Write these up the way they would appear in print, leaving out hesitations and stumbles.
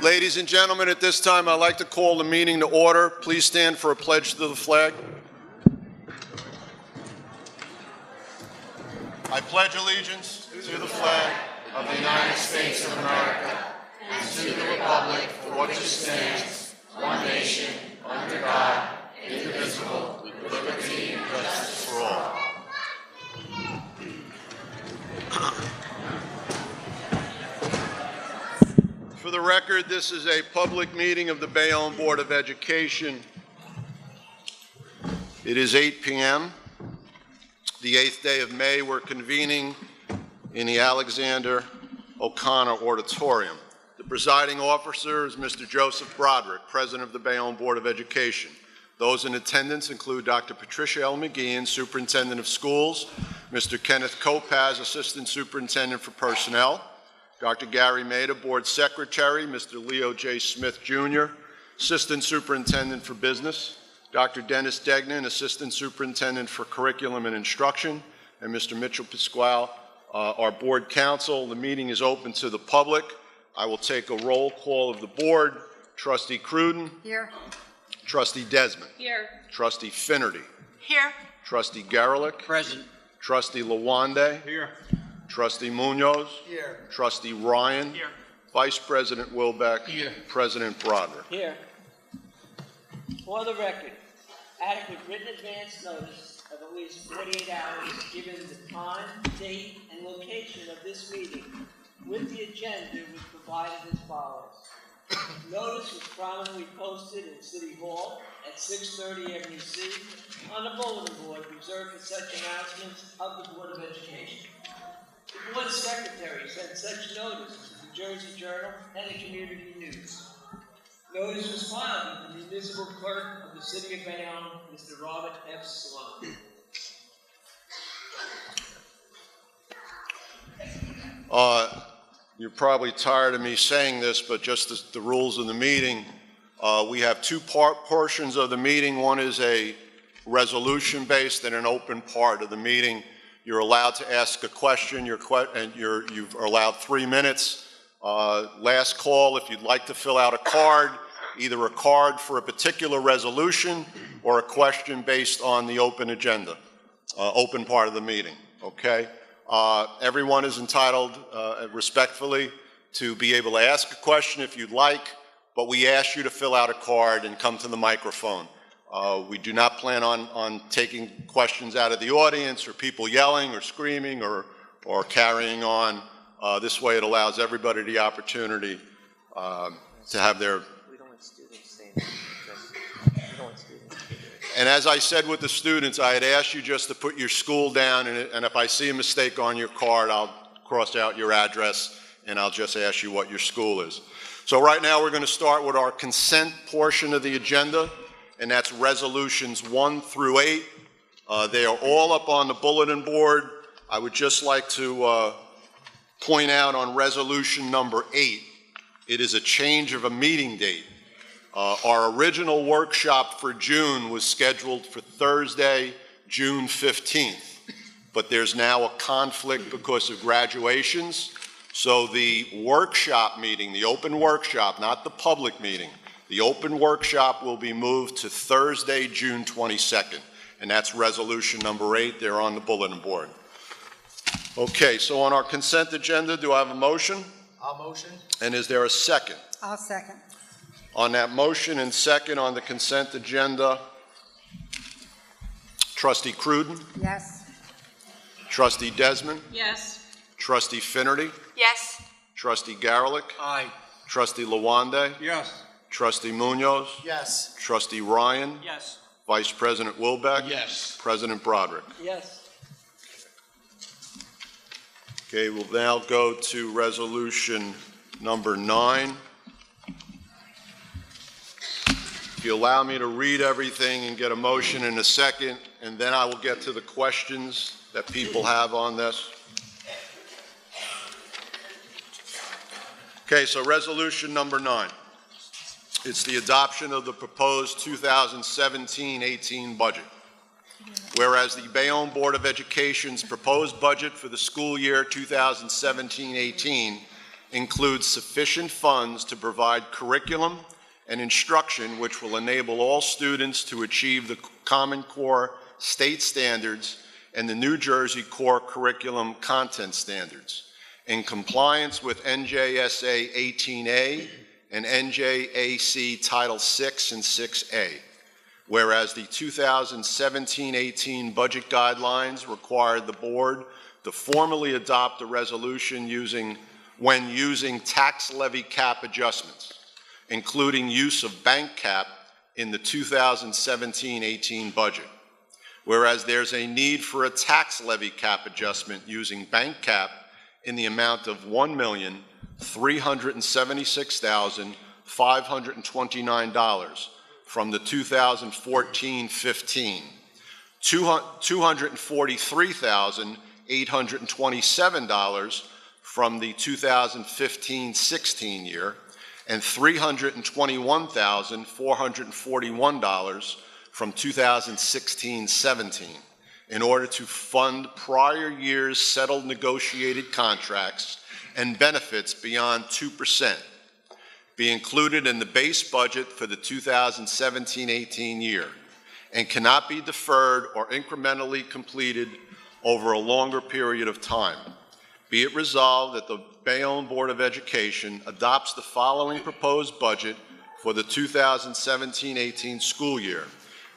Ladies and gentlemen, at this time, I'd like to call the meeting to order. Please stand for a pledge to the flag. I pledge allegiance to the flag of the United States of America and to the republic for which it stands, one nation, under God, indivisible, with liberty and justice for all. For the record, this is a public meeting of the Bayonne Board of Education. It is 8 p.m. The 8th day of May. We're convening in the Alexander O'Connor Auditorium. The presiding officer is Mr. Joseph Broderick, President of the Bayonne Board of Education. Those in attendance include Dr. Patricia L. McGeehan, Superintendent of Schools, Mr. Kenneth Kopaz, Assistant Superintendent for Personnel, Dr. Gary Maida, Board Secretary, Mr. Leo J. Smith, Jr., Assistant Superintendent for Business, Dr. Dennis Degnan, Assistant Superintendent for Curriculum and Instruction, and Mr. Mitchell Pasquale, our Board Counsel. The meeting is open to the public. I will take a roll call of the Board. Trustee Cruden. Here. Trustee Desmond. Here. Trustee Finnerty. Here. Trustee Garelick. Present. Trustee Lawande. Here. Trustee Munoz. Here. Trustee Ryan. Here. Vice President Wilbeck. Here. President Broderick. Here. For the record, adequate written advance notice of at least 48 hours given the time, date, and location of this meeting with the agenda was provided as follows. Notice was prominently posted in City Hall at 630 Avenue C on the bulletin board reserved for such announcements of the Board of Education. The Board Secretary sent such notice to the Jersey Journal and the Community News. Notice was filed with the Municipal Clerk of the City of Bayonne, Mr. Robert F. Sloan. You're probably tired of me saying this, but just as the rules of the meeting, we have two portions of the meeting. One is a resolution-based and an open part of the meeting. You're allowed to ask a question, and you're allowed 3 minutes. Last call, if you'd like to fill out a card, either a card for a particular resolution or a question based on the open agenda, open part of the meeting, okay? Everyone is entitled, respectfully, to be able to ask a question if you'd like, but we ask you to fill out a card and come to the microphone. We do not plan on taking questions out of the audience or people yelling or screaming or carrying on. This way it allows everybody the opportunity to have their... We don't want students saying that. We don't want students. And as I said with the students, I had asked you just to put your school down, and if I see a mistake on your card, I'll cross out your address and I'll just ask you what your school is. So right now we're going to start with our consent portion of the agenda, and that's resolutions 1 through 8. They are all up on the bulletin board. I would just like to point out on resolution number 8, it is a change of a meeting date. Our original workshop for June was scheduled for Thursday, June 15th, but there's now a conflict because of graduations. So the workshop meeting, the open workshop, not the public meeting, the open workshop will be moved to Thursday, June 22nd, and that's resolution number 8. They're on the bulletin board. Okay, so on our consent agenda, do I have a motion? I'll motion. And is there a second? I'll second. On that motion and second on the consent agenda, Trustee Cruden, Yes. Trustee Desmond, Yes. Trustee Finnerty, Yes. Trustee Garelick, Aye. Trustee Lawande, Yes. Trustee Munoz, Yes. Trustee Ryan, Yes. Vice President Wilbeck, Yes. President Broderick. Yes. Okay, we'll now go to resolution number 9. If you allow me to read everything and get a motion in a second, and then I will get to the questions that people have on this. Okay, so resolution number 9. It's the adoption of the proposed 2017-18 budget. Whereas the Bayonne Board of Education's proposed budget for the school year 2017-18 includes sufficient funds to provide curriculum and instruction which will enable all students to achieve the Common Core state standards and the New Jersey Core Curriculum content standards in compliance with NJSA 18A and NJAC Title 6 and 6A. Whereas the 2017-18 budget guidelines required the board to formally adopt a resolution when using tax levy cap adjustments, including use of bank cap in the 2017-18 budget. Whereas there's a need for a tax levy cap adjustment using bank cap in the amount of $1,376,529 from the 2014-15, $243,827 from the 2015-16 year, and $321,441 from 2016-17 in order to fund prior year's settled negotiated contracts and benefits beyond 2%, be included in the base budget for the 2017-18 year, and cannot be deferred or incrementally completed over a longer period of time. Be it resolved that the Bayonne Board of Education adopts the following proposed budget for the 2017-18 school year.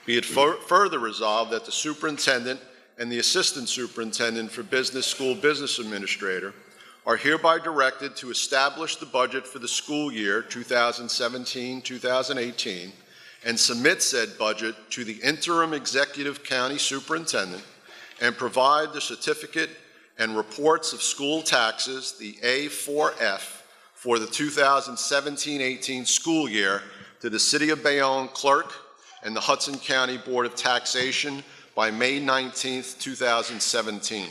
Be it further resolved that the superintendent and the assistant superintendent for business school business administrator are hereby directed to establish the budget for the school year 2017-2018 and submit said budget to the interim executive county superintendent and provide the certificate and reports of school taxes, the A4F, for the 2017-18 school year to the City of Bayonne clerk and the Hudson County Board of Taxation by May 19th, 2017.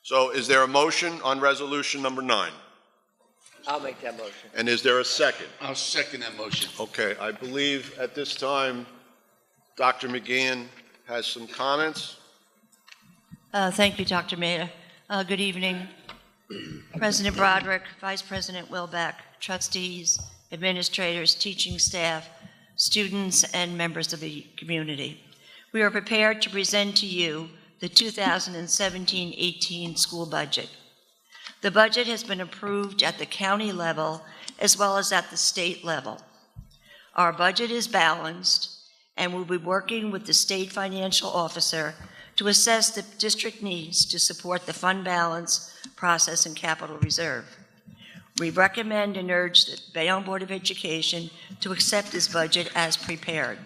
So is there a motion on resolution number 9? I'll make that motion. And is there a second? I'll second that motion. Okay, I believe at this time Dr. McGeehan has some comments. Thank you, Dr. Maida. Good evening, President Broderick, Vice President Wilbeck, trustees, administrators, teaching staff, students, and members of the community. We are prepared to present to you the 2017-18 school budget. The budget has been approved at the county level as well as at the state level. Our budget is balanced, and we'll be working with the state financial officer to assess the district needs to support the fund balance process and capital reserve. We recommend and urge the Bayonne Board of Education to accept this budget as prepared.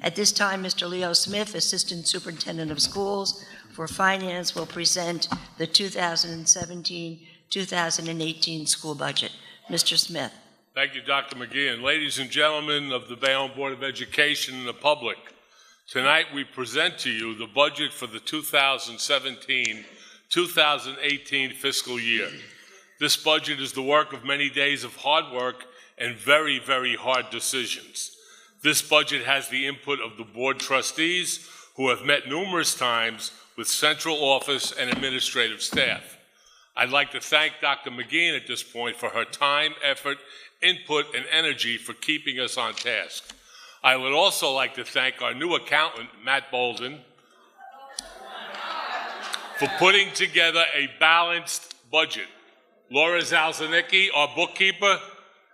At this time, Mr. Leo Smith, Assistant Superintendent of Schools for Finance, will present the 2017-2018 school budget. Mr. Smith. Thank you, Dr. McGeehan. Ladies and gentlemen of the Bayonne Board of Education and the public, tonight we present to you the budget for the 2017-2018 fiscal year. This budget is the work of many days of hard work and very, very hard decisions. This budget has the input of the board trustees who have met numerous times with central office and administrative staff. I'd like to thank Dr. McGeehan at this point for her time, effort, input, and energy for keeping us on task. I would also like to thank our new accountant, Matt Bolden, for putting together a balanced budget. Laura Zalzanicki, our bookkeeper,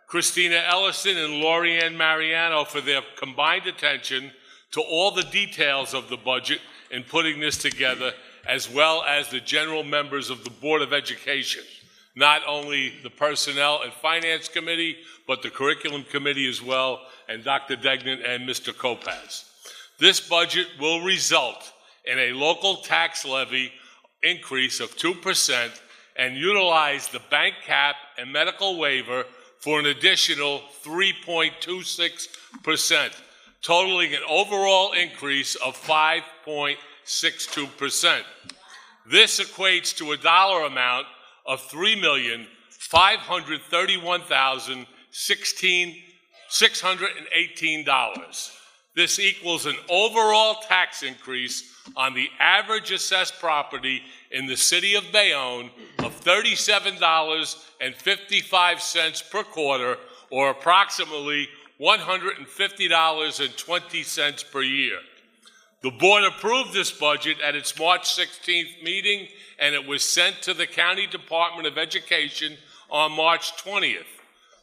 Christina Ellison, and Lorianne Mariano for their combined attention to all the details of the budget in putting this together, as well as the general members of the Board of Education, not only the Personnel and Finance Committee, but the Curriculum Committee as well, and Dr. Degnan and Mr. Kopaz. This budget will result in a local tax levy increase of 2% and utilize the bank cap and medical waiver for an additional 3.26%, totaling an overall increase of 5.62%. This equates to a dollar amount of $3,531,618. This equals an overall tax increase on the average assessed property in the city of Bayonne of $37.55 per quarter, or approximately $150.20 per year. The board approved this budget at its March 16th meeting, and it was sent to the County Department of Education on March 20th.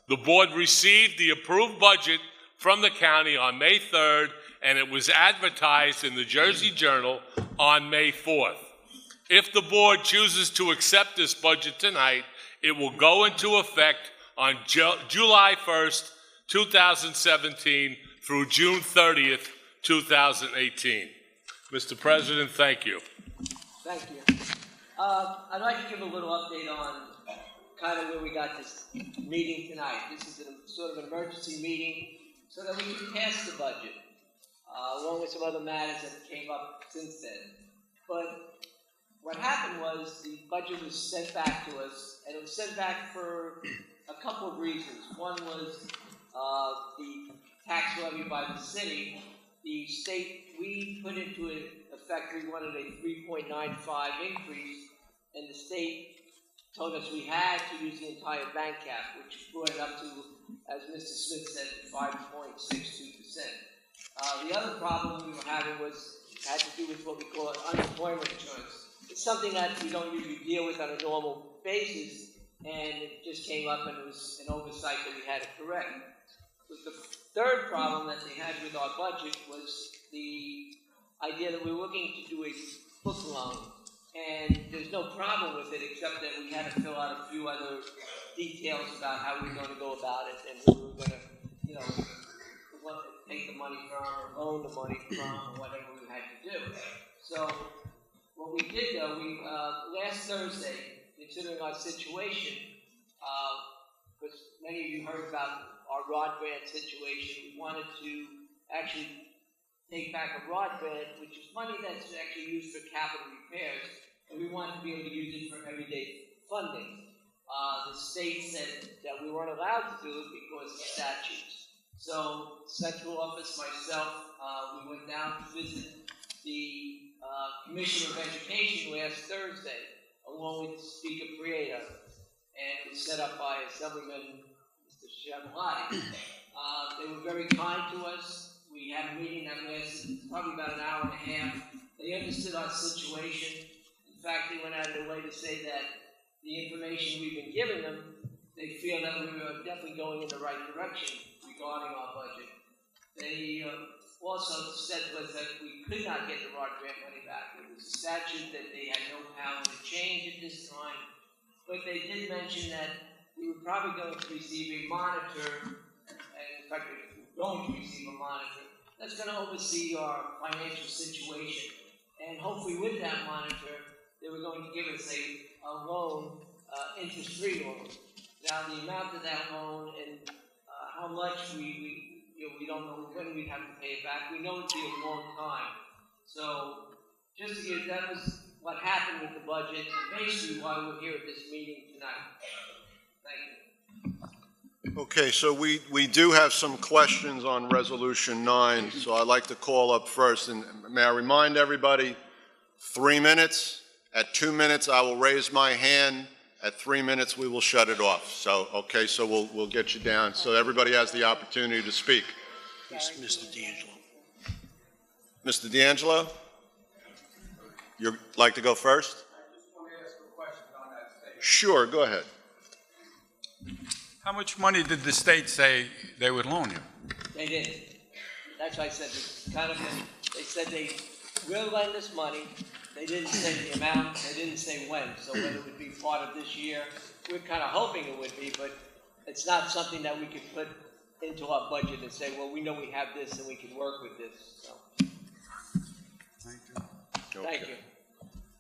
The board received the approved budget from the county on May 3rd, and it was advertised in the Jersey Journal on May 4th. If the board chooses to accept this budget tonight, it will go into effect on July 1st, 2017 through June 30th, 2018. Mr. President, thank you. Thank you. I'd like to give a little update on kind of where we got this meeting tonight. This is sort of an emergency meeting so that we can pass the budget, along with some other matters that came up since then. But what happened was the budget was sent back to us, and it was sent back for a couple of reasons. One was the tax levy by the city. The state, we put into effect, we wanted a 3.95 increase, and the state told us we had to use the entire bank cap, which brought it up to, as Mr. Smith said, 5.62%. The other problem we were having had to do with what we call unemployment insurance. It's something that we don't usually deal with on a normal basis, and it just came up, and it was an oversight that we had to correct. But the third problem that they had with our budget was the idea that we were looking to do a book loan, and there's no problem with it except that we had to fill out a few other details about how we were going to go about it, and we were going to, take the money from or loan the money from or whatever we had to do. So what we did though, last Thursday, considering our situation, because many of you heard about our ROD grant situation, we wanted to actually take back a ROD grant, which is money that's actually used for capital repairs, and we wanted to be able to use it for everyday funding. The state said that we weren't allowed to do it because of statutes. So, Central Office, myself, we went down to visit the Commissioner of Education last Thursday, along with Speaker Prieto, and it was set up by Assemblyman Mr. Shabelati. They were very kind to us. We had a meeting that lasted probably about an hour and a half. They understood our situation. In fact, they went out of their way to say that the information we've been giving them, they feel that we were definitely going in the right direction regarding our budget. They also said to us that we could not get the ROD grant money back. It was a statute that they had no power to change at this time, but they did mention that we were probably going to receive a monitor, and in fact, we were going to receive a monitor that's going to oversee our financial situation. And hopefully with that monitor, they were going to give us a loan, interest-free loan. Now, the amount of that loan and how much we don't know when we'd have to pay it back. We know it'd be a long time. So, just to give, that was what happened with the budget, and basically why we're here at this meeting tonight. Thank you. Okay, so we do have some questions on Resolution 9, so I'd like to call up first, and may I remind everybody, 3 minutes. At 2 minutes, I will raise my hand. At 3 minutes, we will shut it off. So, okay, so we'll get you down, so everybody has the opportunity to speak. Mr. D'Angelo. Mr. D'Angelo, you'd like to go first? I just want to ask a question on that statement. Sure, go ahead. How much money did the state say they would loan you? They didn't. That's why I said it's kind of, they said they will lend us money. They didn't say the amount, they didn't say when, so whether it would be part of this year, we're kind of hoping it would be, but it's not something that we could put into our budget and say, well, we know we have this and we can work with this, so. Thank you. Okay. Thank you.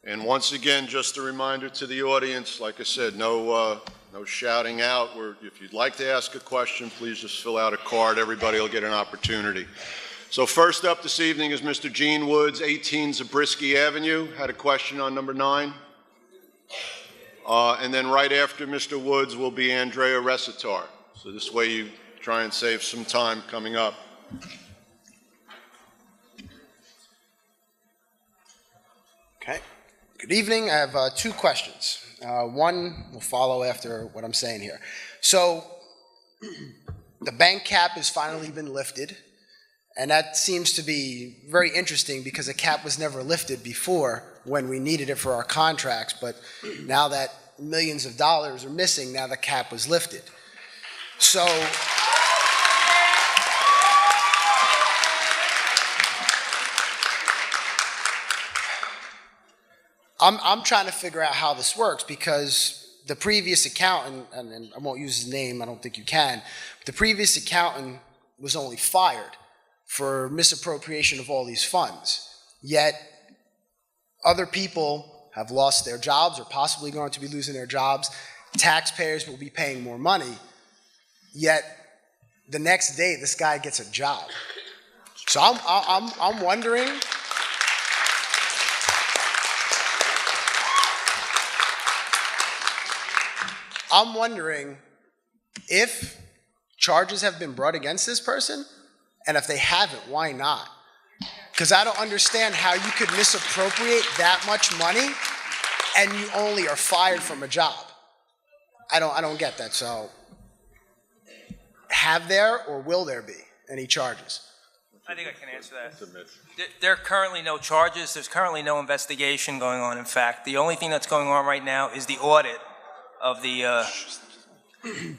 And once again, just a reminder to the audience, like I said, no shouting out. If you'd like to ask a question, please just fill out a card. Everybody will get an opportunity. So first up this evening is Mr. Gene Woods, 18 Zabriskie Avenue. Had a question on number 9. And then right after Mr. Woods will be Andrea Recitar. So this way you try and save some time coming up. Okay. Good evening. I have two questions. One will follow after what I'm saying here. So, the bank cap has finally been lifted, and that seems to be very interesting because a cap was never lifted before when we needed it for our contracts, but now that millions of dollars are missing, now the cap was lifted. So, I'm trying to figure out how this works because the previous accountant, and I won't use his name, I don't think you can, but the previous accountant was only fired for misappropriation of all these funds. Yet, other people have lost their jobs or possibly going to be losing their jobs. Taxpayers will be paying more money. Yet, the next day, this guy gets a job. So I'm wondering, if charges have been brought against this person, and if they haven't, why not? Because I don't understand how you could misappropriate that much money and you only are fired from a job. I don't get that. So, have there or will there be any charges? I think I can answer that. There are currently no charges. There's currently no investigation going on. In fact, the only thing that's going on right now is the audit of the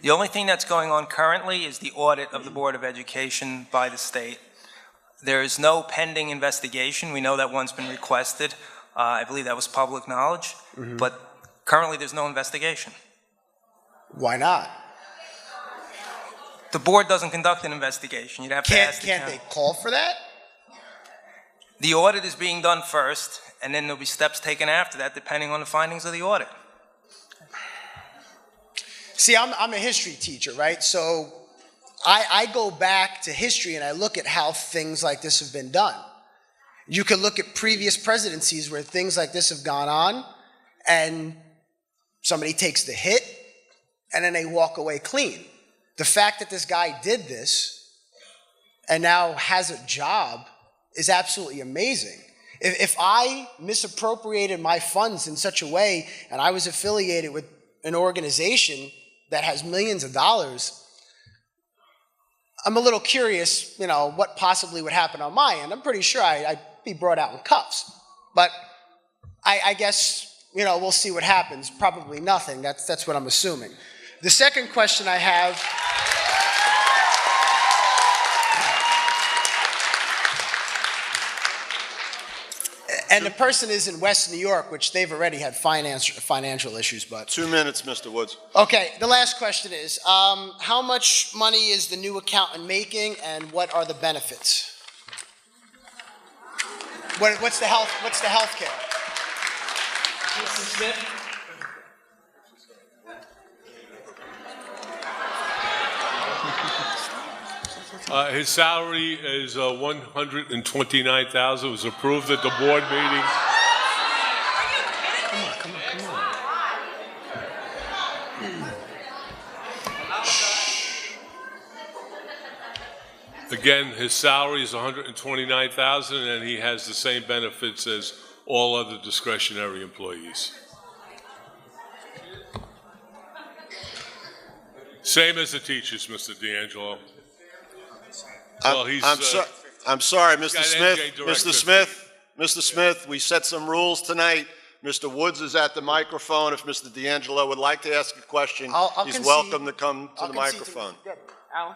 only thing that's going on currently is the audit of the Board of Education by the state. There is no pending investigation. We know that one's been requested. I believe that was public knowledge, but currently there's no investigation. Why not? The board doesn't conduct an investigation. You'd have to ask the Can't they call for that? The audit is being done first, and then there'll be steps taken after that, depending on the findings of the audit. See, I'm a history teacher, right? So I go back to history and I look at how things like this have been done. You could look at previous presidencies where things like this have gone on and somebody takes the hit and then they walk away clean. The fact that this guy did this and now has a job is absolutely amazing. If I misappropriated my funds in such a way and I was affiliated with an organization that has millions of dollars, I'm a little curious, what possibly would happen on my end. I'm pretty sure I'd be brought out in cuffs. But I guess, we'll see what happens. Probably nothing. That's what I'm assuming. The second question I have, and the person is in West New York, which they've already had financial issues, but. 2 minutes, Mr. Woods. Okay, the last question is, how much money is the new accountant making and what are the benefits? What's the health care? Mr. Smith? His salary is $129,000. It was approved at the board meeting. Again, his salary is $129,000, and he has the same benefits as all other discretionary employees. Same as the teachers, Mr. D'Angelo. Well, I'm sorry, Mr. got Smith. NJ director. Mr. Smith, we set some rules tonight. Mr. Woods is at the microphone. If Mr. D'Angelo would like to ask a question, I'll he's concede. welcome to come to I'll the concede microphone. Good. Al?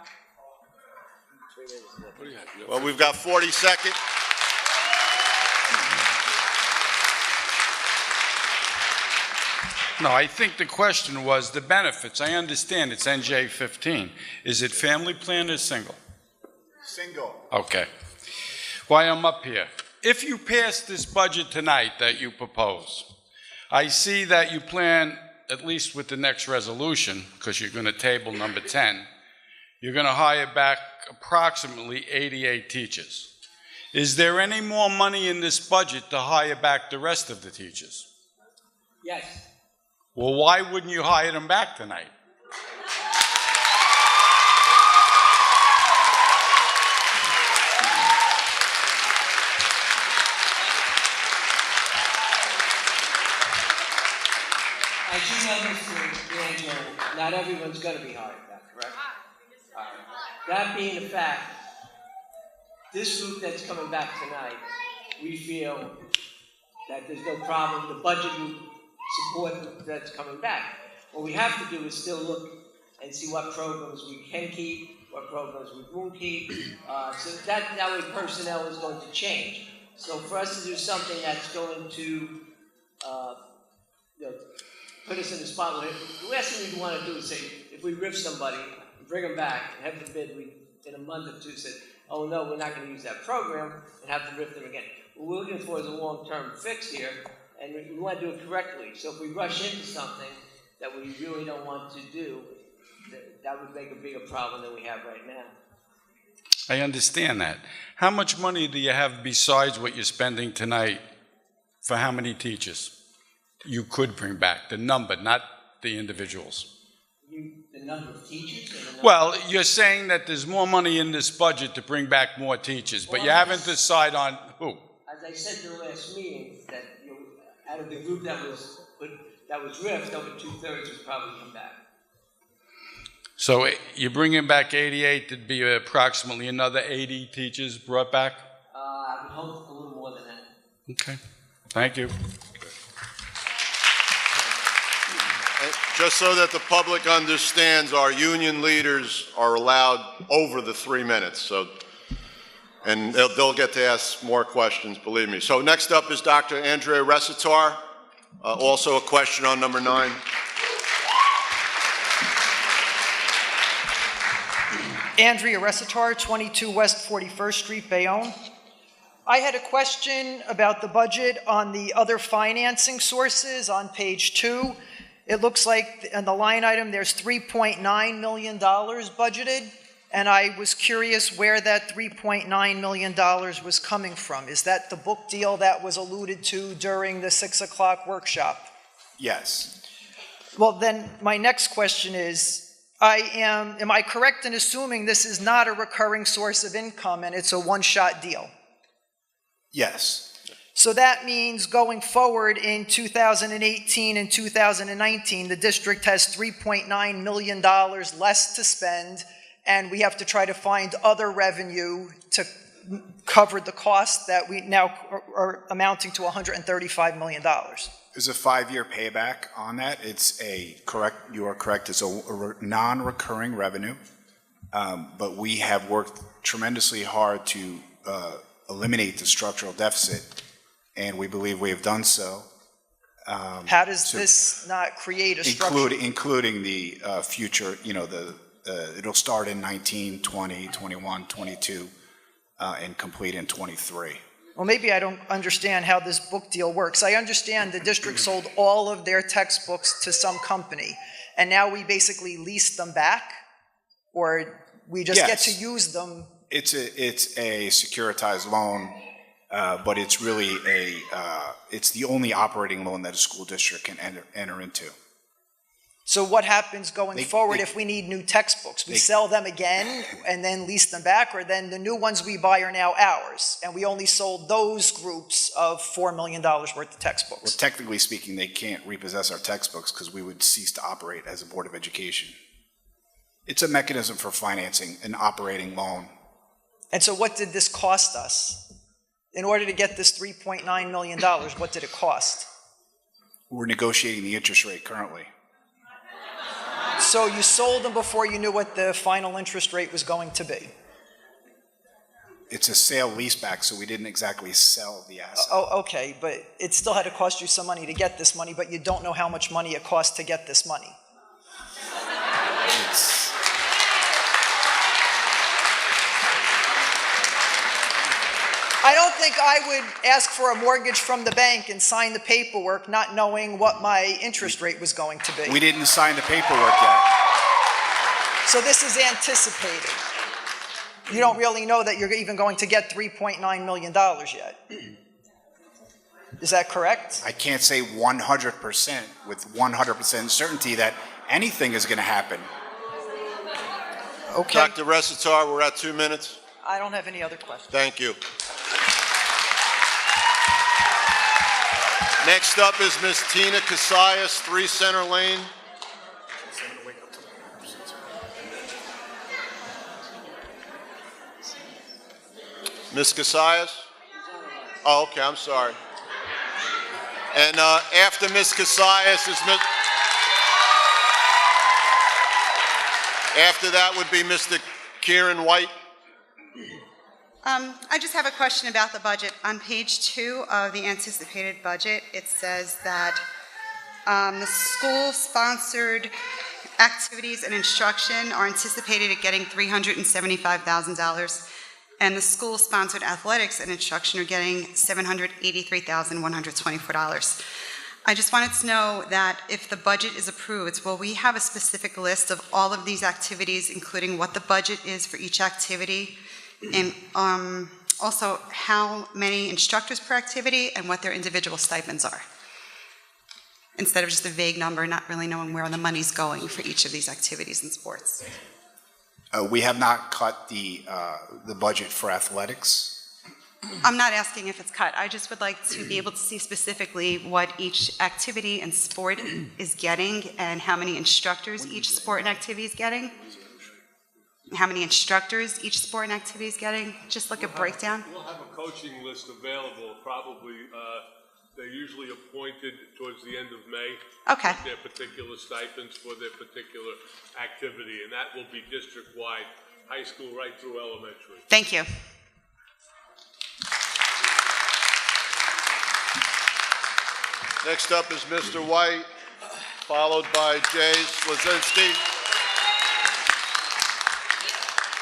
Well, we've got 40 seconds. No, I think the question was the benefits. I understand it's NJ 15. Is it family plan or single? Single. Okay. Why I'm up here. If you pass this budget tonight that you propose, I see that you plan, at least with the next resolution, because you're going to table number 10, you're going to hire back approximately 88 teachers. Is there any more money in this budget to hire back the rest of the teachers? Yes. Well, why wouldn't you hire them back tonight? know, Mr. D'Angelo, not everyone's gonna be hired back, correct? All right. That being a fact, this group that's coming back tonight, we feel that there's no problem, the budget would support that's coming back. What we have to do is still look and see what programs we can keep, what programs we won't keep, so that way personnel is going to change. So for us to do something that's going to, put us in the spot where, the last thing we want to do is say, if we rip somebody, bring them back, and heaven forbid, we, in a month or two, said, oh no, we're not going to use that program, and have to rip them again. What we're looking for is a long-term fix here, and we want to do it correctly. So if we rush into something that we really don't want to do, that would make a bigger problem than we have right now. I understand that. How much money do you have besides what you're spending tonight for how many teachers you could bring back? The number, not the individuals. The number of teachers? Or the number Well, you're saying that there's more money in this budget to bring back more teachers, but you haven't decided on who. As I said in the last meeting, that out of the group that was ripped, over 2/3 would probably come back. So you're bringing back 88, there'd be approximately another 80 teachers brought back? I would hope a little more than that. Okay, thank you. Just so that the public understands, our union leaders are allowed over the 3 minutes, so, and they'll get to ask more questions, believe me. So next up is Dr. Andrea Recitar, also a question on number 9. Andrea Recitar, 22 West 41st Street, Bayonne. I had a question about the budget on the other financing sources on page 2. It looks like in the line item there's $3.9 million budgeted, and I was curious where that $3.9 million was coming from. Is that the book deal that was alluded to during the 6 o'clock workshop? Yes. Well, then my next question is, am I correct in assuming this is not a recurring source of income and it's a one-shot deal? Yes. So that means going forward in 2018 and 2019, the district has $3.9 million less to spend, and we have to try to find other revenue to cover the costs that we now are amounting to $135 million. There's a 5-year payback on that. You are correct, it's a non-recurring revenue, but we have worked tremendously hard to eliminate the structural deficit, and we believe we have done so. How does this not create a structure? Including the future, it'll start in 19, 20, 21, 22, and complete in 23. Well, maybe I don't understand how this book deal works. I understand the district sold all of their textbooks to some company, and now we basically lease them back, or we just get to use them? It's a securitized loan, but it's really it's the only operating loan that a school district can enter into. So what happens going forward if we need new textbooks? We sell them again and then lease them back, or then the new ones we buy are now ours, and we only sold those groups of $4 million worth of textbooks? Well, technically speaking, they can't repossess our textbooks because we would cease to operate as a Board of Education. It's a mechanism for financing an operating loan. And so what did this cost us? In order to get this $3.9 million, what did it cost? We're negotiating the interest rate currently. So you sold them before you knew what the final interest rate was going to be? It's a sale leaseback, so we didn't exactly sell the asset. Oh, okay, but it still had to cost you some money to get this money, but you don't know how much money it costs to get this money. I don't think I would ask for a mortgage from the bank and sign the paperwork not knowing what my interest rate was going to be. We didn't sign the paperwork yet. So this is anticipated. You don't really know that you're even going to get $3.9 million yet. Is that correct? I can't say 100% with 100% certainty that anything is going to happen. Okay. Dr. Recitar, we're at 2 minutes. I don't have any other questions. Thank you. Next up is Ms. Tina Casillas, 3 Center Lane. Ms. Casillas? Oh, okay, I'm sorry. And after Ms. Casillas is Ms. After that would be Mr. Kieran White. I just have a question about the budget. On page 2 of the anticipated budget, it says that the school-sponsored activities and instruction are anticipated at getting $375,000, and the school-sponsored athletics and instruction are getting $783,124. I just wanted to know that if the budget is approved, will we have a specific list of all of these activities, including what the budget is for each activity, and also how many instructors per activity and what their individual stipends are? Instead of just a vague number, not really knowing where the money's going for each of these activities and sports. We have not cut the budget for athletics. I'm not asking if it's cut. I just would like to be able to see specifically what each activity and sport is getting and how many instructors each sport and activity is getting. How many instructors each sport and activity is getting. Just like a breakdown. We'll have a coaching list available, probably, they're usually appointed towards the end of May. Okay. With their particular stipends for their particular activity, and that will be district-wide, high school right through elementary. Thank you. Next up is Mr. White, followed by Jay Slazinski.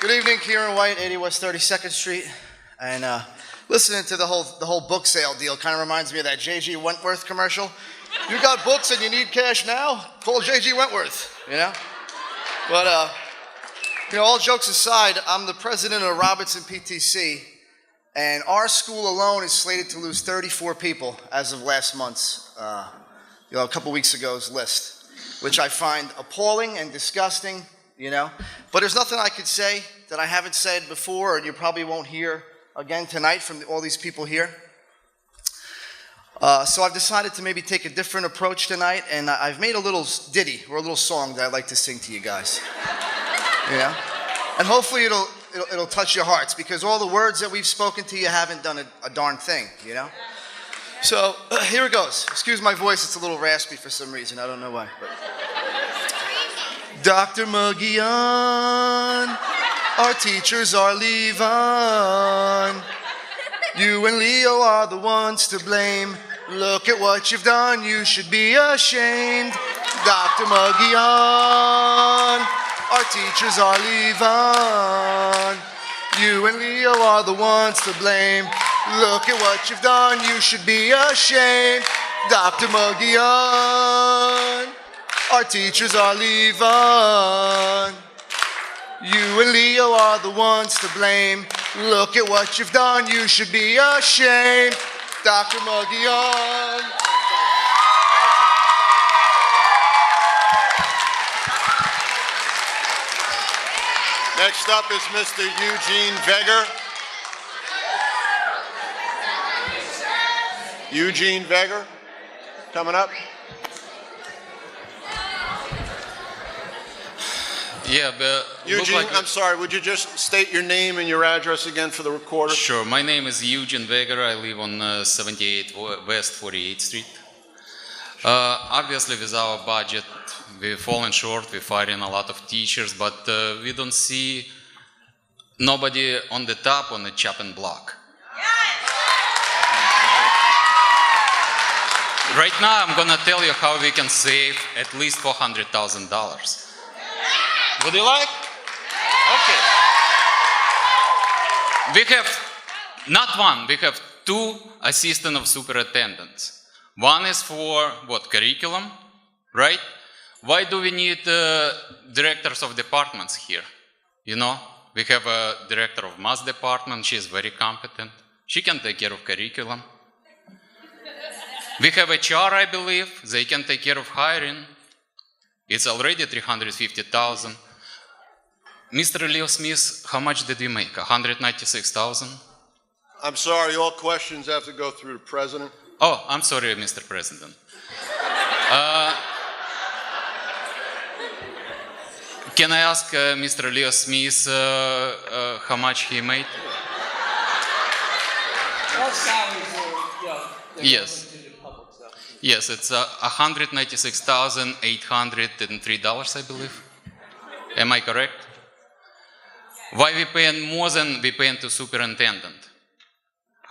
Good evening, Kieran White, 80 West 32nd Street. And listening to the whole book sale deal kind of reminds me of that J.G. Wentworth commercial. You got books and you need cash now? Call J.G. Wentworth, you know? But, all jokes aside, I'm the president of Robertson PTC, and our school alone is slated to lose 34 people as of last month's, a couple weeks ago's list, which I find appalling and disgusting, But there's nothing I could say that I haven't said before, and you probably won't hear again tonight from all these people here. So I've decided to maybe take a different approach tonight, and I've made a little ditty or a little song that I'd like to sing to you guys. And hopefully it'll touch your hearts, because all the words that we've spoken to you haven't done a darn thing, So here it goes. Excuse my voice, it's a little raspy for some reason. I don't know why. But. Dr. Magian, our teachers are leaving. You and Leo are the ones to blame. Look at what you've done, you should be ashamed. Dr. Magian, our teachers are leaving. You and Leo are the ones to blame. Look at what you've done, you should be ashamed. Dr. Magian, our teachers are leaving. You and Leo are the ones to blame. Look at what you've done, you should be ashamed. Dr. Magian. Next up is Mr. Eugene Veger. Eugene Veger, coming up. Yeah, but Eugene, I'm sorry, would you just state your name and your address again for the recorder? Sure, my name is Eugene Veger. I live on 78 West 48th Street. Obviously, with our budget, we've fallen short. We're firing a lot of teachers, but we don't see nobody on the top on the chopping block. Right now, I'm gonna tell you how we can save at least $400,000. Would you like? Okay. We have not one, we have two assistant of superintendents. One is for what, curriculum, right? Why do we need directors of departments here? We have a director of math department, she is very competent. She can take care of curriculum. We have HR, I believe, they can take care of hiring. It's already $350,000. Mr. Leo Smith, how much did you make? $196,000? I'm sorry, all questions have to go through the president. Oh, I'm sorry, Mr. President. Can I ask Mr. Leo Smith how much he made? All salaries are, they're Yes. open to the public, so. Yes, it's $196,803, I believe. Am I correct? Why we paying more than we paying to superintendent?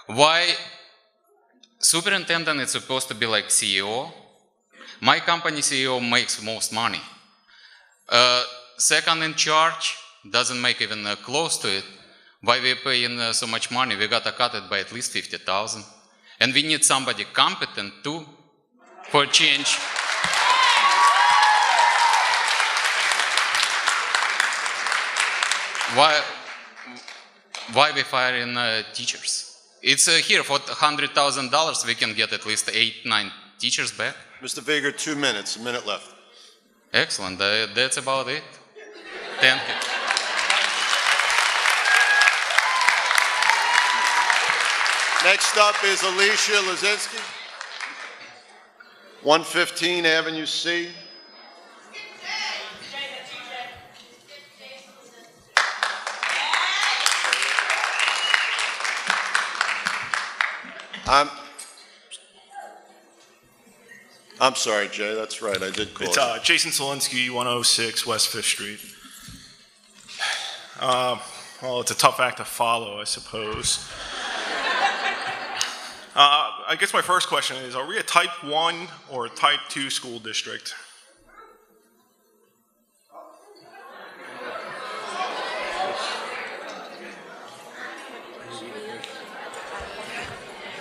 Why superintendent is supposed to be like CEO? My company CEO makes most money. Second in charge doesn't make even close to it. Why we paying so much money? We gotta cut it by at least 50,000. And we need somebody competent too for change. Why we firing teachers? It's here for $100,000. We can get at least 8-9 teachers back. Mr. Vigor, 2 minutes, a minute left. Excellent. That's about it. Thank you. Next up is Alicia Lazinski, 115 Avenue C. I'm sorry, Jay, that's right, I did call It's it. Jason Solinsky, 106 West 5th Street. Well, it's a tough act to follow, I suppose. I guess my first question is, are we a type 1 or a type 2 school district?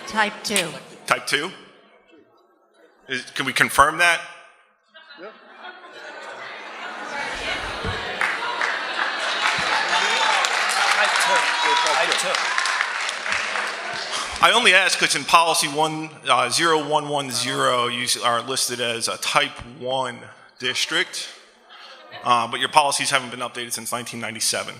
Type 2. Type 2? Can we confirm that? Type 2. I only ask because in policy 0110, you are listed as a type 1 district, but your policies haven't been updated since 1997.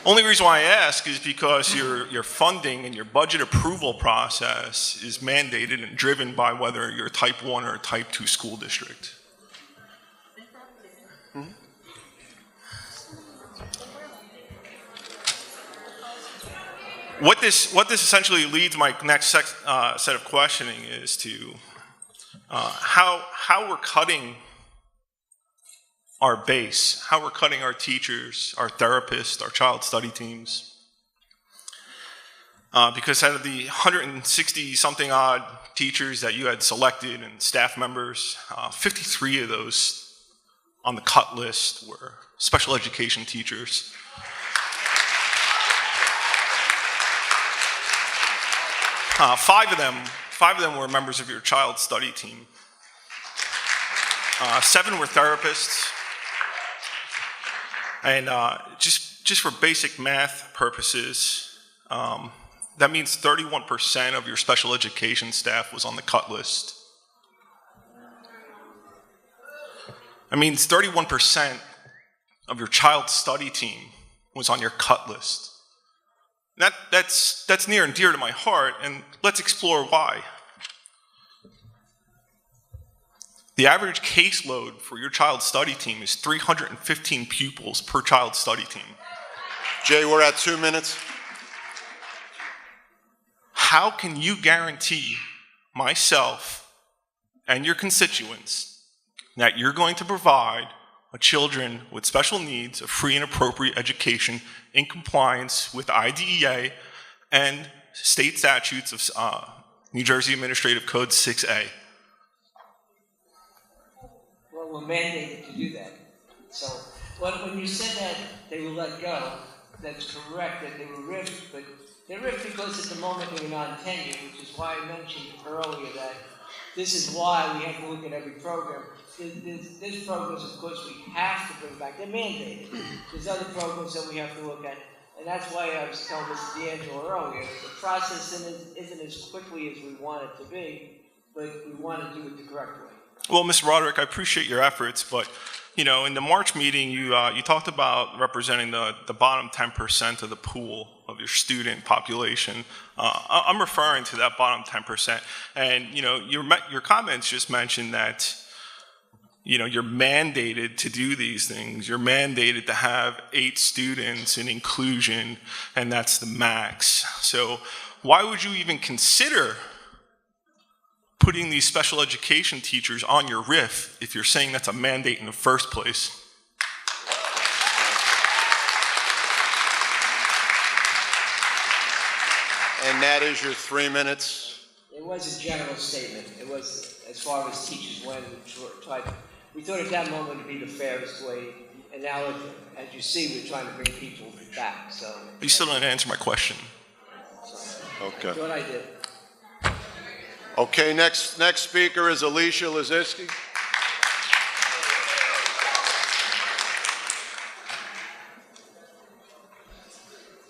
Only reason why I ask is because your funding and your budget approval process is mandated and driven by whether you're a type 1 or a type 2 school district. What this essentially leads my next set of questioning is to how we're cutting our base, how we're cutting our teachers, our therapists, our child study teams. Because out of the 160-something odd teachers that you had selected and staff members, 53 of those on the cut list were special education teachers. Five of them were members of your child study team. 7 were therapists. And just for basic math purposes, that means 31% of your special education staff was on the cut list. That means 31% of your child study team was on your cut list. That's near and dear to my heart, and let's explore why. The average caseload for your child study team is 315 pupils per child study team. Jay, we're at 2 minutes. How can you guarantee myself and your constituents that you're going to provide children with special needs a free and appropriate education in compliance with IDEA and state statutes of New Jersey Administrative Code 6A? Well, we're mandated to do that. So when you said that they were let go, that's correct, that they were ripped, but they're ripped because at the moment they were non-tenured, which is why I mentioned earlier that this is why we have to look at every program. There's programs, of course, we have to bring back. They're mandated. There's other programs that we have to look at. And that's why I was telling Mr. D'Angelo earlier, the process isn't as quickly as we want it to be, but we want to do it the correct way. Well, Mr. Roderick, I appreciate your efforts, but you know, in the March meeting, you talked about representing the bottom 10% of the pool of your student population. I'm referring to that bottom 10%. And, you know, your comments just mentioned that, you know, you're mandated to do these things. You're mandated to have 8 students in inclusion, and that's the max. So why would you even consider putting these special education teachers on your RIF if you're saying that's a mandate in the first place? And that is your 3 minutes. It was a general statement. It was, as far as teachers went, we thought at that moment would be the fairest way, and now, as you see, we're trying to bring people back, so. You still didn't answer my question. Okay. What I did. Okay, next speaker is Alicia Lazinski.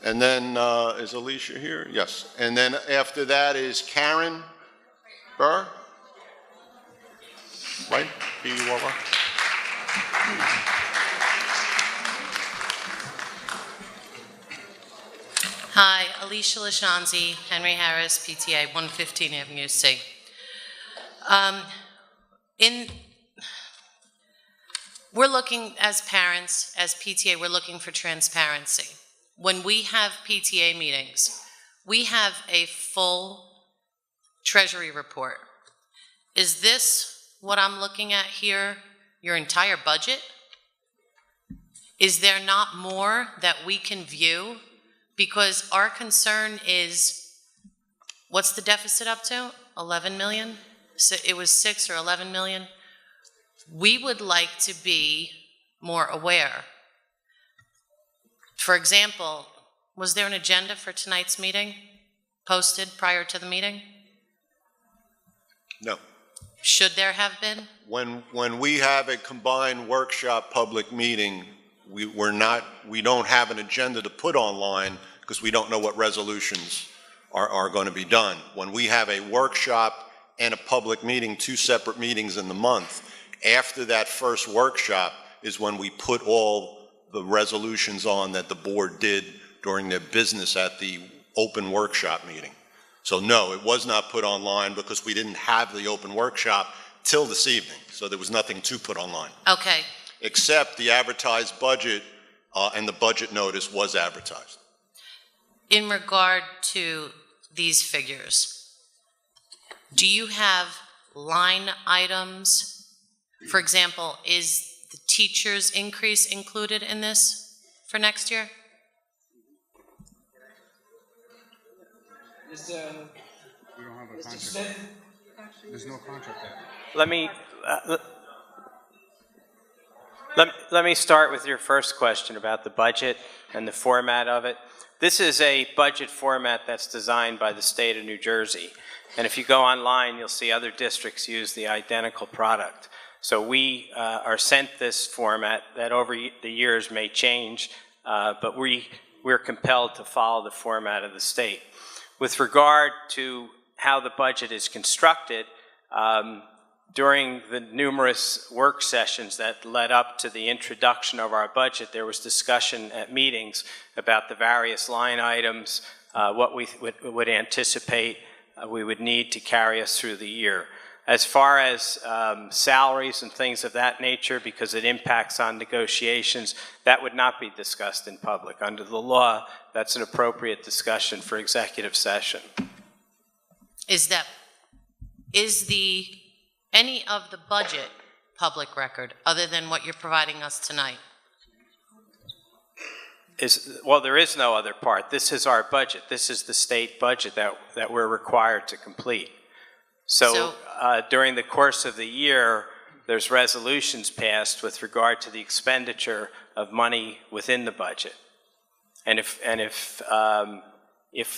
And then, is Alicia here? Yes. And then after that is Karen Burr. Right? B-U-R-R. Hi, Alicia Lashanzi, Henry Harris, PTA, 115 Avenue C. We're looking, as parents, as PTA, we're looking for transparency. When we have PTA meetings, we have a full treasury report. Is this what I'm looking at here, your entire budget? Is there not more that we can view? Because our concern is, what's the deficit up to? 11 million? So it was 6 or 11 million. We would like to be more aware. For example, was there an agenda for tonight's meeting posted prior to the meeting? No. Should there have been? When we have a combined workshop public meeting, we don't have an agenda to put online because we don't know what resolutions are going to be done. When we have a workshop and a public meeting, 2 separate meetings in the month, after that first workshop is when we put all the resolutions on that the board did during their business at the open workshop meeting. So no, it was not put online because we didn't have the open workshop till this evening. So there was nothing to put online. Okay. Except the advertised budget and the budget notice was advertised. In regard to these figures, do you have line items? For example, is the teacher's increase included in this for next year? Mr. Smith? There's no contract there. Let me start with your first question about the budget and the format of it. This is a budget format that's designed by the state of New Jersey. And if you go online, you'll see other districts use the identical product. So we are sent this format that over the years may change, but we're compelled to follow the format of the state. With regard to how the budget is constructed, during the numerous work sessions that led up to the introduction of our budget, there was discussion at meetings about the various line items, what we would anticipate we would need to carry us through the year. As far as salaries and things of that nature, because it impacts on negotiations, that would not be discussed in public. Under the law, that's an appropriate discussion for executive session. Is any of the budget public record other than what you're providing us tonight? Well, there is no other part. This is our budget. This is the state budget that we're required to complete. So during the course of the year, there's resolutions passed with regard to the expenditure of money within the budget. And if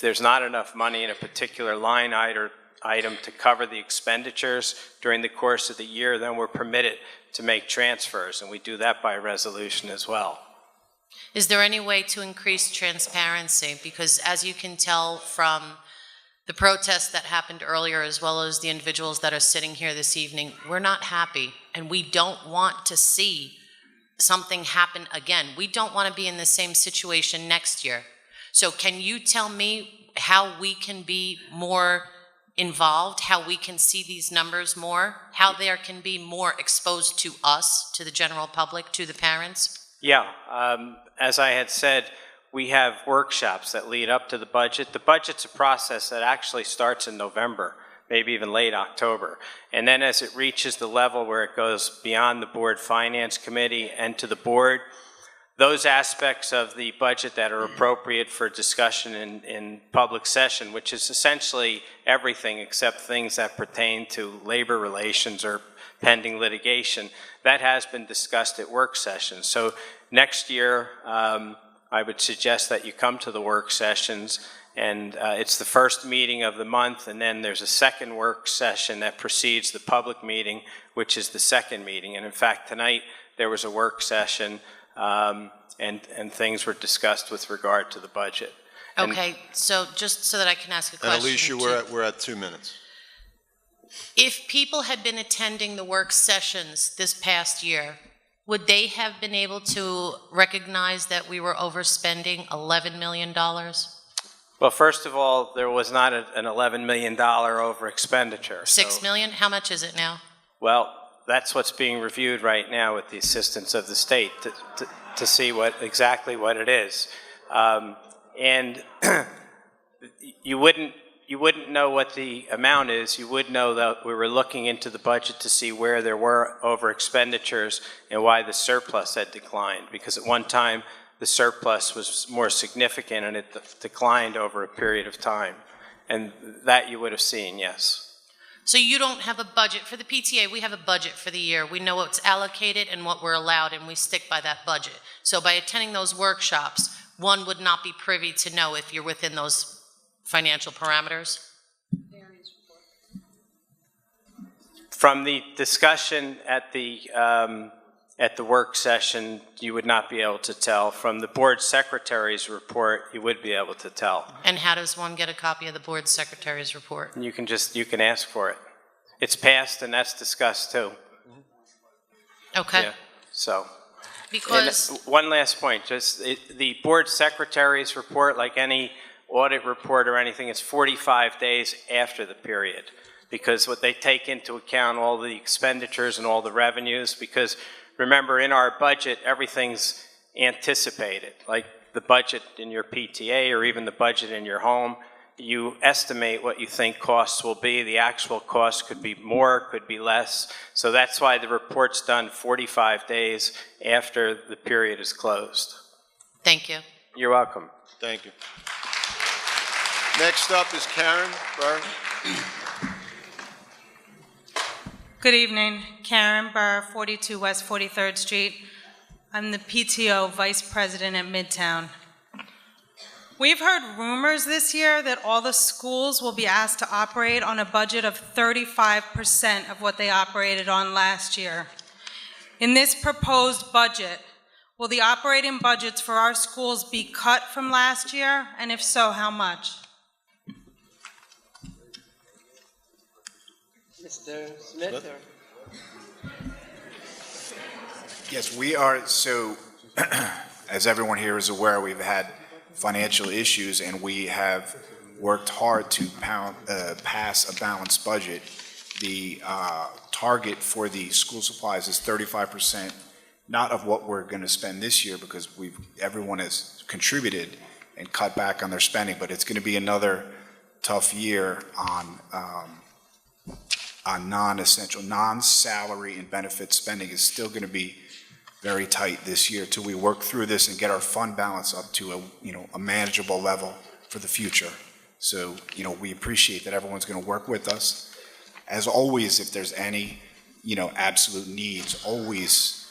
there's not enough money in a particular line item to cover the expenditures during the course of the year, then we're permitted to make transfers, and we do that by resolution as well. Is there any way to increase transparency? Because as you can tell from the protests that happened earlier, as well as the individuals that are sitting here this evening, we're not happy, and we don't want to see something happen again. We don't want to be in the same situation next year. So can you tell me how we can be more involved, how we can see these numbers more, how they can be more exposed to us, to the general public, to the parents? Yeah, as I had said, we have workshops that lead up to the budget. The budget's a process that actually starts in November, maybe even late October. And then as it reaches the level where it goes beyond the board finance committee and to the board, those aspects of the budget that are appropriate for discussion in public session, which is essentially everything except things that pertain to labor relations or pending litigation, that has been discussed at work sessions. So next year, I would suggest that you come to the work sessions, and it's the first meeting of the month, and then there's a second work session that precedes the public meeting, which is the second meeting. And in fact, tonight there was a work session, and things were discussed with regard to the budget. Okay, so just so that I can ask a question. And Alicia, we're at 2 minutes. If people had been attending the work sessions this past year, would they have been able to recognize that we were overspending $11 million? Well, first of all, there was not an $11 million over expenditure. $6 million? How much is it now? Well, that's what's being reviewed right now with the assistance of the state to see exactly what it is. And you wouldn't know what the amount is. You would know that we were looking into the budget to see where there were over expenditures and why the surplus had declined. Because at one time, the surplus was more significant and it declined over a period of time. And that you would have seen, yes. So you don't have a budget. For the PTA, we have a budget for the year. We know what's allocated and what we're allowed, and we stick by that budget. So by attending those workshops, one would not be privy to know if you're within those financial parameters? From the discussion at the work session, you would not be able to tell. From the board secretary's report, you would be able to tell. And how does one get a copy of the board secretary's report? You can ask for it. It's passed and that's discussed too. Okay. Yeah, so. Because and one last point, the board secretary's report, like any audit report or anything, it's 45 days after the period. Because what they take into account all the expenditures and all the revenues, because remember, in our budget, everything's anticipated. Like the budget in your PTA or even the budget in your home, you estimate what you think costs will be. The actual cost could be more, could be less. So that's why the report's done 45 days after the period is closed. Thank you. You're welcome. Thank you. Next up is Karen Burr. Good evening, Karen Burr, 42 West 43rd Street. I'm the PTO Vice President at Midtown. We've heard rumors this year that all the schools will be asked to operate on a budget of 35% of what they operated on last year. In this proposed budget, will the operating budgets for our schools be cut from last year? And if so, how much? Mr. Smith? Yes, we are. So, as everyone here is aware, we've had financial issues, and we have worked hard to pass a balanced budget. The target for the school supplies is 35%, not of what we're going to spend this year, because everyone has contributed and cut back on their spending, but it's going to be another tough year on non-essential, non-salary and benefit spending is still going to be very tight this year till we work through this and get our fund balance up to a manageable level for the future. So, we appreciate that everyone's going to work with us. As always, if there's any, absolute needs, always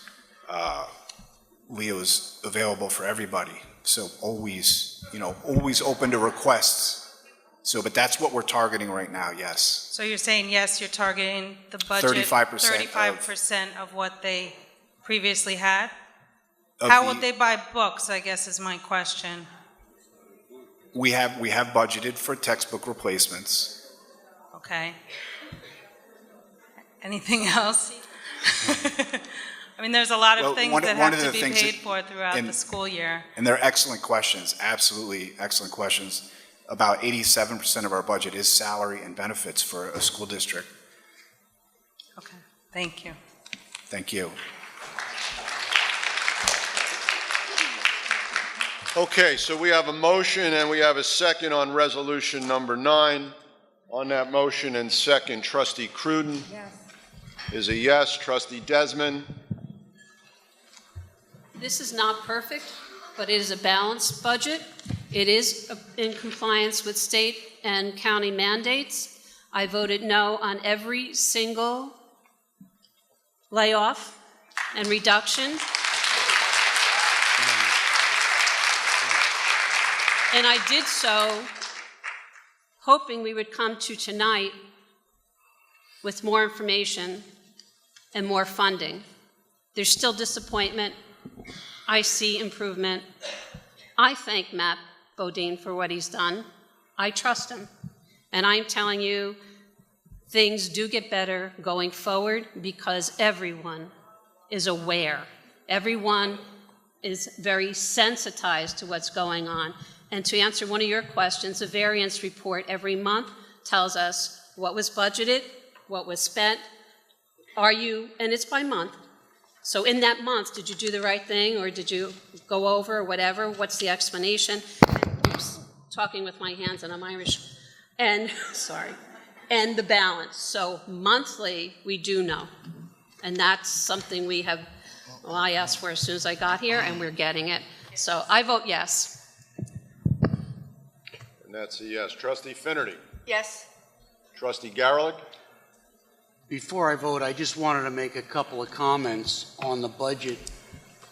Leo's available for everybody. So always open to requests. So, but that's what we're targeting right now, yes. So you're saying, yes, you're targeting the budget 35% of what they previously had? How would they buy books, I guess is my question. We have budgeted for textbook replacements. Okay. Anything else? I mean, there's a lot of Well, things one that of have to the be things paid that- for throughout and- the school year. And they're excellent questions, absolutely excellent questions. About 87% of our budget is salary and benefits for a school district. Okay, thank you. Thank you. Okay, so we have a motion and we have a second on resolution number 9. On that motion and second, trustee Cruden is a yes. Trustee Desmond? This is not perfect, but it is a balanced budget. It is in compliance with state and county mandates. I voted no on every single layoff and reduction. And I did so hoping we would come to tonight with more information and more funding. There's still disappointment. I see improvement. I thank Matt Bodine for what he's done. I trust him. And I'm telling you, things do get better going forward because everyone is aware. Everyone is very sensitized to what's going on. And to answer one of your questions, the variance report every month tells us what was budgeted, what was spent, and it's by month. So in that month, did you do the right thing or did you go over or whatever? What's the explanation? Oops, talking with my hands and I'm Irish. And, sorry, and the balance. So monthly, we do know. And that's something I asked for as soon as I got here and we're getting it. So I vote yes. And that's a yes. Trustee Finnerty? Yes. Trustee Garlick? Before I vote, I just wanted to make a couple of comments on the budget.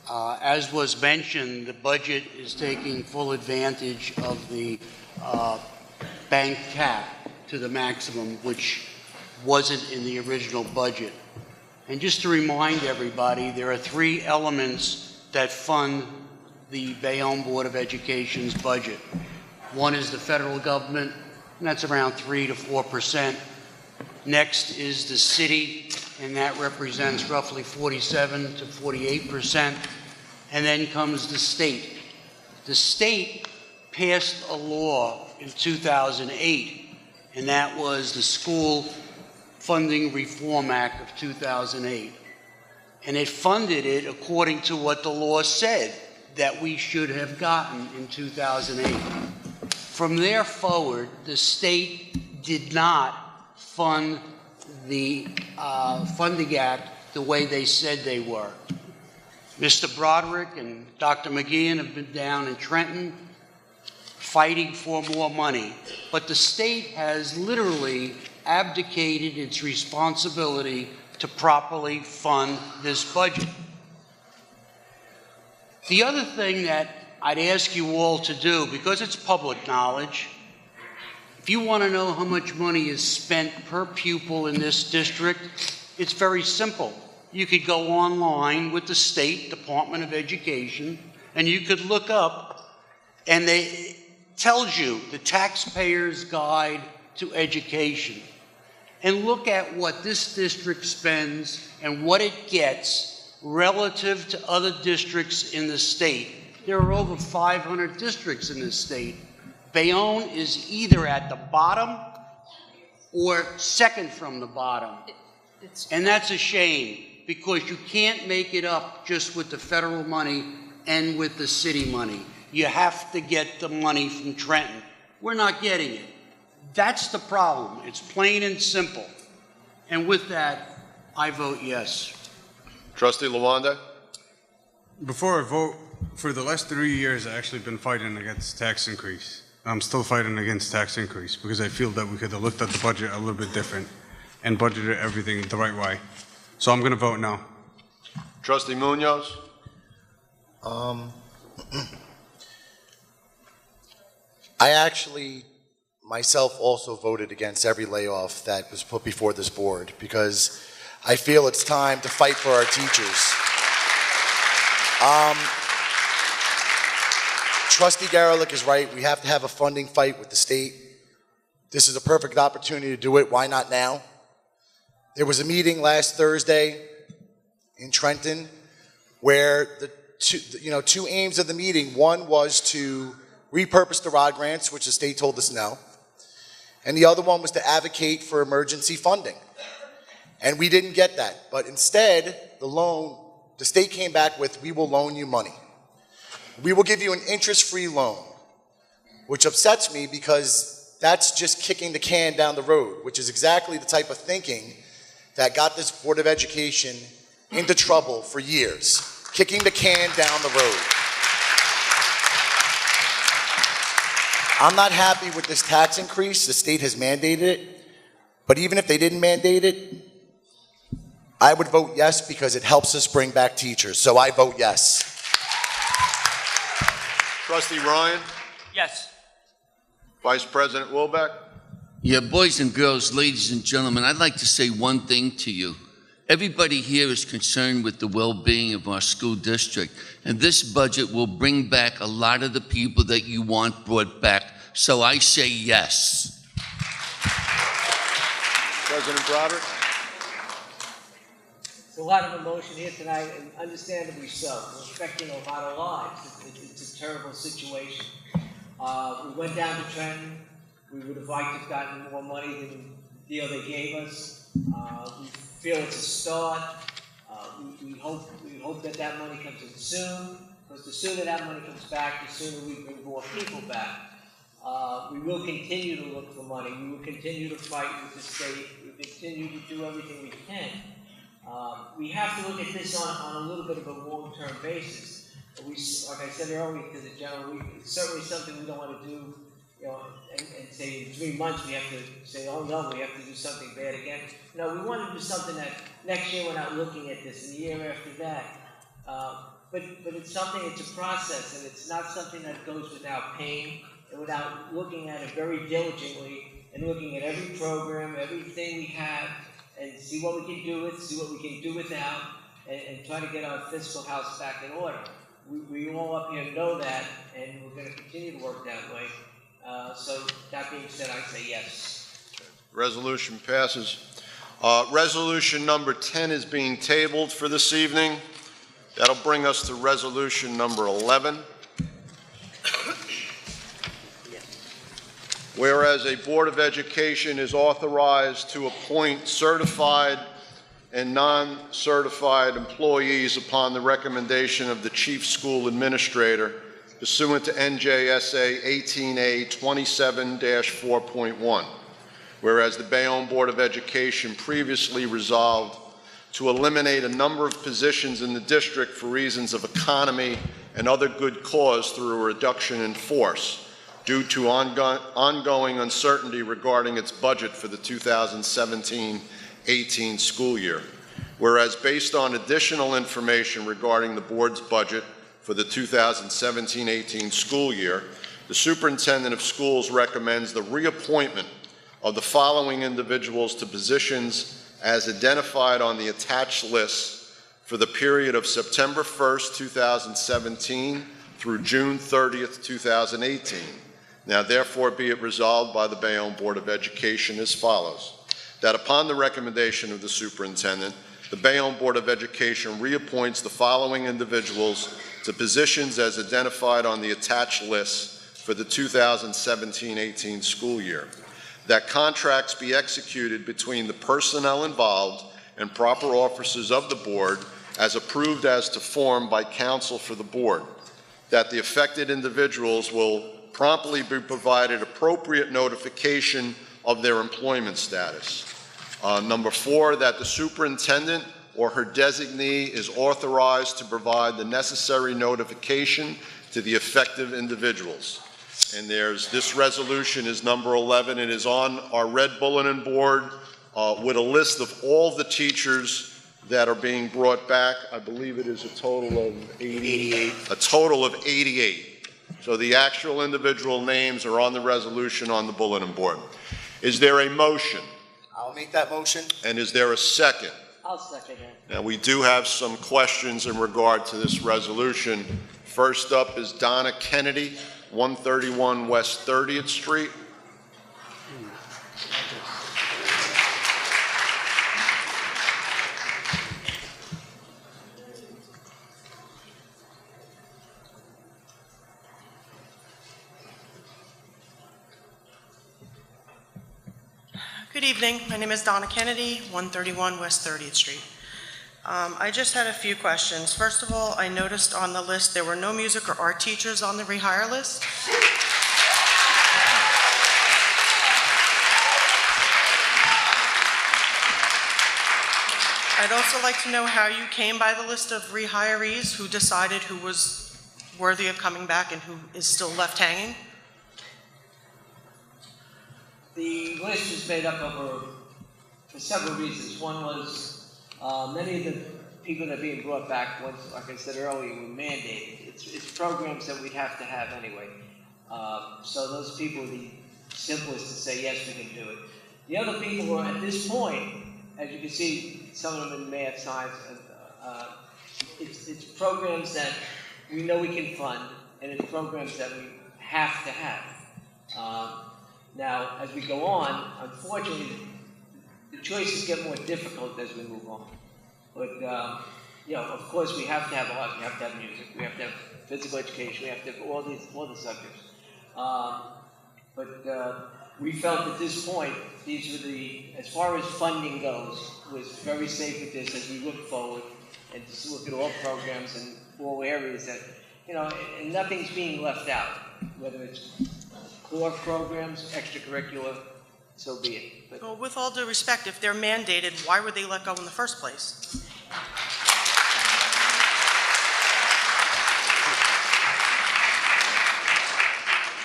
As was mentioned, the budget is taking full advantage of the bank cap to the maximum, which wasn't in the original budget. And just to remind everybody, there are 3 elements that fund the Bayonne Board of Education's budget. One is the federal government, and that's around 3 to 4%. Next is the city, and that represents roughly 47 to 48%. And then comes the state. The state passed a law in 2008, and that was the School Funding Reform Act of 2008. And it funded it according to what the law said that we should have gotten in 2008. From there forward, the state did not fund the Funding Act the way they said they were. Mr. Broderick and Dr. McGeehan have been down in Trenton fighting for more money, but the state has literally abdicated its responsibility to properly fund this budget. The other thing that I'd ask you all to do, because it's public knowledge, if you want to know how much money is spent per pupil in this district, it's very simple. You could go online with the State Department of Education, and you could look up, and it tells you the Taxpayer's Guide to Education. And look at what this district spends and what it gets relative to other districts in the state. There are over 500 districts in this state. Bayonne is either at the bottom or second from the bottom. And that's a shame, because you can't make it up just with the federal money and with the city money. You have to get the money from Trenton. We're not getting it. That's the problem. It's plain and simple. And with that, I vote yes. Trustee Lawanda? Before I vote, for the last 3 years, I've actually been fighting against tax increase. I'm still fighting against tax increase because I feel that we could have looked at the budget a little bit different and budgeted everything the right way. So I'm going to vote no. Trustee Munoz? I actually myself also voted against every layoff that was put before this board because I feel it's time to fight for our teachers. Trustee Garlick is right. We have to have a funding fight with the state. This is a perfect opportunity to do it. Why not now? There was a meeting last Thursday in Trenton where the two aims of the meeting, one was to repurpose the ROD grants, which the state told us no, and the other one was to advocate for emergency funding. And we didn't get that, but instead, the state came back with, we will loan you money. We will give you an interest-free loan, which upsets me because that's just kicking the can down the road, which is exactly the type of thinking that got this Board of Education into trouble for years, kicking the can down the road. I'm not happy with this tax increase. The state has mandated it, but even if they didn't mandate it, I would vote yes because it helps us bring back teachers, so I vote yes. Trustee Ryan? Yes. Vice President Wilbeck? Yeah, boys and girls, ladies and gentlemen, I'd like to say one thing to you. Everybody here is concerned with the well-being of our school district, and this budget will bring back a lot of the people that you want brought back, so I say yes. President Broderick? There's a lot of emotion here tonight, and understandably so. We're affecting a lot of lives. It's a terrible situation. We went down to Trenton. We would have liked to have gotten more money than the deal they gave us. We feel it's a start. We hope that money comes in soon, because the sooner that money comes back, the sooner we bring more people back. We will continue to look for money. We will continue to fight with the state. We will continue to do everything we can. We have to look at this on a little bit of a long-term basis. Like I said earlier to the gentleman, it's certainly something we don't want to do, and say in 3 months we have to say, oh no, we have to do something bad again. No, we want to do something that next year we're not looking at this, and the year after that. But it's something, it's a process, and it's not something that goes without pain and without looking at it very diligently and looking at every program, everything we have, and see what we can do with, see what we can do without, and try to get our fiscal house back in order. We all up here know that, and we're going to continue to work that way. So that being said, I say yes. Resolution passes. Resolution number 10 is being tabled for this evening. That'll bring us to resolution number 11. Whereas a Board of Education is authorized to appoint certified and non-certified employees upon the recommendation of the Chief School Administrator pursuant to NJSA 18A 27-4.1. Whereas the Bayonne Board of Education previously resolved to eliminate a number of positions in the district for reasons of economy and other good cause through a reduction in force due to ongoing uncertainty regarding its budget for the 2017-18 school year. Whereas based on additional information regarding the board's budget for the 2017-18 school year, the superintendent of schools recommends the reappointment of the following individuals to positions as identified on the attached list for the period of September 1st, 2017 through June 30th, 2018. Now therefore be it resolved by the Bayonne Board of Education as follows: that upon the recommendation of the superintendent, the Bayonne Board of Education reappoints the following individuals to positions as identified on the attached list for the 2017-18 school year. That contracts be executed between the personnel involved and proper officers of the board as approved as to form by counsel for the board. That the affected individuals will promptly be provided appropriate notification of their employment status. Number 4, that the superintendent or her designee is authorized to provide the necessary notification to the affected individuals. And this resolution is number 11. It is on our red bulletin board with a list of all the teachers that are being brought back. I believe it is a total of 88. A total of 88. So the actual individual names are on the resolution on the bulletin board. Is there a motion? I'll make that motion. And is there a second? I'll second it. Now, we do have some questions in regard to this resolution. First up is Donna Kennedy, 131 West 30th Street. Good evening. My name is Donna Kennedy, 131 West 30th Street. I just had a few questions. First of all, I noticed on the list there were no music or art teachers on the rehire list. I'd also like to know how you came by the list of rehirees, who decided who was worthy of coming back and who is still left hanging. The list was made up for several reasons. One was many of the people that are being brought back, once, like I said earlier, were mandated. It's programs that we'd have to have anyway. So those people are the simplest to say, yes, we can do it. The other people were, at this point, as you can see, some of them in math, science, it's programs that we know we can fund, and it's programs that we have to have. Now, as we go on, unfortunately, the choices get more difficult as we move on. But, you know, of course, we have to have art, we have to have music, we have to have physical education, we have to have all the subjects. We felt at this point, these were as far as funding goes, was very safe with this as we look forward and just look at all programs and all areas that, you know, and nothing's being left out, whether it's core programs, extracurricular, so be it. But, Well, with all due respect, if they're mandated, why were they let go in the first place?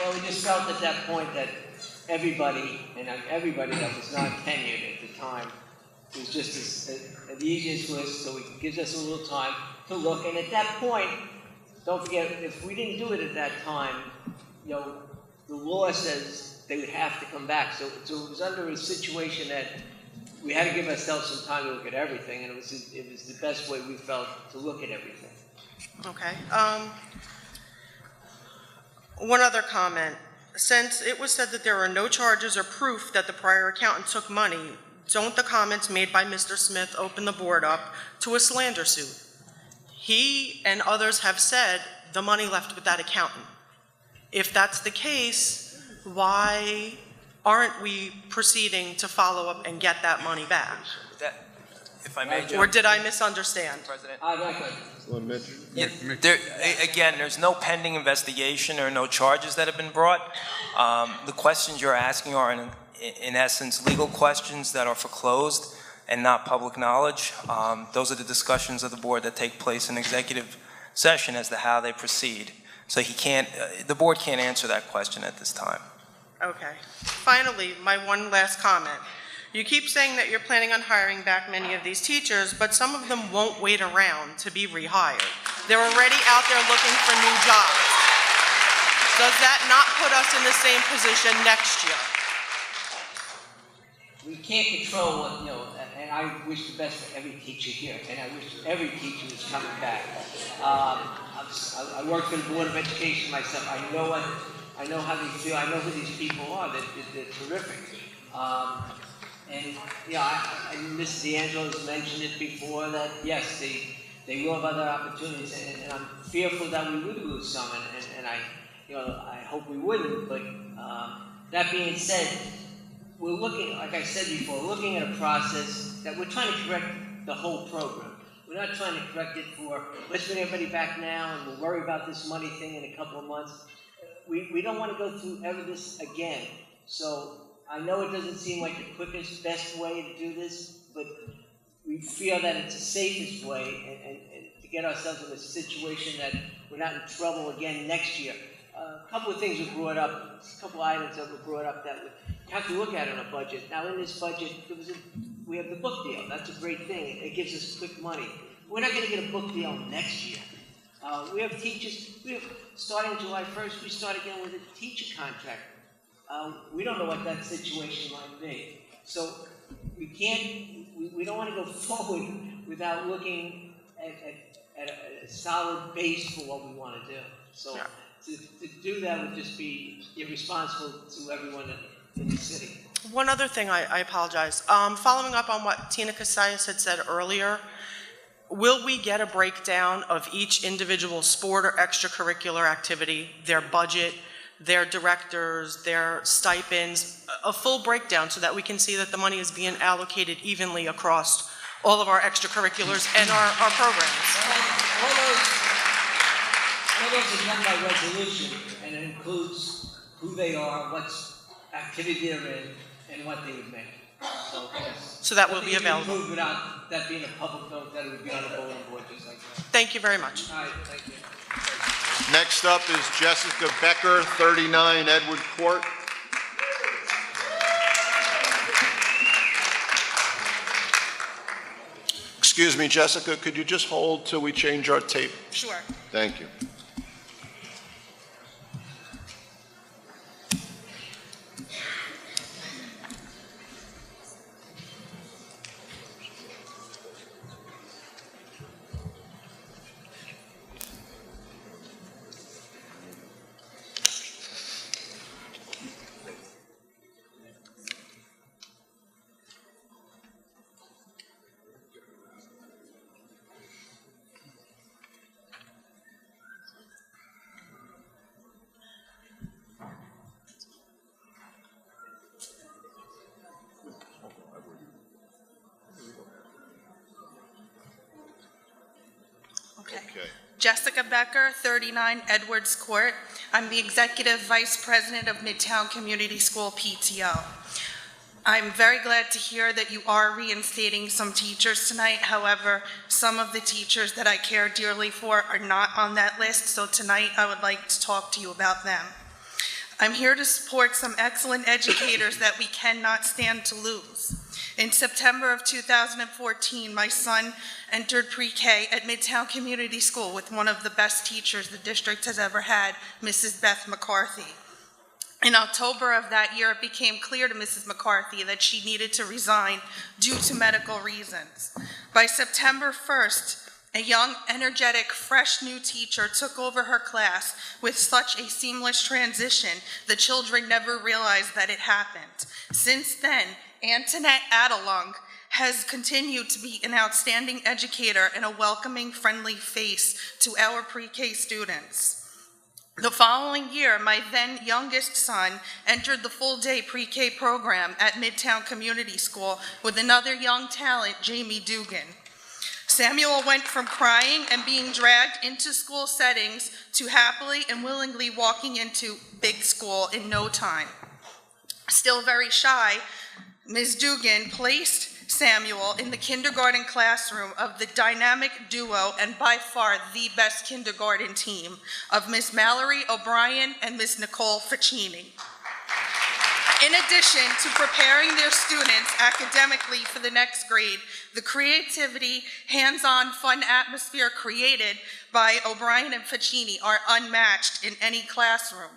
well, we just felt at that point that everybody that was not tenured at the time was just the easiest list, so it gives us a little time to look. And at that point, don't forget, if we didn't do it at that time, you know, the law says they would have to come back. So it was under a situation that we had to give ourselves some time to look at everything, and it was the best way we felt to look at everything. Okay. One other comment. Since it was said that there were no charges or proof that the prior accountant took money, don't the comments made by Mr. Smith open the board up to a slander suit? He and others have said the money left with that accountant. If that's the case, why aren't we proceeding to follow up and get that money back? If I may, Or did I misunderstand? President? Yeah, Again, there's no pending investigation or no charges that have been brought. The questions you're asking are, in essence, legal questions that are foreclosed and not public knowledge. Those are the discussions of the board that take place in executive session as to how they proceed. So the board can't answer that question at this time. Okay. Finally, my one last comment. You keep saying that you're planning on hiring back many of these teachers, but some of them won't wait around to be rehired. They're already out there looking for new jobs. Does that not put us in the same position next year? We can't control what, you know, and I wish the best for every teacher here, and I wish every teacher was coming back. I work for the Board of Education myself. I know how they feel. I know who these people are. They're terrific. And yeah, Mrs. D'Angelo has mentioned it before that yes, they will have other opportunities, and I'm fearful that we would lose some, and I hope we wouldn't. But that being said, we're looking, like I said before, looking at a process that we're trying to correct the whole program. We're not trying to correct it for let's bring everybody back now and we'll worry about this money thing in a couple of months. We don't want to go through ever this again. So I know it doesn't seem like the quickest, best way to do this, but we feel that it's the safest way and to get ourselves in a situation that we're not in trouble again next year. A couple of things were brought up, a couple of items that were brought up that we have to look at in a budget. Now in this budget, we have the book deal. That's a great thing. It gives us quick money. We're not going to get a book deal next year. We have teachers, starting July 1st, we start again with a teacher contract. We don't know what that situation might be. So we don't want to go forward without looking at a solid base for what we want to do. So to do that would just be irresponsible to everyone in the city. One other thing, I apologize. Following up on what Tina Casayas had said earlier, will we get a breakdown of each individual sport or extracurricular activity, their budget, their directors, their stipends, a full breakdown so that we can see that the money is being allocated evenly across all of our extracurriculars and our programs. All those are done by resolution, and it includes who they are, what activity they're in, and what they would make. So, yes. So that will be available. Approved without that being a public note, that it would be on the bulletin board just like that. Thank you very much. All right, thank you. Next up is Jessica Becker, 39 Edward Court. Excuse me, Jessica, could you just hold till we change our tape? Sure. Thank you. Okay. Jessica Becker, 39 Edwards Court. I'm the Executive Vice President of Midtown Community School PTO. I'm very glad to hear that you are reinstating some teachers tonight. However, some of the teachers that I care dearly for are not on that list, so tonight I would like to talk to you about them. I'm here to support some excellent educators that we cannot stand to lose. In September of 2014, my son entered pre-K at Midtown Community School with one of the best teachers the district has ever had, Mrs. Beth McCarthy. In October of that year, it became clear to Mrs. McCarthy that she needed to resign due to medical reasons. By September 1st, a young, energetic, fresh new teacher took over her class with such a seamless transition, the children never realized that it happened. Since then, Antoinette Adelung has continued to be an outstanding educator and a welcoming, friendly face to our pre-K students. The following year, my then youngest son entered the full-day pre-K program at Midtown Community School with another young talent, Jamie Dugan. Samuel went from crying and being dragged into school settings to happily and willingly walking into big school in no time. Still very shy, Ms. Dugan placed Samuel in the kindergarten classroom of the dynamic duo and by far the best kindergarten team of Ms. Mallory O'Brien and Ms. Nicole Ficini. In addition to preparing their students academically for the next grade, the creativity, hands-on, fun atmosphere created by O'Brien and Ficini are unmatched in any classroom.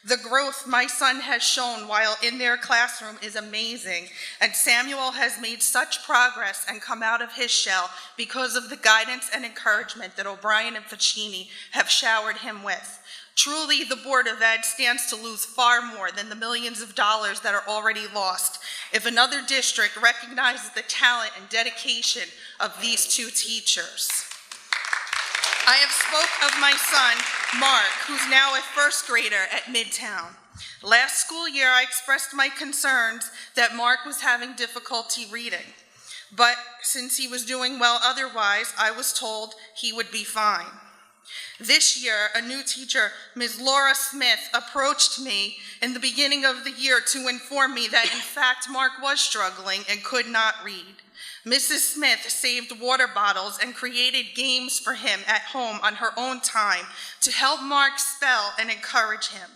The growth my son has shown while in their classroom is amazing, and Samuel has made such progress and come out of his shell because of the guidance and encouragement that O'Brien and Ficini have showered him with. Truly, the Board of Ed stands to lose far more than the millions of dollars that are already lost if another district recognizes the talent and dedication of these two teachers. I have spoke of my son, Mark, who's now a first grader at Midtown. Last school year, I expressed my concerns that Mark was having difficulty reading. But since he was doing well otherwise, I was told he would be fine. This year, a new teacher, Ms. Laura Smith, approached me in the beginning of the year to inform me that, in fact, Mark was struggling and could not read. Mrs. Smith saved water bottles and created games for him at home on her own time to help Mark spell and encourage him.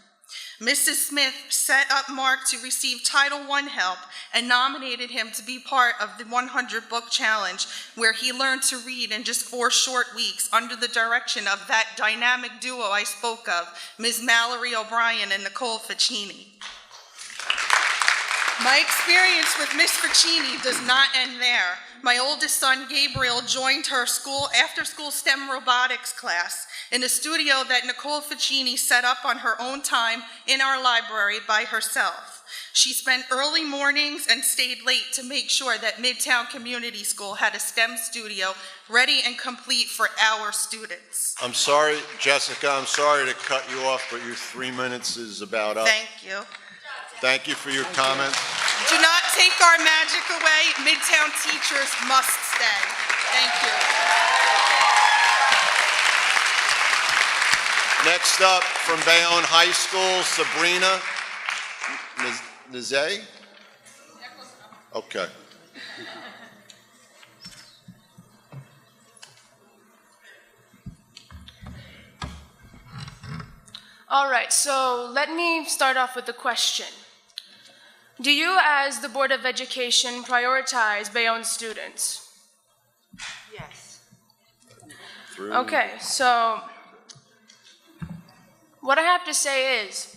Mrs. Smith set up Mark to receive Title I help and nominated him to be part of the 100 Book Challenge, where he learned to read in just 4 short weeks under the direction of that dynamic duo I spoke of, Ms. Mallory O'Brien and Nicole Ficini. My experience with Ms. Ficini does not end there. My oldest son, Gabriel, joined her after-school STEM robotics class in a studio that Nicole Ficini set up on her own time in our library by herself. She spent early mornings and stayed late to make sure that Midtown Community School had a STEM studio ready and complete for our students. I'm sorry, Jessica, I'm sorry to cut you off, but your 3 minutes is about up. Thank you. Thank you for your comments. Do not take our magic away. Midtown teachers must stay. Thank you. Next up, from Bayonne High School, Sabrina Nizay? Okay. All right, so let me start off with a question. Do you, as the Board of Education, prioritize Bayonne students? Yes. Okay, so what I have to say is,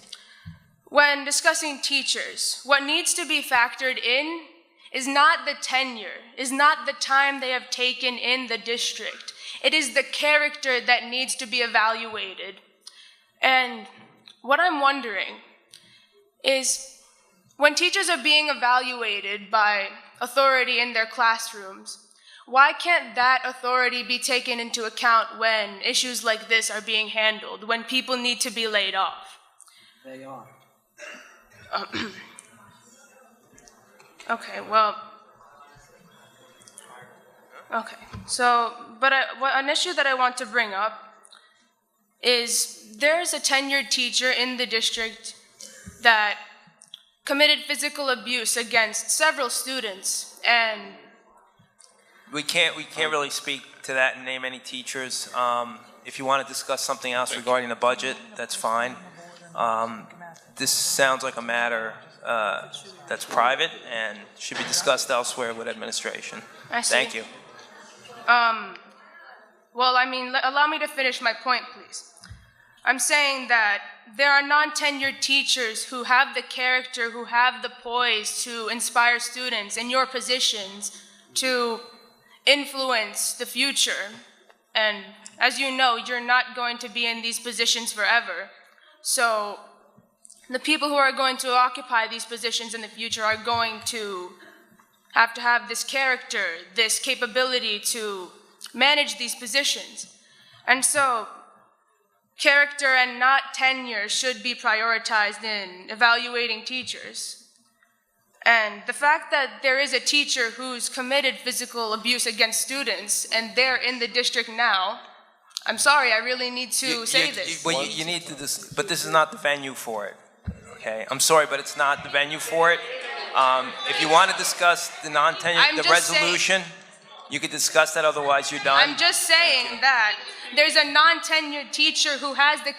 when discussing teachers, what needs to be factored in is not the tenure, is not the time they have taken in the district. It is the character that needs to be evaluated. And what I'm wondering is, when teachers are being evaluated by authority in their classrooms, why can't that authority be taken into account when issues like this are being handled, when people need to be laid off? They are. Okay, well, okay, so, but an issue that I want to bring up is there's a tenured teacher in the district that committed physical abuse against several students, and We can't really speak to that and name any teachers. If you want to discuss something else regarding the budget, that's fine. This sounds like a matter that's private and should be discussed elsewhere with administration. I see. Thank you. Well, I mean, allow me to finish my point, please. I'm saying that there are non-tenured teachers who have the character, who have the poise to inspire students in your positions to influence the future. And as you know, you're not going to be in these positions forever. So the people who are going to occupy these positions in the future are going to have this character, this capability to manage these positions. And so character and not tenure should be prioritized in evaluating teachers. And the fact that there is a teacher who's committed physical abuse against students and they're in the district now, I'm sorry, I really need to say this. You need to but this is not the venue for it. Okay, I'm sorry, but it's not the venue for it. If you want to discuss the non-tenure, the resolution, you could discuss that, otherwise you're done. I'm just saying that there's a non-tenured teacher who has the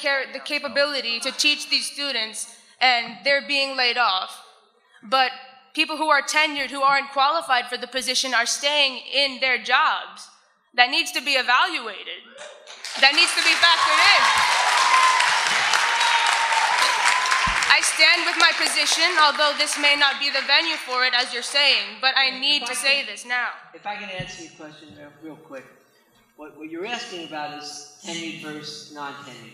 capability to teach these students and they're being laid off. But people who are tenured, who aren't qualified for the position, are staying in their jobs. That needs to be evaluated. That needs to be factored in. I stand with my position, although this may not be the venue for it, as you're saying, but I need to say this now. If I can answer your question real quick. What you're asking about is tenured versus non-tenured.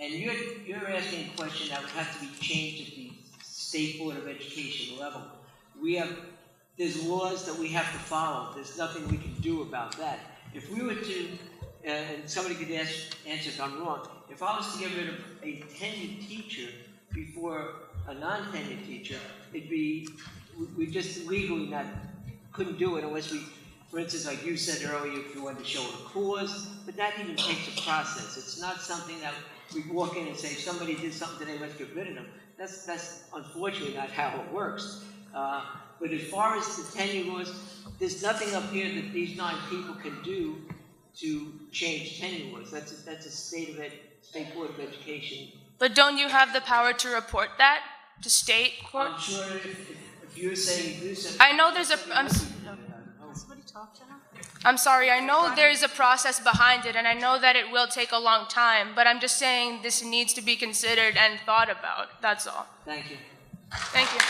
And you're asking a question that would have to be changed at the State Board of Education level. There's laws that we have to follow. There's nothing we can do about that. If we were to, and somebody could answer if I'm wrong, if I was to get rid of a tenured teacher before a non-tenured teacher, we just legally couldn't do it unless we, for instance, like you said earlier, if you wanted to show a cause, but that even takes a process. It's not something that we walk in and say, somebody did something today, let's get rid of them. That's unfortunately not how it works. But as far as the tenure laws, there's nothing up here that these 9 people can do to change tenure laws. That's a State Board of Education. But don't you have the power to report that to state court? I'm sure if you're saying do something. I know there's I'm sorry, I know there's a process behind it, and I know that it will take a long time, but I'm just saying this needs to be considered and thought about. That's all. Thank you. Thank you.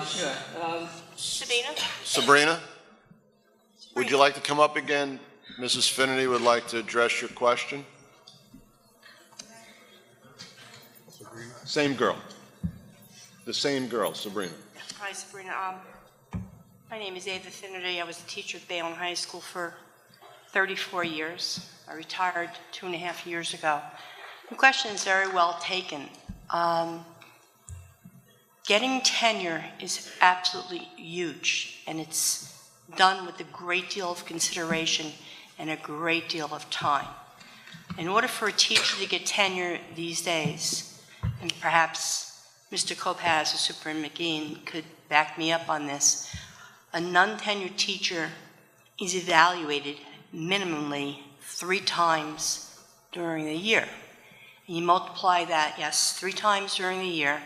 Sure. Sabrina, would you like to come up again? Mrs. Finnerty would like to address your question. Same girl. The same girl, Sabrina. Hi, Sabrina. My name is Ava Finnerty. I was a teacher at Bayonne High School for 34 years. I retired 2.5 years ago. The question is very well taken. Getting tenure is absolutely huge, and it's done with a great deal of consideration and a great deal of time. In order for a teacher to get tenure these days, and perhaps Mr. Kopaz or Superintendent McGee could back me up on this, a non-tenured teacher is evaluated minimally 3 times during the year. And you multiply that, yes, 3 times during the year,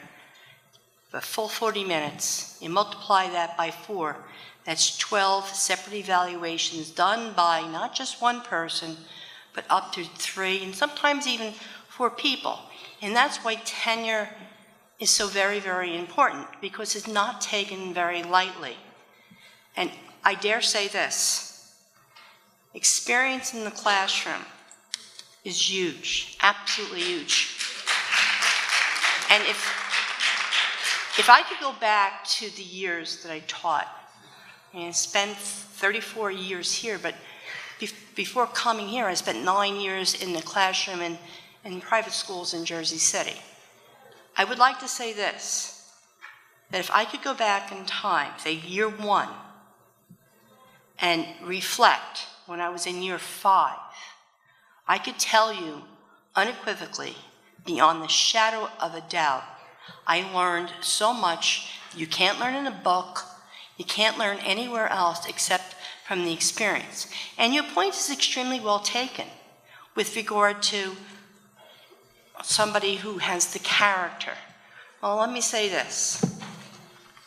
a full 40 minutes, you multiply that by 4, that's 12 separate evaluations done by not just one person, but up to 3 and sometimes even 4 people. And that's why tenure is so very, very important, because it's not taken very lightly. And I dare say this, experience in the classroom is huge, absolutely huge. And if I could go back to the years that I taught, and I spent 34 years here, but before coming here, I spent 9 years in the classroom in private schools in Jersey City. I would like to say this, that if I could go back in time, say year 1, and reflect when I was in year 5, I could tell you unequivocally, beyond the shadow of a doubt, I learned so much you can't learn in a book, you can't learn anywhere else except from the experience. And your point is extremely well taken with regard to somebody who has the character. Well, let me say this.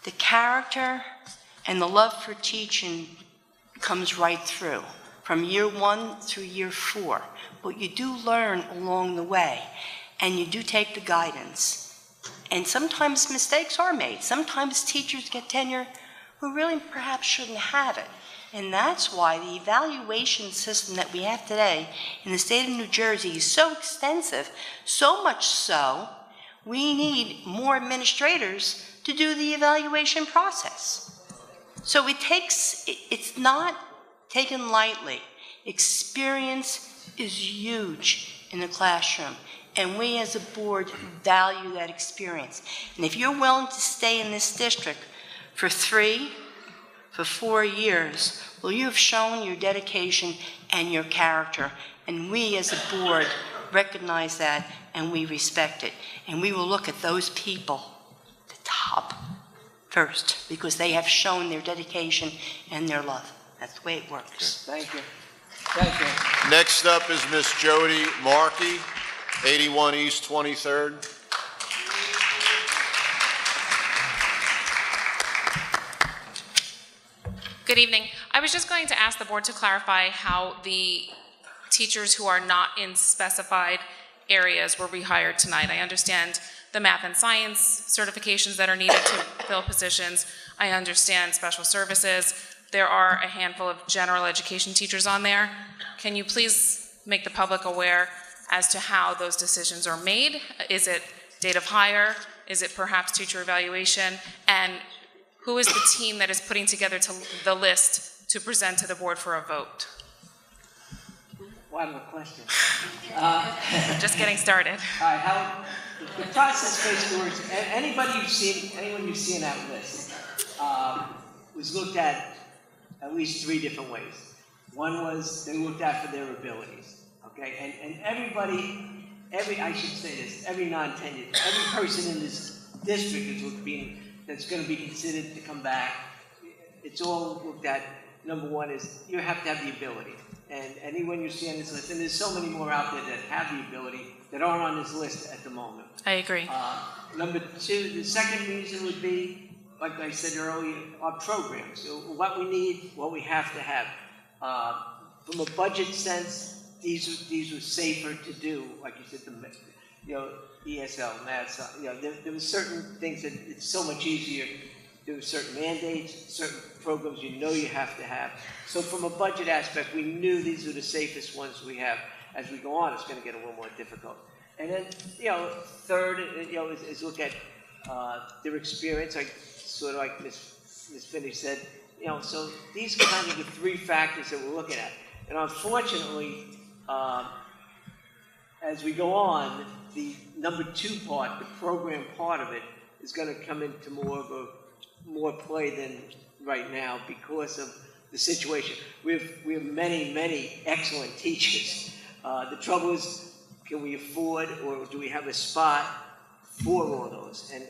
The character and the love for teaching comes right through from year 1 through year 4. But you do learn along the way, and you do take the guidance. And sometimes mistakes are made. Sometimes teachers get tenure who really perhaps shouldn't have it. And that's why the evaluation system that we have today in the state of New Jersey is so extensive, so much so, we need more administrators to do the evaluation process. So it's not taken lightly. Experience is huge in the classroom, and we as a board value that experience. And if you're willing to stay in this district for 3, for 4 years, well, you have shown your dedication and your character, and we as a board recognize that and we respect it. And we will look at those people, the top, first, because they have shown their dedication and their love. That's the way it works. Thank you. Thank you. Next up is Miss Jody Markey, 81 East 23rd. Good evening. I was just going to ask the board to clarify how the teachers who are not in specified areas were rehired tonight. I understand the math and science certifications that are needed to fill positions. I understand special services. There are a handful of general education teachers on there. Can you please make the public aware as to how those decisions are made? Is it date of hire? Is it perhaps teacher evaluation? And who is the team that is putting together the list to present to the board for a vote? Wonderful question. Just getting started. All right, how the process basically works. Anyone you've seen that list was looked at least 3 different ways. One was they looked at for their abilities, okay? And I should say this, every non-tenured, every person in this district that's going to be considered to come back, it's all looked at. Number 1 is you have to have the ability. And anyone you see on this list, and there's so many more out there that have the ability that aren't on this list at the moment. I agree. Number 2, the second reason would be, like I said earlier, our programs. So what we need, what we have to have. From a budget sense, these were safer to do, like you said, ESL, math, there were certain things that it's so much easier There are certain mandates, certain programs you know you have to have. So from a budget aspect, we knew these were the safest ones we have. As we go on, it's going to get a little more difficult. And then, third, is look at their experience, like sort of like Ms. Finney said. So these are kind of the three factors that we're looking at. And unfortunately, as we go on, the number 2 part, the program part of it, is going to come into more play than right now because of the situation. We have many excellent teachers. The trouble is, can we afford, or do we have a spot for all those? And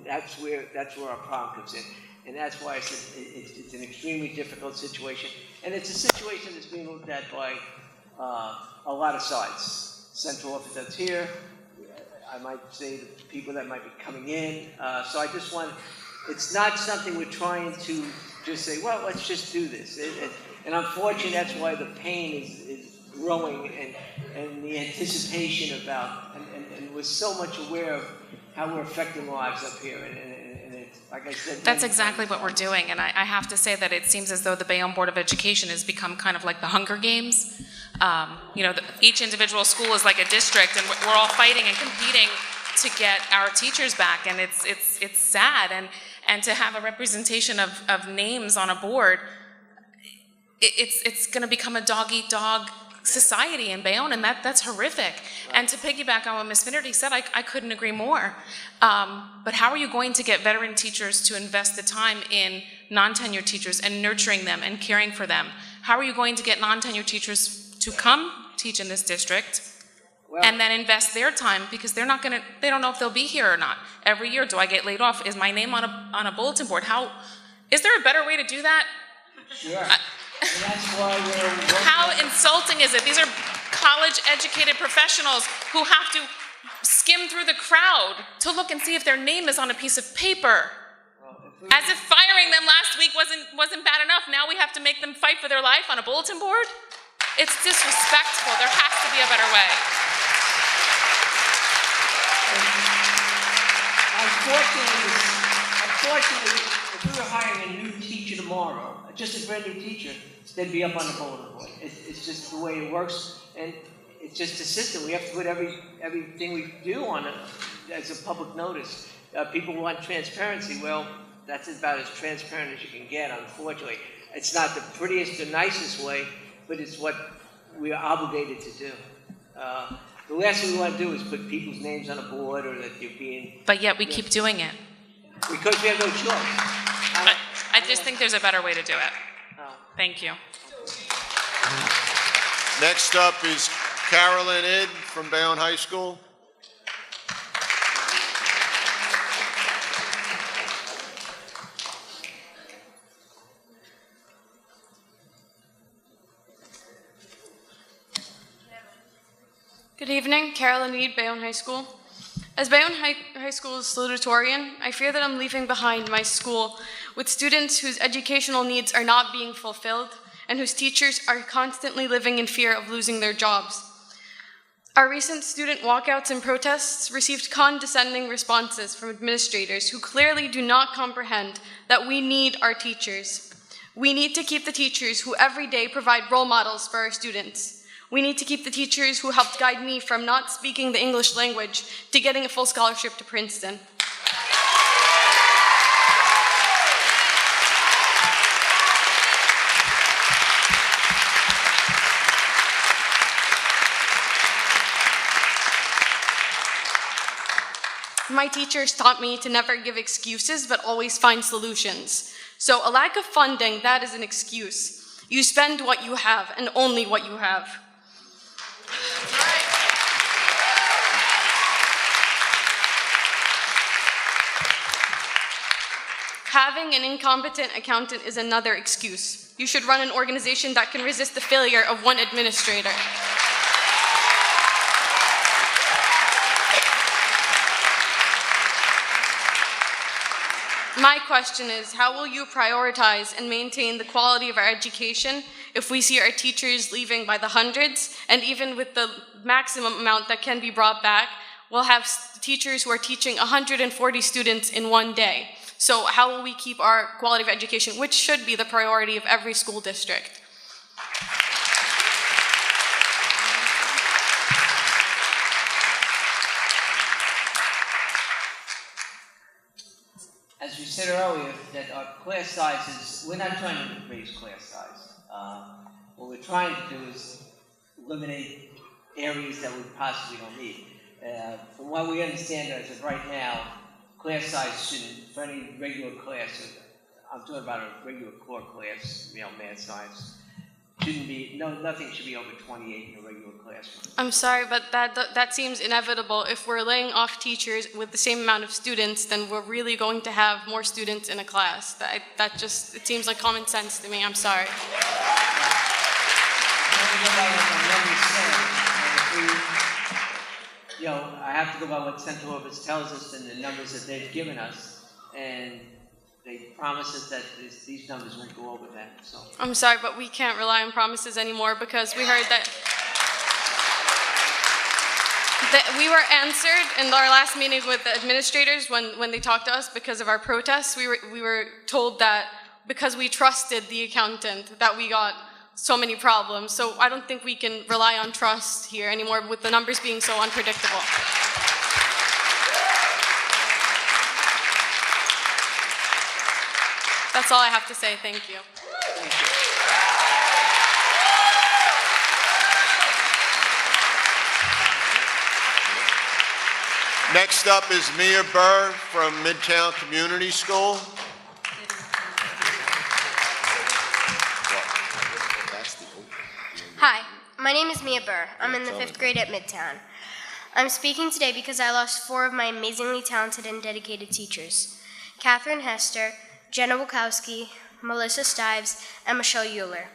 that's where our problem comes in. And that's why I said it's an extremely difficult situation. And it's a situation that's being looked at by a lot of sides. Central office that's here. I might say the people that might be coming in. So I just want, it's not something we're trying to just say, well, let's just do this. And unfortunately, that's why the pain is growing and the anticipation about, and we're so much aware of how we're affecting lives up here. And it's, like I said, That's exactly what we're doing, and I have to say that it seems as though the Bayonne Board of Education has become kind of like the Hunger Games. Each individual school is like a district, and we're all fighting and competing to get our teachers back, and it's sad, and to have a representation of names on a board, it's going to become a dog-eat-dog society in Bayonne, and that's horrific. And to piggyback on what Ms. Finnerty said, I couldn't agree more. But how are you going to get veteran teachers to invest the time in non-tenured teachers and nurturing them and caring for them? How are you going to get non-tenured teachers to come teach in this district and then invest their time, because they don't know if they'll be here or not. Every year, do I get laid off? Is my name on a bulletin board? Is there a better way to do that? Sure. And that's why how insulting is it? These are college-educated professionals who have to skim through the crowd to look and see if their name is on a piece of paper. As if firing them last week wasn't bad enough. Now we have to make them fight for their life on a bulletin board? It's disrespectful. There has to be a better way. Unfortunately, if we were hiring a new teacher tomorrow, just a brand new teacher, they'd be up on the bulletin board. It's just the way it works, and it's just a system. We have to put everything we do on it as a public notice. People want transparency. Well, that's about as transparent as you can get, unfortunately. It's not the prettiest or nicest way, but it's what we are obligated to do. The last thing we want to do is put people's names on a board, or that you're being... But yet we keep doing it. Because we have no choice. I just think there's a better way to do it. Thank you. Next up is Carolyn Id from Bayonne High School. Good evening, Carolyn Id, Bayonne High School. As Bayonne High School's salutatorian, I fear that I'm leaving behind my school with students whose educational needs are not being fulfilled and whose teachers are constantly living in fear of losing their jobs. Our recent student walkouts and protests received condescending responses from administrators who clearly do not comprehend that we need our teachers. We need to keep the teachers who every day provide role models for our students. We need to keep the teachers who helped guide me from not speaking the English language to getting a full scholarship to Princeton. My teachers taught me to never give excuses, but always find solutions. So a lack of funding, that is an excuse. You spend what you have and only what you have. Having an incompetent accountant is another excuse. You should run an organization that can resist the failure of one administrator. My question is, how will you prioritize and maintain the quality of our education if we see our teachers leaving by the hundreds, and even with the maximum amount that can be brought back, we'll have teachers who are teaching 140 students in one day? So how will we keep our quality of education, which should be the priority of every school district? As we said earlier, that our class sizes, we're not trying to raise class size. What we're trying to do is eliminate areas that we possibly don't need. From what we understand as of right now, class size shouldn't, for any regular class, I'm talking about a regular core class, math, science, shouldn't be, nothing should be over 28 in a regular classroom. I'm sorry, but that seems inevitable. If we're laying off teachers with the same amount of students, then we're really going to have more students in a class. That just, it seems like common sense to me. I'm sorry. I have to go by what Central Office tells us and the numbers that they've given us, and they promise us that these numbers won't go over that. So I'm sorry, but we can't rely on promises anymore because we heard that we were answered in our last meeting with the administrators when they talked to us because of our protests. We were told that because we trusted the accountant that we got so many problems. So I don't think we can rely on trust here anymore with the numbers being so unpredictable. That's all I have to say. Thank you. Next up is Mia Burr from Midtown Community School. Hi, my name is Mia Burr. I'm in the 5th grade at Midtown. I'm speaking today because I lost 4 of my amazingly talented and dedicated teachers: Catherine Hester, Jenna Wachowski, Melissa Stives, and Michelle Euler.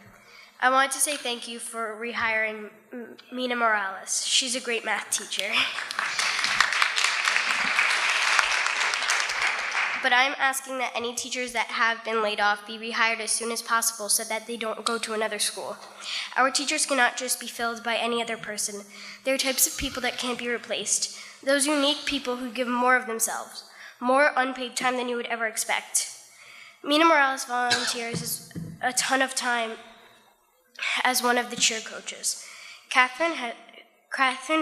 I wanted to say thank you for rehiring Mina Morales. She's a great math teacher. But I'm asking that any teachers that have been laid off be rehired as soon as possible so that they don't go to another school. Our teachers cannot just be filled by any other person. There are types of people that can't be replaced. Those unique people who give more of themselves, more unpaid time than you would ever expect. Mina Morales volunteers a ton of time as one of the cheer coaches. Catherine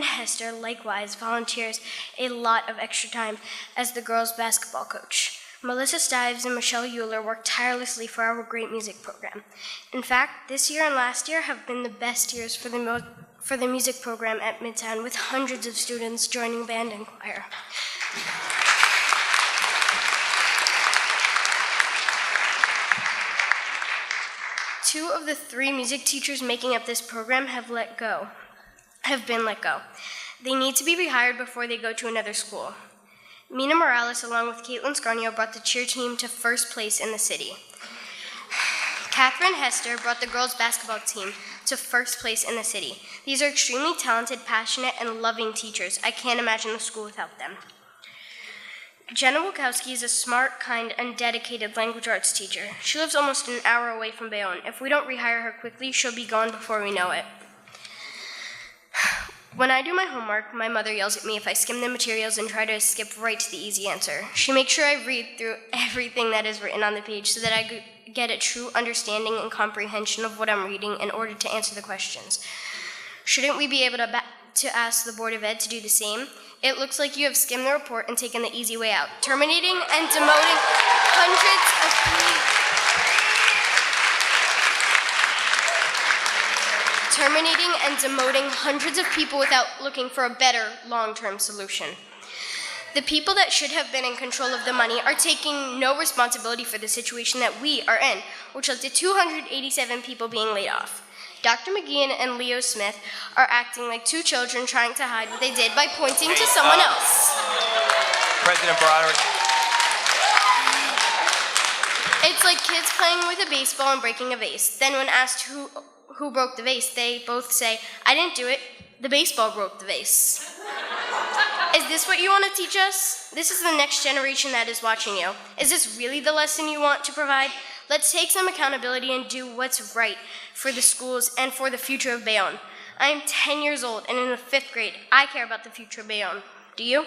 Hester likewise volunteers a lot of extra time as the girls' basketball coach. Melissa Stives and Michelle Euler work tirelessly for our great music program. In fact, this year and last year have been the best years for the music program at Midtown, with hundreds of students joining band and choir. Two of the 3 music teachers making up this program have been let go. They need to be rehired before they go to another school. Mina Morales, along with Caitlin Scarnio, brought the cheer team to 1st place in the city. Catherine Hester brought the girls' basketball team to 1st place in the city. These are extremely talented, passionate, and loving teachers. I can't imagine the school without them. Jenna Wachowski is a smart, kind, and dedicated language arts teacher. She lives almost an hour away from Bayonne. If we don't rehire her quickly, she'll be gone before we know it. When I do my homework, my mother yells at me if I skim the materials and try to skip right to the easy answer. She makes sure I read through everything that is written on the page so that I get a true understanding and comprehension of what I'm reading in order to answer the questions. Shouldn't we be able to ask the Board of Ed to do the same? It looks like you have skimmed the report and taken the easy way out, terminating and demoting hundreds of people without looking for a better long-term solution. The people that should have been in control of the money are taking no responsibility for the situation that we are in, which led to 287 people being laid off. Dr. McGeehan and Leo Smith are acting like 2 children trying to hide what they did by pointing to someone else. President Broderick. It's like kids playing with a baseball and breaking a vase. Then when asked who broke the vase, they both say, "I didn't do it, the baseball broke the vase." Is this what you want to teach us? This is the next generation that is watching you. Is this really the lesson you want to provide? Let's take some accountability and do what's right for the schools and for the future of Bayonne. I am 10 years old and in the 5th grade. I care about the future of Bayonne. Do you?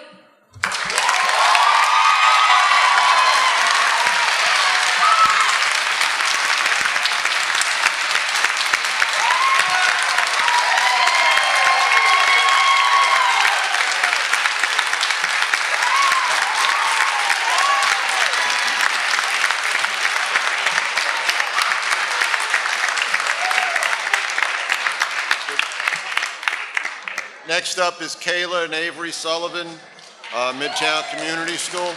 Next up is Kayla and Avery Sullivan, Midtown Community School.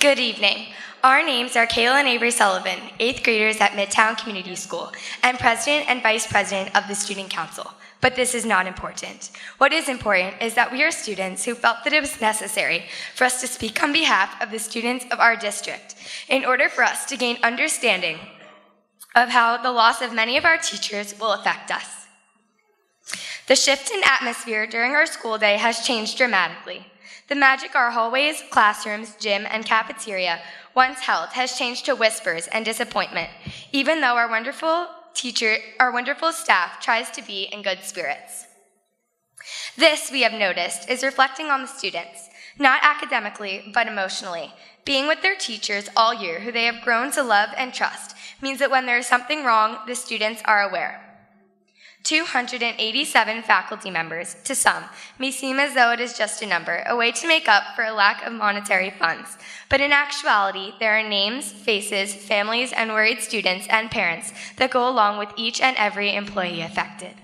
Good evening. Our names are Kayla and Avery Sullivan, 8th graders at Midtown Community School, and President and Vice President of the Student Council. But this is not important. What is important is that we are students who felt that it was necessary for us to speak on behalf of the students of our district in order for us to gain understanding of how the loss of many of our teachers will affect us. The shift in atmosphere during our school day has changed dramatically. The magic our hallways, classrooms, gym, and cafeteria once held has changed to whispers and disappointment, even though our wonderful staff tries to be in good spirits. This, we have noticed, is reflecting on the students, not academically, but emotionally. Being with their teachers all year, who they have grown to love and trust, means that when there is something wrong, the students are aware. 287 faculty members, to some, may seem as though it is just a number, a way to make up for a lack of monetary funds. But in actuality, there are names, faces, families, and worried students and parents that go along with each and every employee affected.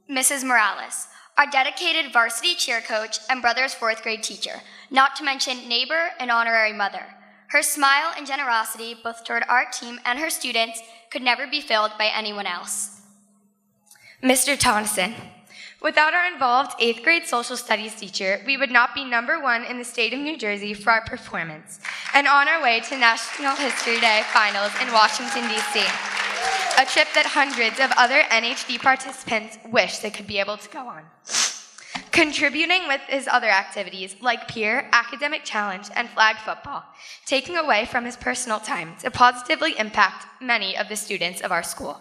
Mrs. Morales, our dedicated varsity cheer coach and brother's 4th grade teacher, not to mention neighbor and honorary mother. Her smile and generosity, both toward our team and her students, could never be filled by anyone else. Mr. Tonneson, without our involved 8th grade social studies teacher, we would not be #1 in the state of New Jersey for our performance and on our way to National History Day finals in Washington, D.C., a trip that hundreds of other NHD participants wish they could be able to go on. Contributing with his other activities like peer, academic challenge, and flag football, taking away from his personal time to positively impact many of the students of our school.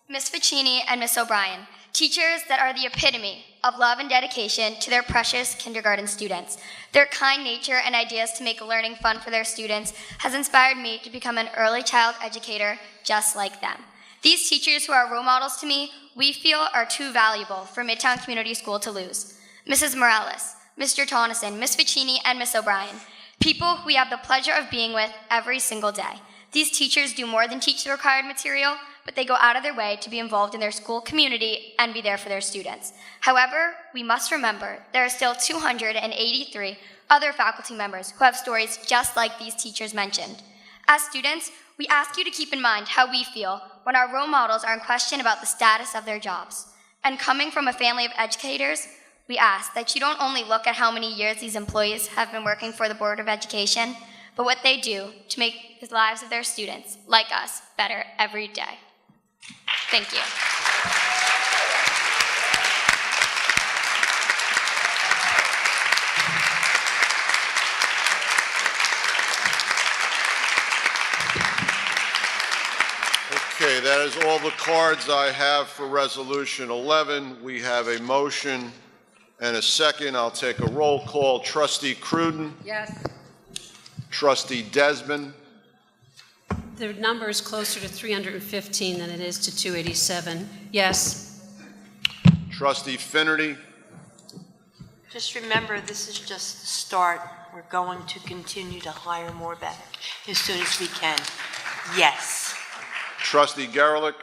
Ms. Ficini and Ms. O'Brien, teachers that are the epitome of love and dedication to their precious kindergarten students. Their kind nature and ideas to make learning fun for their students has inspired me to become an early child educator just like them. These teachers who are role models to me, we feel are too valuable for Midtown Community School to lose. Mrs. Morales, Mr. Tonneson, Ms. Ficini, and Ms. O'Brien, people we have the pleasure of being with every single day. These teachers do more than teach the required material, but they go out of their way to be involved in their school community and be there for their students. However, we must remember there are still 283 other faculty members who have stories just like these teachers mentioned. As students, we ask you to keep in mind how we feel when our role models are in question about the status of their jobs. And coming from a family of educators, we ask that you don't only look at how many years these employees have been working for the Board of Education, but what they do to make the lives of their students, like us, better every day. Thank you. Okay, that is all the cards I have for Resolution 11. We have a motion and a second. I'll take a roll call. Trustee Cruden? Yes. Trustee Desmond? The number is closer to 315 than it is to 287. Yes. Trustee Finnerty? Just remember, this is just the start. We're going to continue to hire more back as soon as we can. Yes. Trustee Gerlich?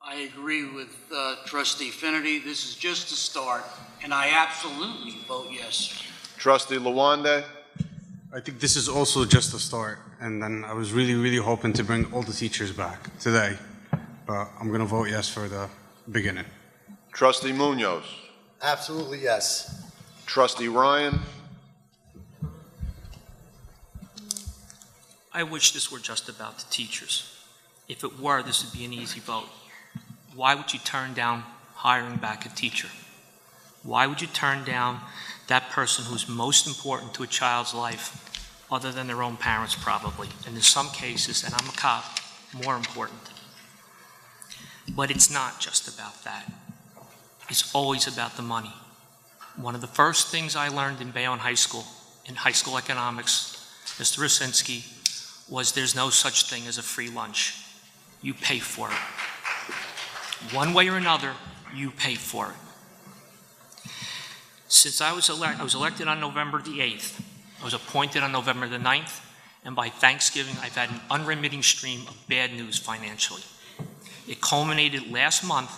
I agree with Trustee Finnerty. This is just a start, and I absolutely vote yes. Trustee Lawande? I think this is also just a start, and then I was really hoping to bring all the teachers back today, but I'm going to vote yes for the beginning. Trustee Munoz? Absolutely yes. Trustee Ryan? I wish this were just about the teachers. If it were, this would be an easy vote. Why would you turn down hiring back a teacher? Why would you turn down that person who's most important to a child's life, other than their own parents probably, and in some cases, and I'm a cop, more important? But it's not just about that. It's always about the money. One of the first things I learned in Bayonne High School, in high school economics, Mr. Rosinski, was there's no such thing as a free lunch. You pay for it. One way or another, you pay for it. Since I was elected on November the 8th, I was appointed on November the 9th, and by Thanksgiving, I've had an unremitting stream of bad news financially. It culminated last month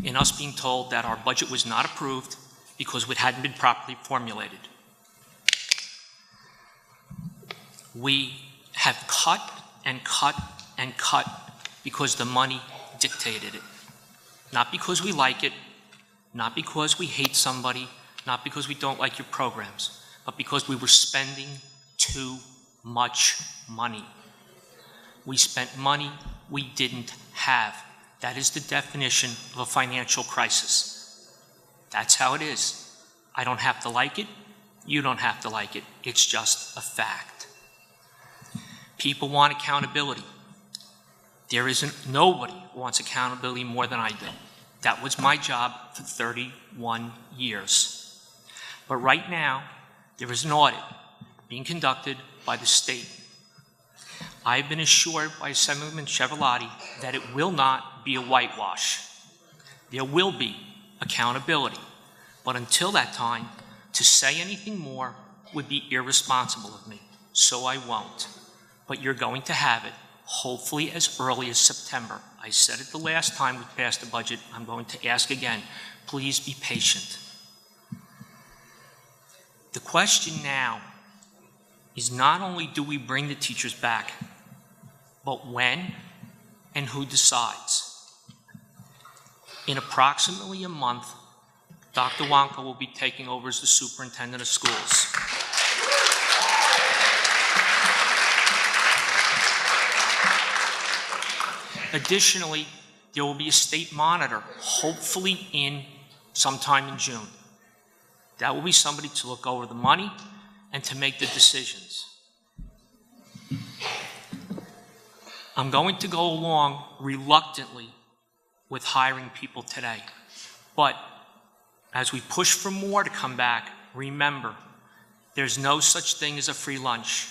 in us being told that our budget was not approved because it hadn't been properly formulated. We have cut and cut and cut because the money dictated it. Not because we like it, not because we hate somebody, not because we don't like your programs, but because we were spending too much money. We spent money we didn't have. That is the definition of a financial crisis. That's how it is. I don't have to like it. You don't have to like it. It's just a fact. People want accountability. Nobody wants accountability more than I do. That was my job for 31 years. But right now, there is an audit being conducted by the state. I've been assured by Assemblyman Chevroletti that it will not be a whitewash. There will be accountability. But until that time, to say anything more would be irresponsible of me, so I won't. But you're going to have it, hopefully as early as September. I said it the last time we passed the budget. I'm going to ask again. Please be patient. The question now is not only do we bring the teachers back, but when and who decides. In approximately a month, Dr. Wonka will be taking over as the superintendent of schools. Additionally, there will be a state monitor, hopefully sometime in June. That will be somebody to look over the money and to make the decisions. I'm going to go along reluctantly with hiring people today. But as we push for more to come back, remember, there's no such thing as a free lunch.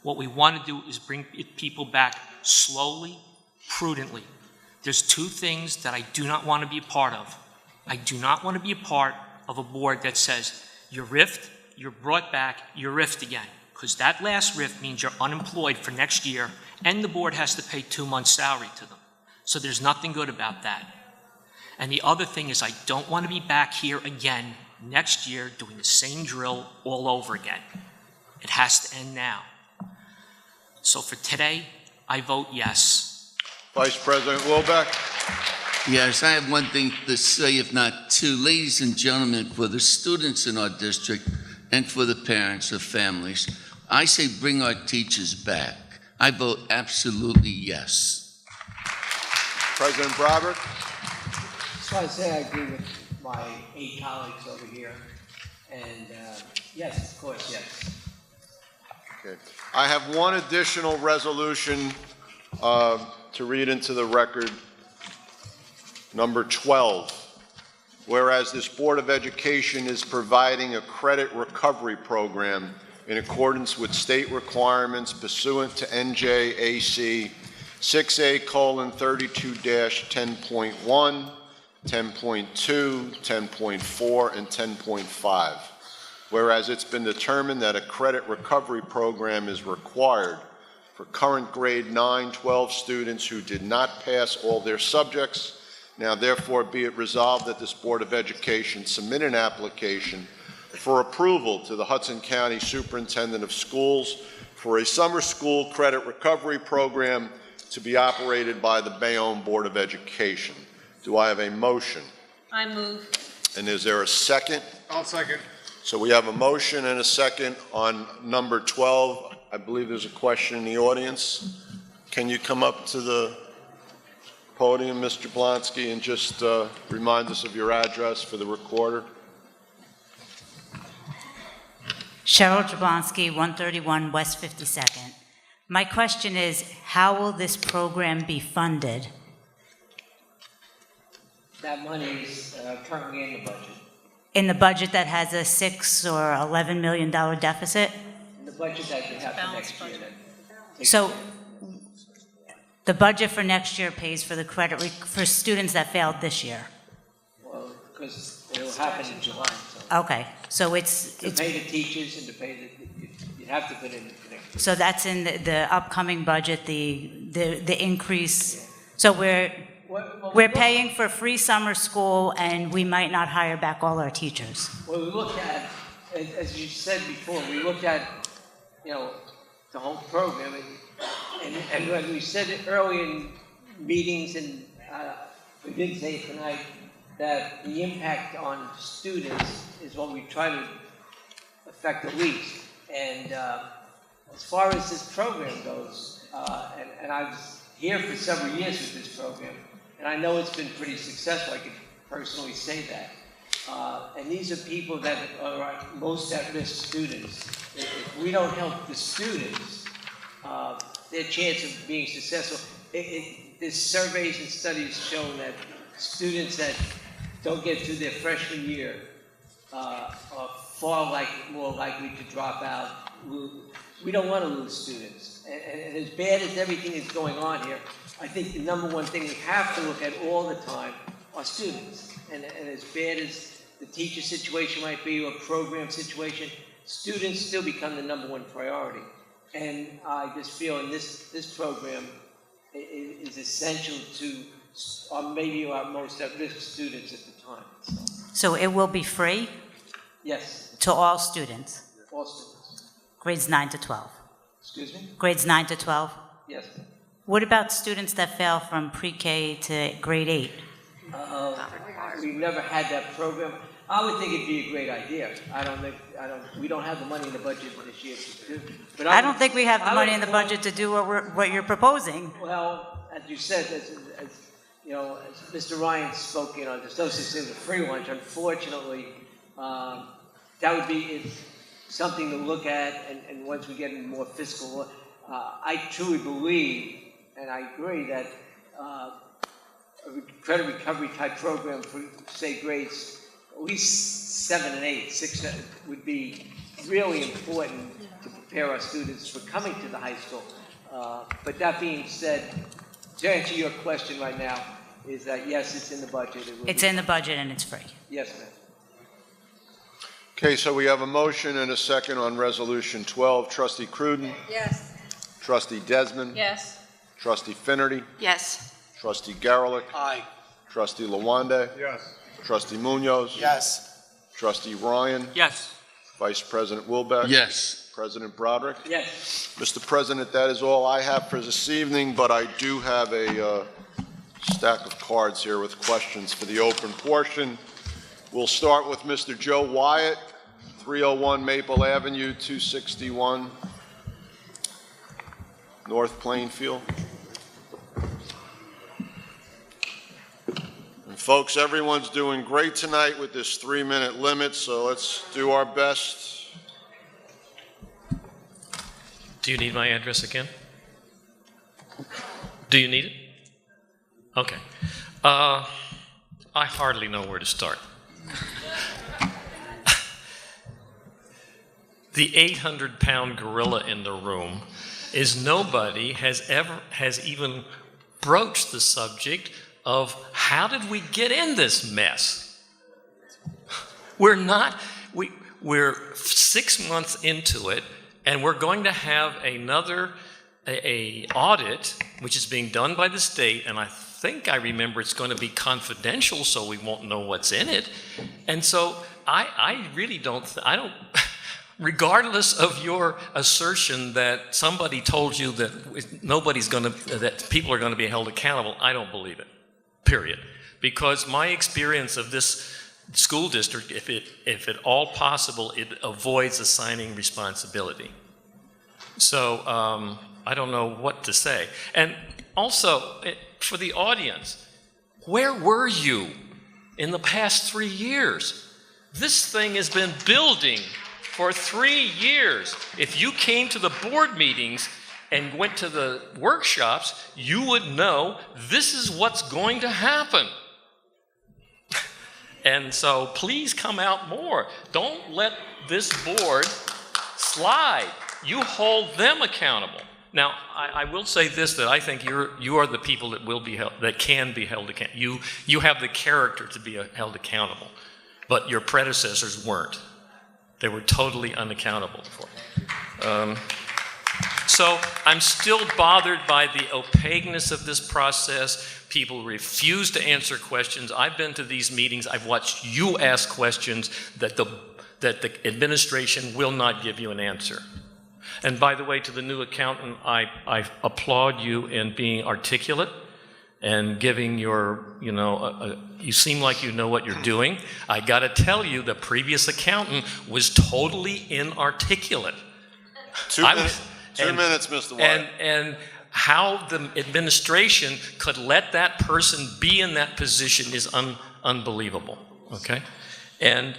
What we want to do is bring people back slowly, prudently. There's two things that I do not want to be a part of. I do not want to be a part of a board that says, you're riffed, you're brought back, you're riffed again. Because that last riff means you're unemployed for next year, and the board has to pay 2 months' salary to them. So there's nothing good about that. And the other thing is I don't want to be back here again next year doing the same drill all over again. It has to end now. So for today, I vote yes. Vice President Wilbeck. Yes, I have one thing to say, if not two. Ladies and gentlemen, for the students in our district and for the parents of families, I say bring our teachers back. I vote absolutely yes. President Broderick. Just want to say I agree with my 8 colleagues over here. And yes, of course, yes. Okay. I have one additional resolution to read into the record, number 12. Whereas this Board of Education is providing a credit recovery program in accordance with state requirements pursuant to NJAC 6A:32-10.1, 10.2, 10.4, and 10.5. Whereas it's been determined that a credit recovery program is required for current grade 9-12 students who did not pass all their subjects. Now therefore be it resolved that this Board of Education submit an application for approval to the Hudson County Superintendent of Schools for a summer school credit recovery program to be operated by the Bayonne Board of Education. Do I have a motion? I move. And is there a second? I'll second. So we have a motion and a second on number 12. I believe there's a question in the audience. Can you come up to the podium, Mr. Blonsky, and just remind us of your address for the recorder? Cheryl Jablonski, 131 West 52nd. My question is, how will this program be funded? That money is currently in the budget. In the budget that has a $6 or $11 million deficit? In the budget that you have for next year. So the budget for next year pays for the credit for students that failed this year. Well, because It will happen in July, so. Okay, so To it's, pay the teachers and to pay the, you have to put in the connection. so that's in the upcoming budget, the increase, so we're paying for free summer school and we might not hire back all our teachers. Well, we looked at, as you said before, we looked at, the whole program, and when we said it early in meetings, and we did say it tonight, that the impact on students is what we try to affect the least. And as far as this program goes, and I was here for several years with this program, and I know it's been pretty successful, I could personally say that. And these are people that are most at-risk students. If we don't help the students, their chance of being successful, there's surveys and studies showing that students that don't get through their freshman year are far more likely to drop out. We don't want to lose students. And as bad as everything is going on here, I think the number one thing we have to look at all the time are students. And as bad as the teacher situation might be, or program situation, students still become the number one priority. And I just feel in this program is essential to maybe our most at-risk students at the time. So it will be free Yes, to all students, all students. grades 9 to 12? Excuse me? Grades 9 to 12? Yes. What about students that fail from pre-K to grade 8? We've never had that program. I would think it'd be a great idea. We don't have the money in the budget this year to do. But I don't think we have the money in the budget to do what you're proposing. Well, as you said, as Mr. Ryan spoke, the association of free lunch, unfortunately, that would be something to look at, and once we get into more fiscal, I truly believe, and I agree, that a credit recovery type program for, say, grades at least 7 and 8, 6, 7, would be really important to prepare our students for coming to the high school. But that being said, to answer your question right now, is that yes, it's in the budget. It's in the budget and it's free. Yes, ma'am. Okay, so we have a motion and a second on Resolution 12. Trustee Cruden? Yes. Trustee Desmond? Yes. Trustee Finnerty? Yes. Trustee Garelick? Aye. Trustee Lawande? Yes. Trustee Munoz? Yes. Trustee Ryan? Yes. Vice President Wilbeck? Yes. President Broderick? Yes. Mr. President, that is all I have for this evening, but I do have a stack of cards here with questions for the open portion. We'll start with Mr. Joe Wyatt, 301 Maple Avenue, 261 North Plainfield. And folks, everyone's doing great tonight with this 3-minute limit, so let's do our best. Do you need my address again? Do you need it? Okay. I hardly know where to start. The 800-pound gorilla in the room is nobody has even broached the subject of how did we get in this mess? We're 6 months into it, and we're going to have another audit, which is being done by the state, and I think I remember it's going to be confidential, so we won't know what's in it. And so I really don't, regardless of your assertion that somebody told you that that people are going to be held accountable, I don't believe it, period. Because my experience of this school district, if at all possible, it avoids assigning responsibility. So I don't know what to say. And also, for the audience, where were you in the past 3 years? This thing has been building for 3 years. If you came to the board meetings and went to the workshops, you would know this is what's going to happen. And so please come out more. Don't let this board slide. You hold them accountable. Now, I will say this, that I think you are the people that will be held, that can be held accountable. You have the character to be held accountable. but your predecessors weren't. They were totally unaccountable for it. So I'm still bothered by the opaqueness of this process. People refuse to answer questions. I've been to these meetings. I've watched you ask questions that the administration will not give you an answer. And by the way, to the new accountant, I applaud you in being articulate and giving your, you seem like you know what you're doing. I got to tell you, the previous accountant was totally inarticulate. 2 minutes, Mr. Wyatt. And how the administration could let that person be in that position is unbelievable, okay? And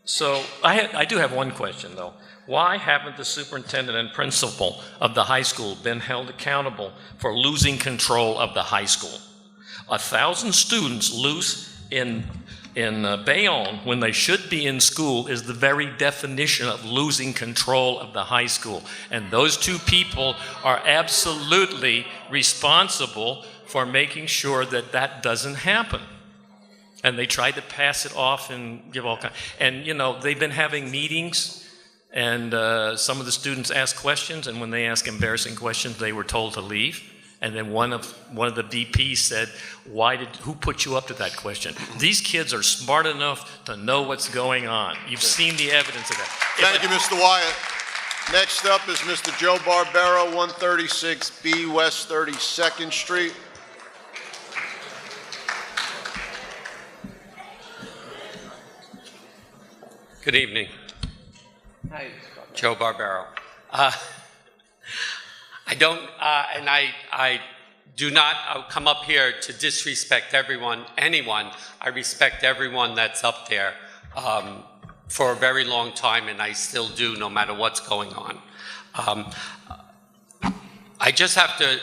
so I do have one question, though. Why haven't the superintendent and principal of the high school been held accountable for losing control of the high school? 1,000 students loose in Bayonne when they should be in school is the very definition of losing control of the high school. And those two people are absolutely responsible for making sure that that doesn't happen. And they tried to pass it off and give all kinds. And, they've been having meetings. And some of the students ask questions, and when they ask embarrassing questions, they were told to leave. And then one of the VPs said, who put you up to that question? These kids are smart enough to know what's going on. You've seen the evidence of that. Thank you, Mr. Wyatt. Next up is Mr. Joe Barbero, 136B West 32nd Street. Good evening. Hi. Joe Barbero. I do not come up here to disrespect anyone. I respect everyone that's up there for a very long time, and I still do, no matter what's going on. I just have to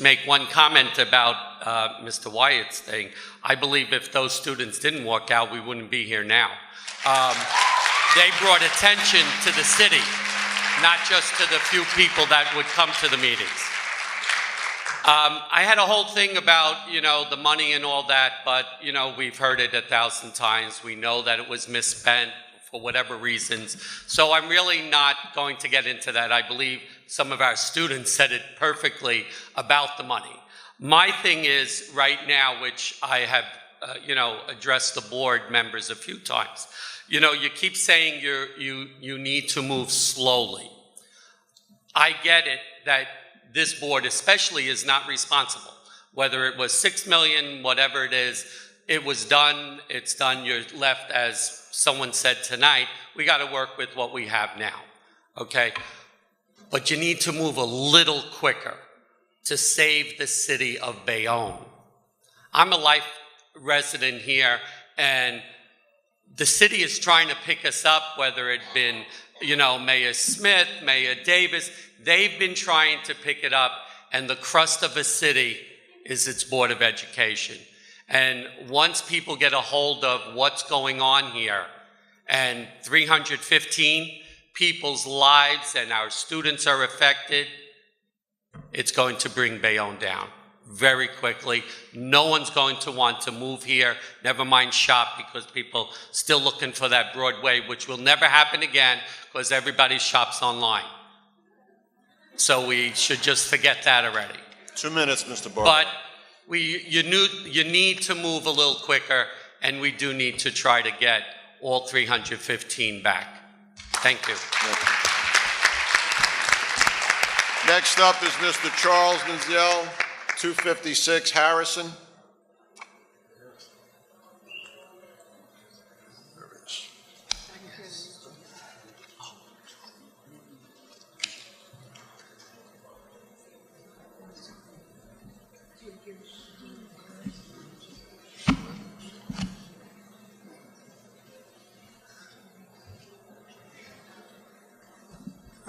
make one comment about Mr. Wyatt's thing. I believe if those students didn't walk out, we wouldn't be here now. They brought attention to the city, not just to the few people that would come to the meetings. I had a whole thing about, the money and all that, but, we've heard it 1,000 times. We know that it was misspent for whatever reasons. So I'm really not going to get into that. I believe some of our students said it perfectly about the money. My thing is right now, which I have, addressed the board members a few times, you keep saying you need to move slowly. I get it that this board especially is not responsible. Whether it was 6 million, whatever it is, it was done, it's done, you're left, as someone said tonight, we gotta work with what we have now, okay? But you need to move a little quicker to save the city of Bayonne. I'm a life resident here, and the city is trying to pick us up, whether it been, Mayor Smith, Mayor Davis, they've been trying to pick it up, and the crust of a city is its Board of Education. And once people get a hold of what's going on here, and 315 people's lives and our students are affected, it's going to bring Bayonne down very quickly. No one's going to want to move here, never mind shop, because people still looking for that Broadway, which will never happen again because everybody shops online. So we should just forget that already. 2 minutes, Mr. Barber. But you need to move a little quicker, and we do need to try to get all 315 back. Thank you. Next up is Mr. Charles Menzel, 256 Harrison.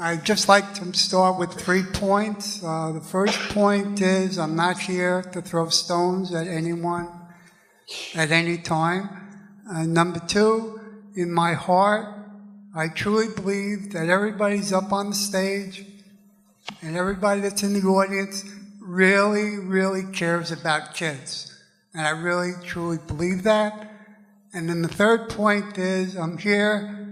I'd just like to start with 3 points. The first point is I'm not here to throw stones at anyone at any time. Number 2, in my heart, I truly believe that everybody's up on the stage and everybody that's in the audience really, really cares about kids. And I really, truly believe that. And then the third point is I'm here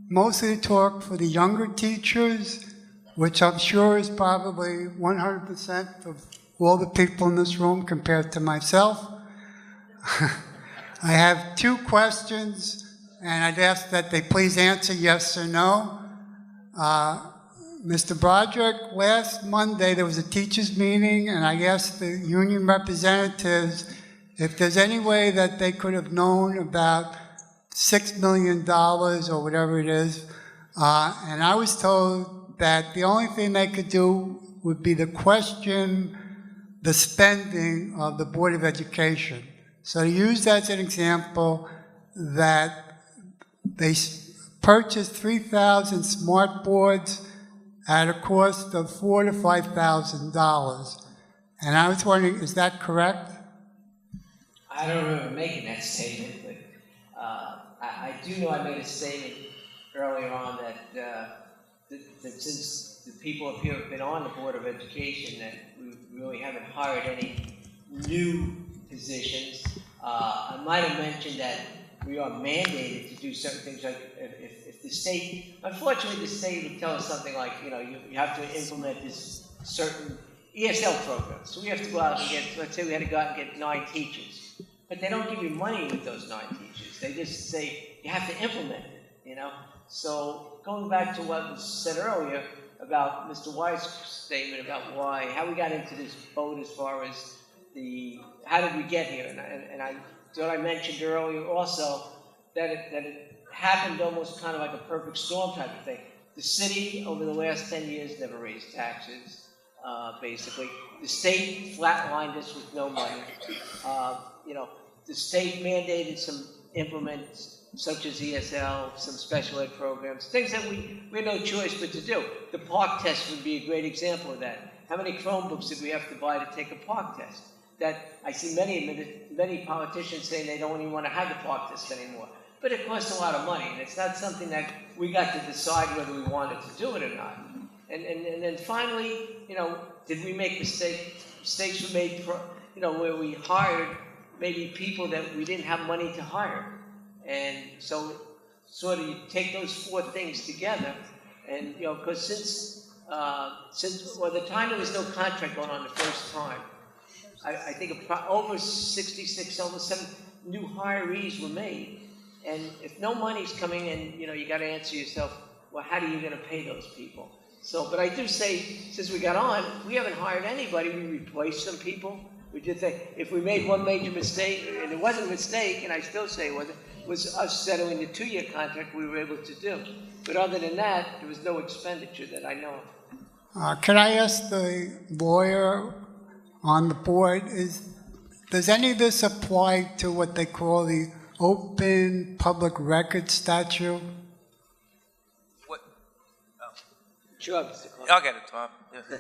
mostly to talk for the younger teachers, which I'm sure is probably 100% of all the people in this room compared to myself. I have two questions, and I'd ask that they please answer yes or no. Mr. Broderick, last Monday there was a teachers' meeting, and I asked the union representatives if there's any way that they could have known about $6 million or whatever it is, and I was told that the only thing they could do would be to question the spending of the Board of Education. So to use that as an example, that they purchased 3,000 smart boards at a cost of $4,000 to $5,000. And I was wondering, is that correct? I don't remember making that statement, but I do know I made a statement earlier on that since the people up here have been on the Board of Education, that we really haven't hired any new positions. I might have mentioned that we are mandated to do certain things, like if the state, unfortunately the state would tell us something like, you have to implement this certain ESL program. So we have to go out and get, let's say we had to go out and get 9 teachers. But they don't give you money with those 9 teachers. They just say, you have to implement it, So going back to what was said earlier about Mr. White's statement about how we got into this boat as far as how did we get here? And I thought I mentioned earlier also that it happened almost kind of like a perfect storm type of thing. The city over the last 10 years never raised taxes, basically. The state flatlined us with no money. The state mandated some implements such as ESL, some special ed programs, things that we had no choice but to do. The park test would be a great example of that. How many Chromebooks did we have to buy to take a park test? That I see many politicians saying they don't even want to have the park test anymore. But it costs a lot of money, and it's not something that we got to decide whether we wanted to do it or not. And then finally, did we make mistakes? Mistakes were made, where we hired maybe people that we didn't have money to hire. And so sort of you take those 4 things together, and, because since the time there was no contract going on the first time, I think over 66, almost 7 new hirees were made. And if no money's coming in, you got to answer yourself, well, how are you going to pay those people? So, but I do say, since we got on, we haven't hired anybody. We replaced some people. We did think, if we made one major mistake, and it wasn't a mistake, and I still say it wasn't, was us settling the 2-year contract we were able to do. But other than that, there was no expenditure that I know of. Can I ask the lawyer on the board, does any of this apply to what they call the Open Public Records Statute? What? Oh. Sure, Mr. Clark. I'll get it, Tom. Yeah.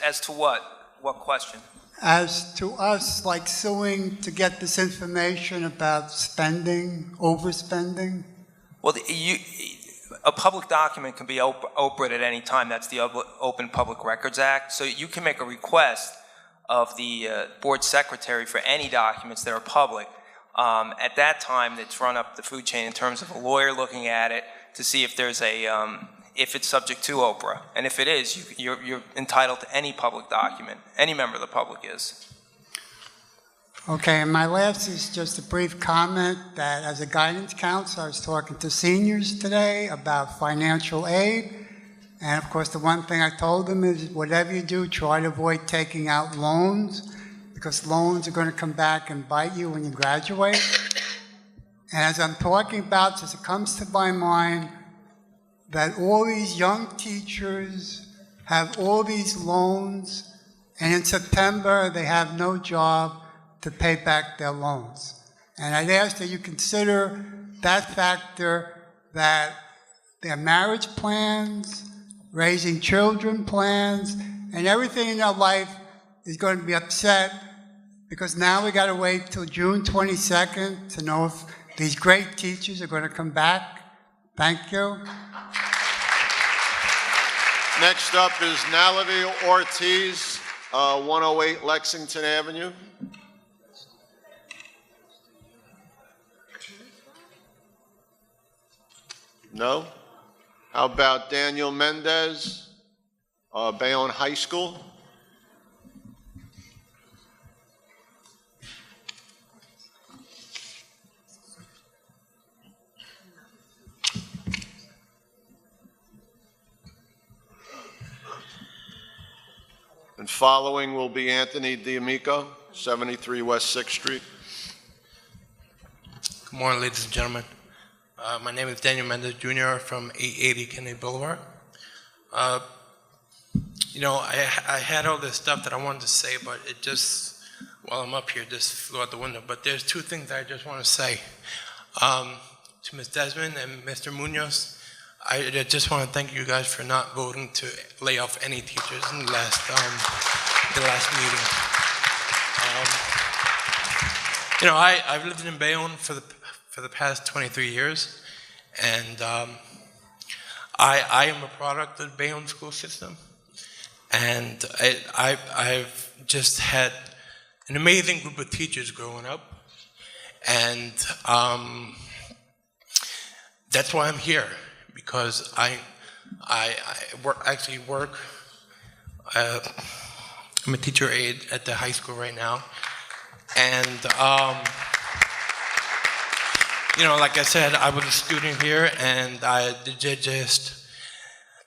As to what? What question? As to us, like suing to get this information about spending, overspending? Well, a public document can be opened at any time. That's the Open Public Records Act. So you can make a request of the board secretary for any documents that are public. At that time, it's run up the food chain in terms of a lawyer looking at it to see if there's if it's subject to Oprah. And if it is, you're entitled to any public document. Any member of the public is. Okay, and my last is just a brief comment that as a guidance counselor, I was talking to seniors today about financial aid. And of course, the one thing I told them is whatever you do, try to avoid taking out loans, because loans are going to come back and bite you when you graduate. And as I'm talking about this, it comes to my mind that all these young teachers have all these loans, and in September, they have no job to pay back their loans. And I'd ask that you consider that factor, that their marriage plans, raising children plans, and everything in their life is going to be upset, because now we got to wait till June 22nd to know if these great teachers are going to come back. Thank you. Next up is Nalavi Ortiz, 108 Lexington Avenue. No? How about Daniel Mendez, Bayonne High School? And following will be Anthony D'Amico, 73 West 6th Street. Good morning, ladies and gentlemen. My name is Daniel Mendez Jr. from 880 Kennedy Boulevard. You know, I had all this stuff that I wanted to say, but it just, while I'm up here, just flew out the window. But there's two things I just want to say. To Ms. Desmond and Mr. Munoz, I just want to thank you guys for not voting to lay off any teachers in the last meeting. You know, I've lived in Bayonne for the past 23 years, and I am a product of the Bayonne school system, and I've just had an amazing group of teachers growing up, and that's why I'm here. Because I actually work, I'm a teacher aide at the high school right now. And, you know, like I said, I was a student here, and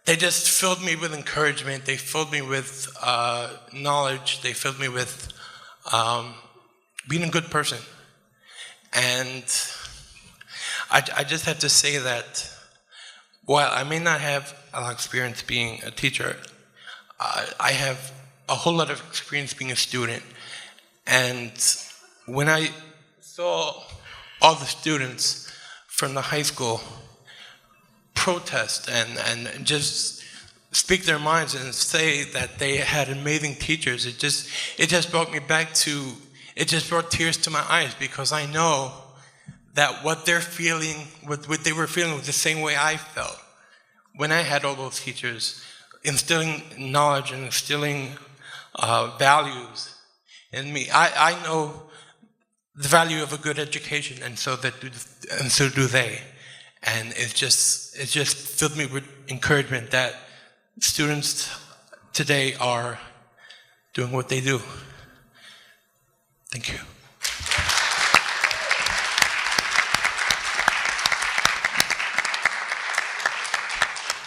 they just filled me with encouragement. They filled me with knowledge. They filled me with being a good person. And I just have to say that while I may not have a lot of experience being a teacher, I have a whole lot of experience being a student. And when I saw all the students from the high school protest and just speak their minds and say that they had amazing teachers, it just brought me back to, it just brought tears to my eyes, because I know that what they're feeling, what they were feeling was the same way I felt when I had all those teachers, instilling knowledge and instilling values in me. I know the value of a good education, and so do they. And it just filled me with encouragement that students today are doing what they do. Thank you.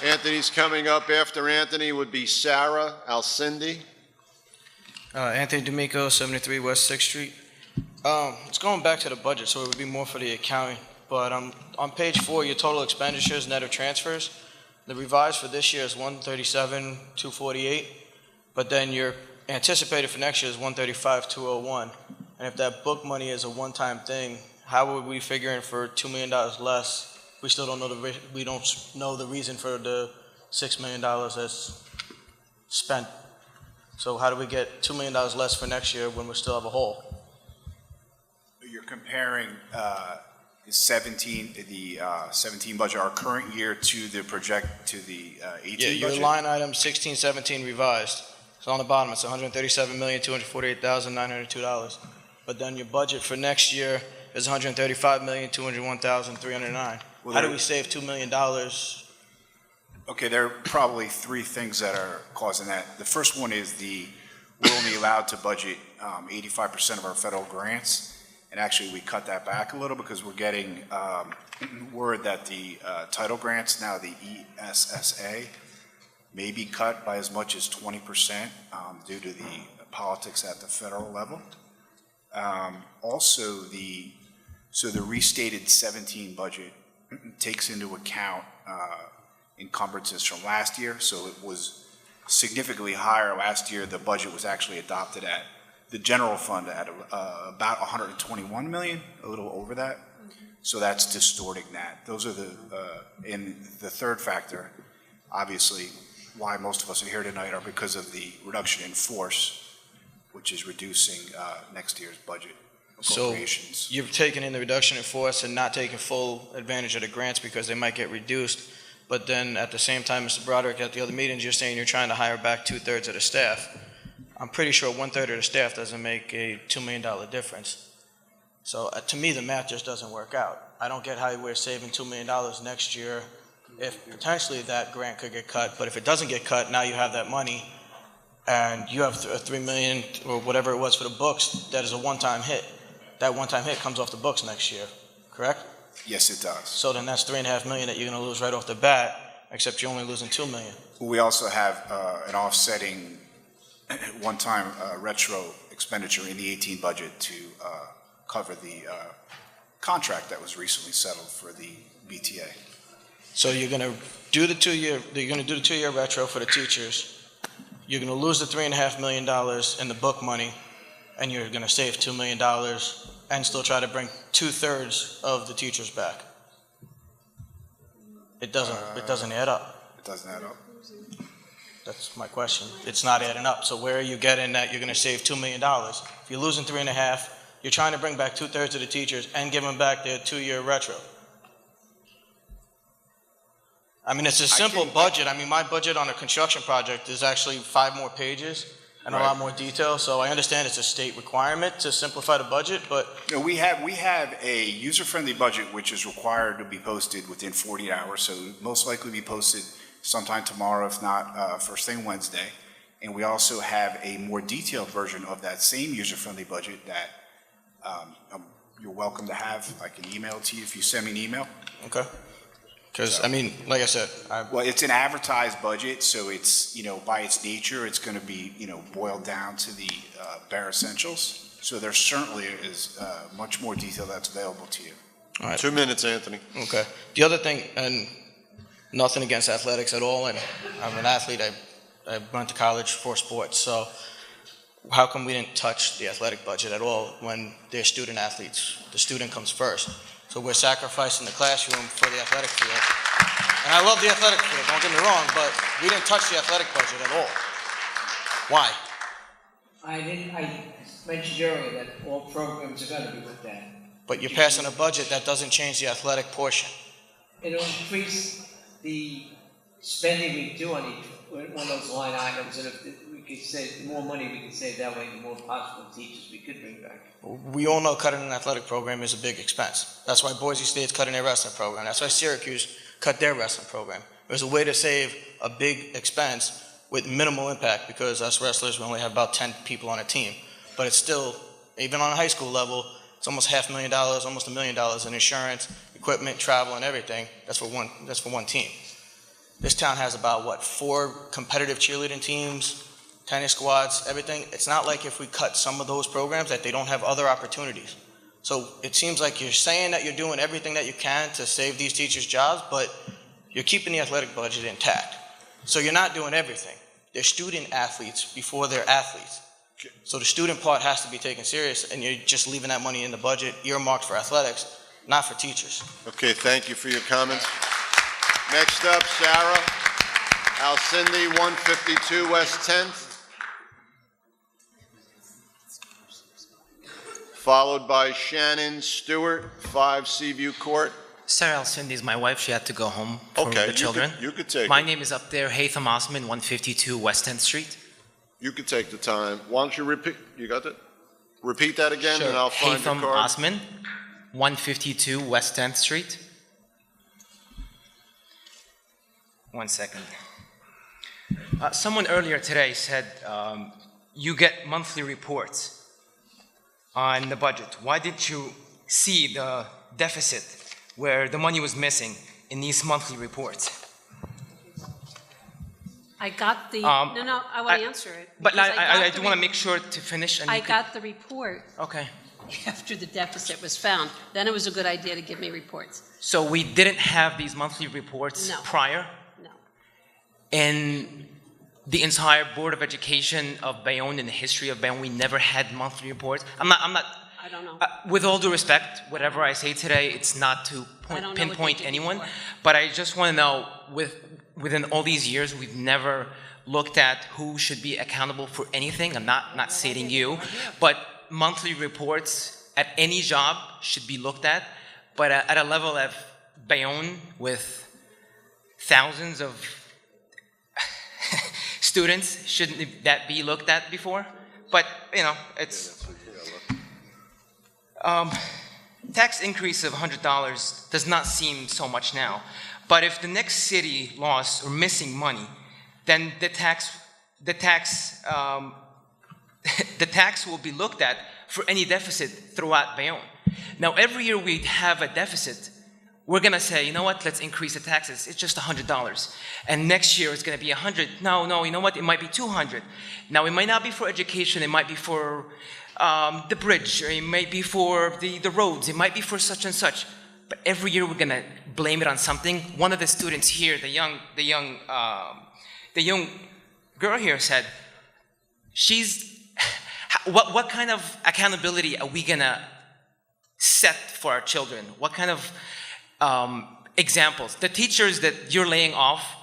Anthony's coming up. After Anthony would be Sarah Alcindi. Anthony D'Amico, 73 West 6th Street. It's going back to the budget, so it would be more for the accounting. But on page 4, your total expenditures net of transfers, the revised for this year is 137,248, but then your anticipated for next year is 135,201. And if that book money is a one-time thing, how would we figure in for $2 million less? We still don't know the reason for the $6 million that's spent. So how do we get $2 million less for next year when we still have a hole? You're comparing the 17 budget, our current year, to the 18 Yeah, your budget? line item 1617 revised. So on the bottom, it's $137,248,902. But then your budget for next year is $135,201,309. Well, how do we save $2 million? Okay, there are probably three things that are causing that. The first one is we're only allowed to budget 85% of our federal grants. And actually, we cut that back a little because we're getting word that the title grants, now the ESSA, may be cut by as much as 20% due to the politics at the federal level. Also, the restated 17 budget takes into account encumbrances from last year, so it was significantly higher last year. The budget was actually adopted at the general fund at about 121 million, a little over that. So that's distorting that. Those are and the third factor, obviously, why most of us are here tonight are because of the reduction in force, which is reducing next year's budget appropriations. So you've taken in the reduction in force and not taking full advantage of the grants because they might get reduced. But then at the same time, Mr. Broderick, at the other meetings, you're saying you're trying to hire back 2/3 of the staff. I'm pretty sure 1/3 of the staff doesn't make a $2 million difference. So to me, the math just doesn't work out. I don't get how we're saving $2 million next year if potentially that grant could get cut, but if it doesn't get cut, now you have that money, and you have a $3 million or whatever it was for the books, that is a one-time hit. That one-time hit comes off the books next year, correct? Yes, it does. So then that's $3.5 million that you're gonna lose right off the bat, except you're only losing $2 million. We also have an offsetting one-time retro expenditure in the 18 budget to cover the contract that was recently settled for the BTA. So you're gonna do the two-year retro for the teachers. You're gonna lose the $3.5 million in the book money, and you're gonna save $2 million and still try to bring 2/3 of the teachers back. It doesn't add up. It doesn't add up. That's my question. It's not adding up. So where are you getting that you're gonna save $2 million? If you're losing 3.5, you're trying to bring back 2/3 of the teachers and give them back their 2-year retro. I mean, it's a simple budget. I mean, my budget on a construction project is actually 5 more pages and a lot more detail. So I understand it's a state requirement to simplify the budget, but No, we have a user-friendly budget which is required to be posted within 40 hours, so most likely be posted sometime tomorrow, if not first thing Wednesday. And we also have a more detailed version of that same user-friendly budget that you're welcome to have. I can email it to you if you send me an email. okay. Because, I mean, like I said, Well, it's an advertised budget, so it's, by its nature, it's going to be, boiled down to the bare essentials. So there certainly is much more detail that's available to you. All right. 2 minutes, Anthony. Okay. The other thing, and nothing against athletics at all, and I'm an athlete. I went to college for sports, so how come we didn't touch the athletic budget at all when they're student athletes? The student comes first. So we're sacrificing the classroom for the athletic field. And I love the athletic field, don't get me wrong, but we didn't touch the athletic budget at all. Why? I mentioned earlier that all programs are gonna be looked at. But you're passing a budget that doesn't change the athletic portion. It'll increase the spending we do on each one of those line items, and if we could save, the more money we can save that way, the more possible teachers we could bring back. We all know cutting an athletic program is a big expense. That's why Boise State's cutting their wrestling program. That's why Syracuse cut their wrestling program. It was a way to save a big expense with minimal impact, because us wrestlers, we only have about 10 people on a team. But it's still, even on a high school level, it's almost $500,000, almost $1 million in insurance, equipment, travel, and everything. That's for one team. This town has about, 4 competitive cheerleading teams, tennis squads, everything. It's not like if we cut some of those programs that they don't have other opportunities. So it seems like you're saying that you're doing everything that you can to save these teachers' jobs, but you're keeping the athletic budget intact. So you're not doing everything. They're student athletes before they're athletes. So the student part has to be taken serious, and you're just leaving that money in the budget earmarked for athletics, not for teachers. Okay, thank you for your comments. Next up, Sarah Alcindi, 152 West 10th. Followed by Shannon Stewart, 5 Seaview Court. Sarah Alcindi is my wife. She had to go home for the children. You could take My it. name is up there, Haitham Osman, 152 West 10th Street. You could take the time. Why don't you repeat, you got that? Repeat that again, and I'll find your Haitham card. Osman, 152 West 10th Street. 1 second. Someone earlier today said you get monthly reports on the budget. Why didn't you see the deficit where the money was missing in these monthly reports? I got the, I want to answer it. But because I do want to make sure to finish. And I got the report Okay. after the deficit was found. Then it was a good idea to give me reports. So we didn't have these monthly reports No. prior? No. In the entire Board of Education of Bayonne, in the history of Bayonne, we never had monthly reports. I'm not, I don't know. with all due respect, whatever I say today, it's not to I don't know what pinpoint they did anyone, before. but I just want to know, within all these years, we've never looked at who should be accountable for anything. I'm not stating you, but monthly reports at any job should be looked at, but at a level of Bayonne with thousands of students, shouldn't that be looked at before? But, it's... tax increase of $100 does not seem so much now, But if the next city lost or missing money, then the tax will be looked at for any deficit throughout Bayonne. Now, every year we have a deficit, we're gonna say, you know what, let's increase the taxes. It's just $100. And next year it's gonna be 100. No, you know what, it might be 200. Now, it might not be for education, it might be for the bridge, or it might be for the roads, it might be for such and such. But every year we're gonna blame it on something. One of the students here, the young girl here said, what kind of accountability are we gonna set for our children? What kind of examples? The teachers that you're laying off,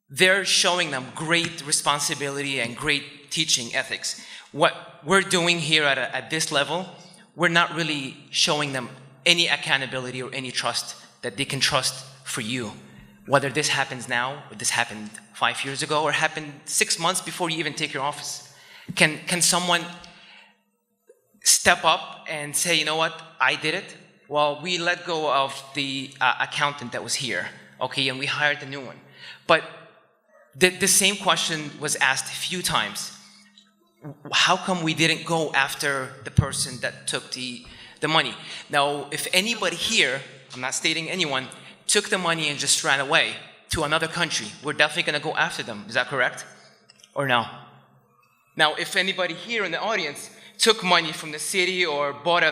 they're showing them great responsibility and great teaching ethics. What we're doing here at this level, we're not really showing them any accountability or any trust that they can trust for you. Whether this happens now, or this happened 5 years ago, or happened 6 months before you even take your office. Can someone step up and say, you know what, I did it? Well, we let go of the accountant that was here, okay, and we hired the new one. But the same question was asked a few times. How come we didn't go after the person that took the money? Now, if anybody here, I'm not stating anyone, took the money and just ran away to another country, we're definitely gonna go after them. Is that correct? Or no? Now, if anybody here in the audience took money from the city or bought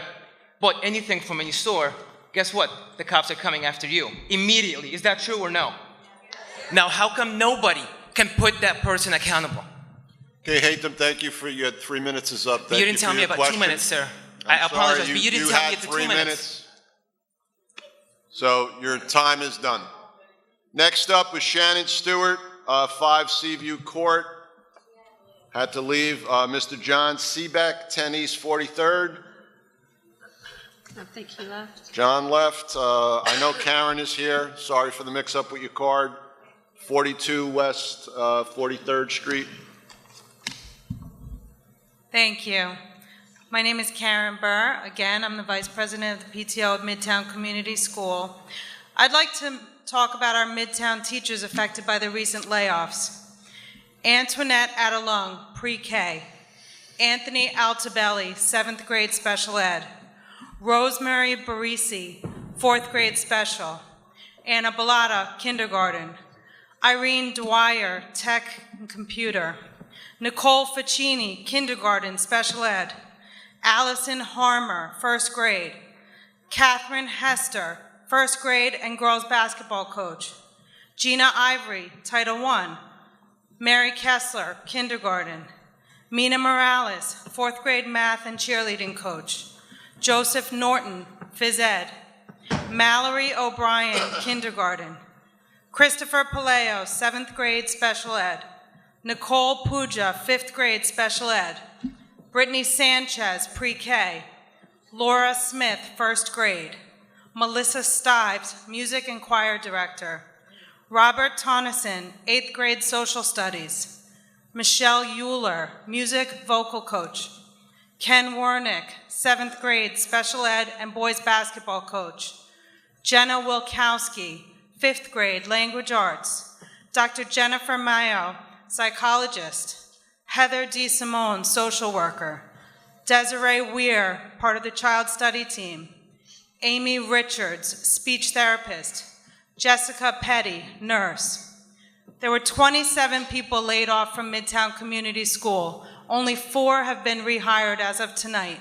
anything from any store, guess what? The cops are coming after you immediately. Is that true or no? Now, how come nobody can put that person accountable? Okay, Hatem, thank you for your 3 minutes is up. But you didn't tell me about 2 minutes, sir. I apologize, but you didn't tell me it's 2 minutes. So your time is done. Next up was Shannon Stewart, 5 Seaview Court. Had to leave. Mr. John Seebeck, 10 East 43rd. I think he left. John left. I know Karen is here. Sorry for the mix-up with your card. 42 West 43rd Street. Thank you. My name is Karen Burr. Again, I'm the Vice President of the PTO of Midtown Community School. I'd like to talk about our Midtown teachers affected by the recent layoffs. Antoinette Adelung, Pre-K. Anthony Altabelli, 7th grade Special Ed. Rosemary Barisi, 4th grade Special. Anna Bellata, Kindergarten. Irene Dwyer, Tech and Computer. Nicole Ficini, Kindergarten, Special Ed. Allison Harmer, 1st grade. Catherine Hester, 1st grade and girls basketball coach. Gina Ivory, Title I. Mary Kessler, Kindergarten. Mina Morales, 4th grade math and cheerleading coach. Joseph Norton, Phys Ed. Mallory O'Brien, Kindergarten. Christopher Paleo, 7th grade Special Ed. Nicole Puja, 5th grade Special Ed. Brittany Sanchez, Pre-K. Laura Smith, 1st grade. Melissa Stives, Music and Choir Director. Robert Tonneson, 8th grade Social Studies. Michelle Euler, Music Vocal Coach. Ken Warnick, 7th grade Special Ed and Boys Basketball Coach. Jenna Wilkowski, 5th grade Language Arts. Dr. Jennifer Mayo, Psychologist. Heather D. Simone, Social Worker. Desiree Weir, part of the Child Study Team. Amy Richards, Speech Therapist. Jessica Petty, Nurse. There were 27 people laid off from Midtown Community School. Only 4 have been rehired as of tonight.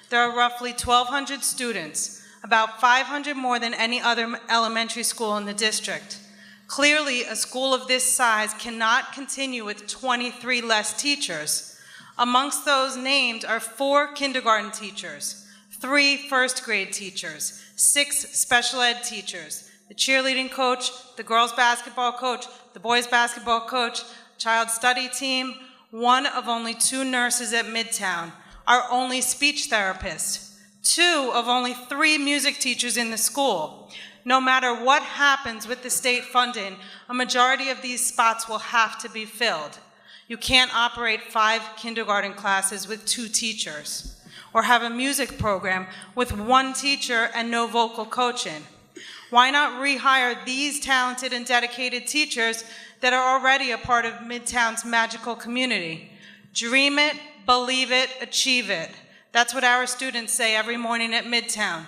There are roughly 1,200 students, about 500 more than any other elementary school in the district. Clearly, a school of this size cannot continue with 23 less teachers. Amongst those named are 4 kindergarten teachers, 3 first grade teachers, 6 special ed teachers, the cheerleading coach, the girls basketball coach, the boys basketball coach, child study team, 1 of only 2 nurses at Midtown, our only speech therapist, 2 of only 3 music teachers in the school. No matter what happens with the state funding, a majority of these spots will have to be filled. You can't operate 5 kindergarten classes with 2 teachers, or have a music program with 1 teacher and no vocal coaching. Why not rehire these talented and dedicated teachers that are already a part of Midtown's magical community? Dream it, believe it, achieve it. That's what our students say every morning at Midtown.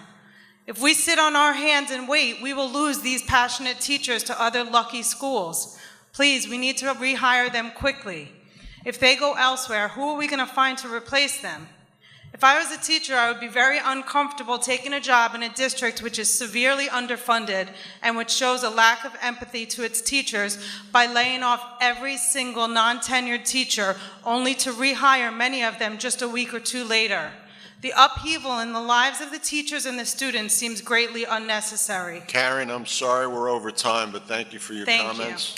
If we sit on our hands and wait, we will lose these passionate teachers to other lucky schools. Please, we need to rehire them quickly. If they go elsewhere, who are we going to find to replace them? If I was a teacher, I would be very uncomfortable taking a job in a district which is severely underfunded and which shows a lack of empathy to its teachers by laying off every single non-tenured teacher only to rehire many of them just a week or two later. The upheaval in the lives of the teachers and the students seems greatly unnecessary. Karen, I'm sorry we're over time, but thank you for your Thank comments.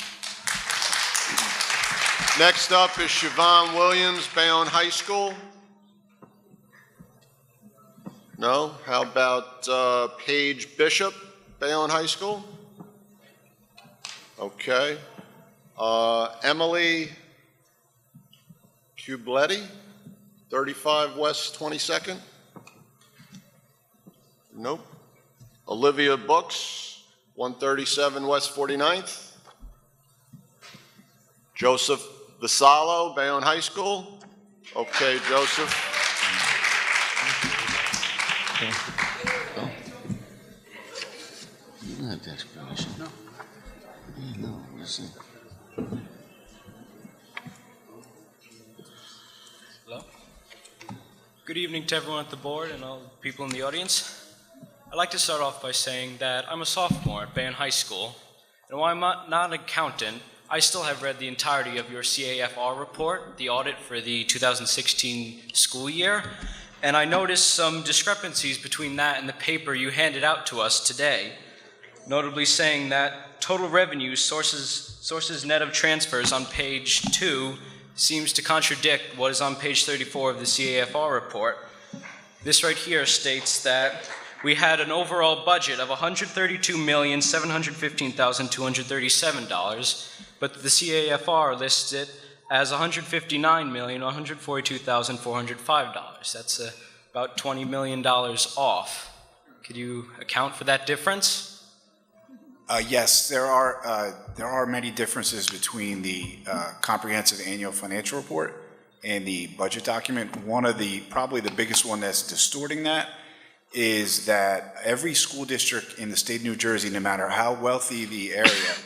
Next up is Siobhan Williams, Bayonne High School. No? How about Paige Bishop, Bayonne High School? Okay. Emily Cubletti, 35 West 22nd? Nope. Olivia Books, 137 West 49th? Joseph Vassallo, Bayonne High School? Okay, Joseph. Go. You don't have the explanation. No. Yeah, no, listen. Hello. Good evening to everyone at the board and all the people in the audience. I'd like to start off by saying that I'm a sophomore at Bayonne High School, and while I'm not an accountant, I still have read the entirety of your CAFR report, the audit for the 2016 school year, and I noticed some discrepancies between that and the paper you handed out to us today, notably saying that total revenue sources net of transfers on page 2 seems to contradict what is on page 34 of the CAFR report. This right here states that we had an overall budget of $132,715,237, but the CAFR lists it as $159,142,405. That's about $20 million off. Could you account for that difference? Yes, there are many differences between the comprehensive annual financial report and the budget document. One of probably the biggest one that's distorting that is that every school district in the state of New Jersey, no matter how wealthy the area,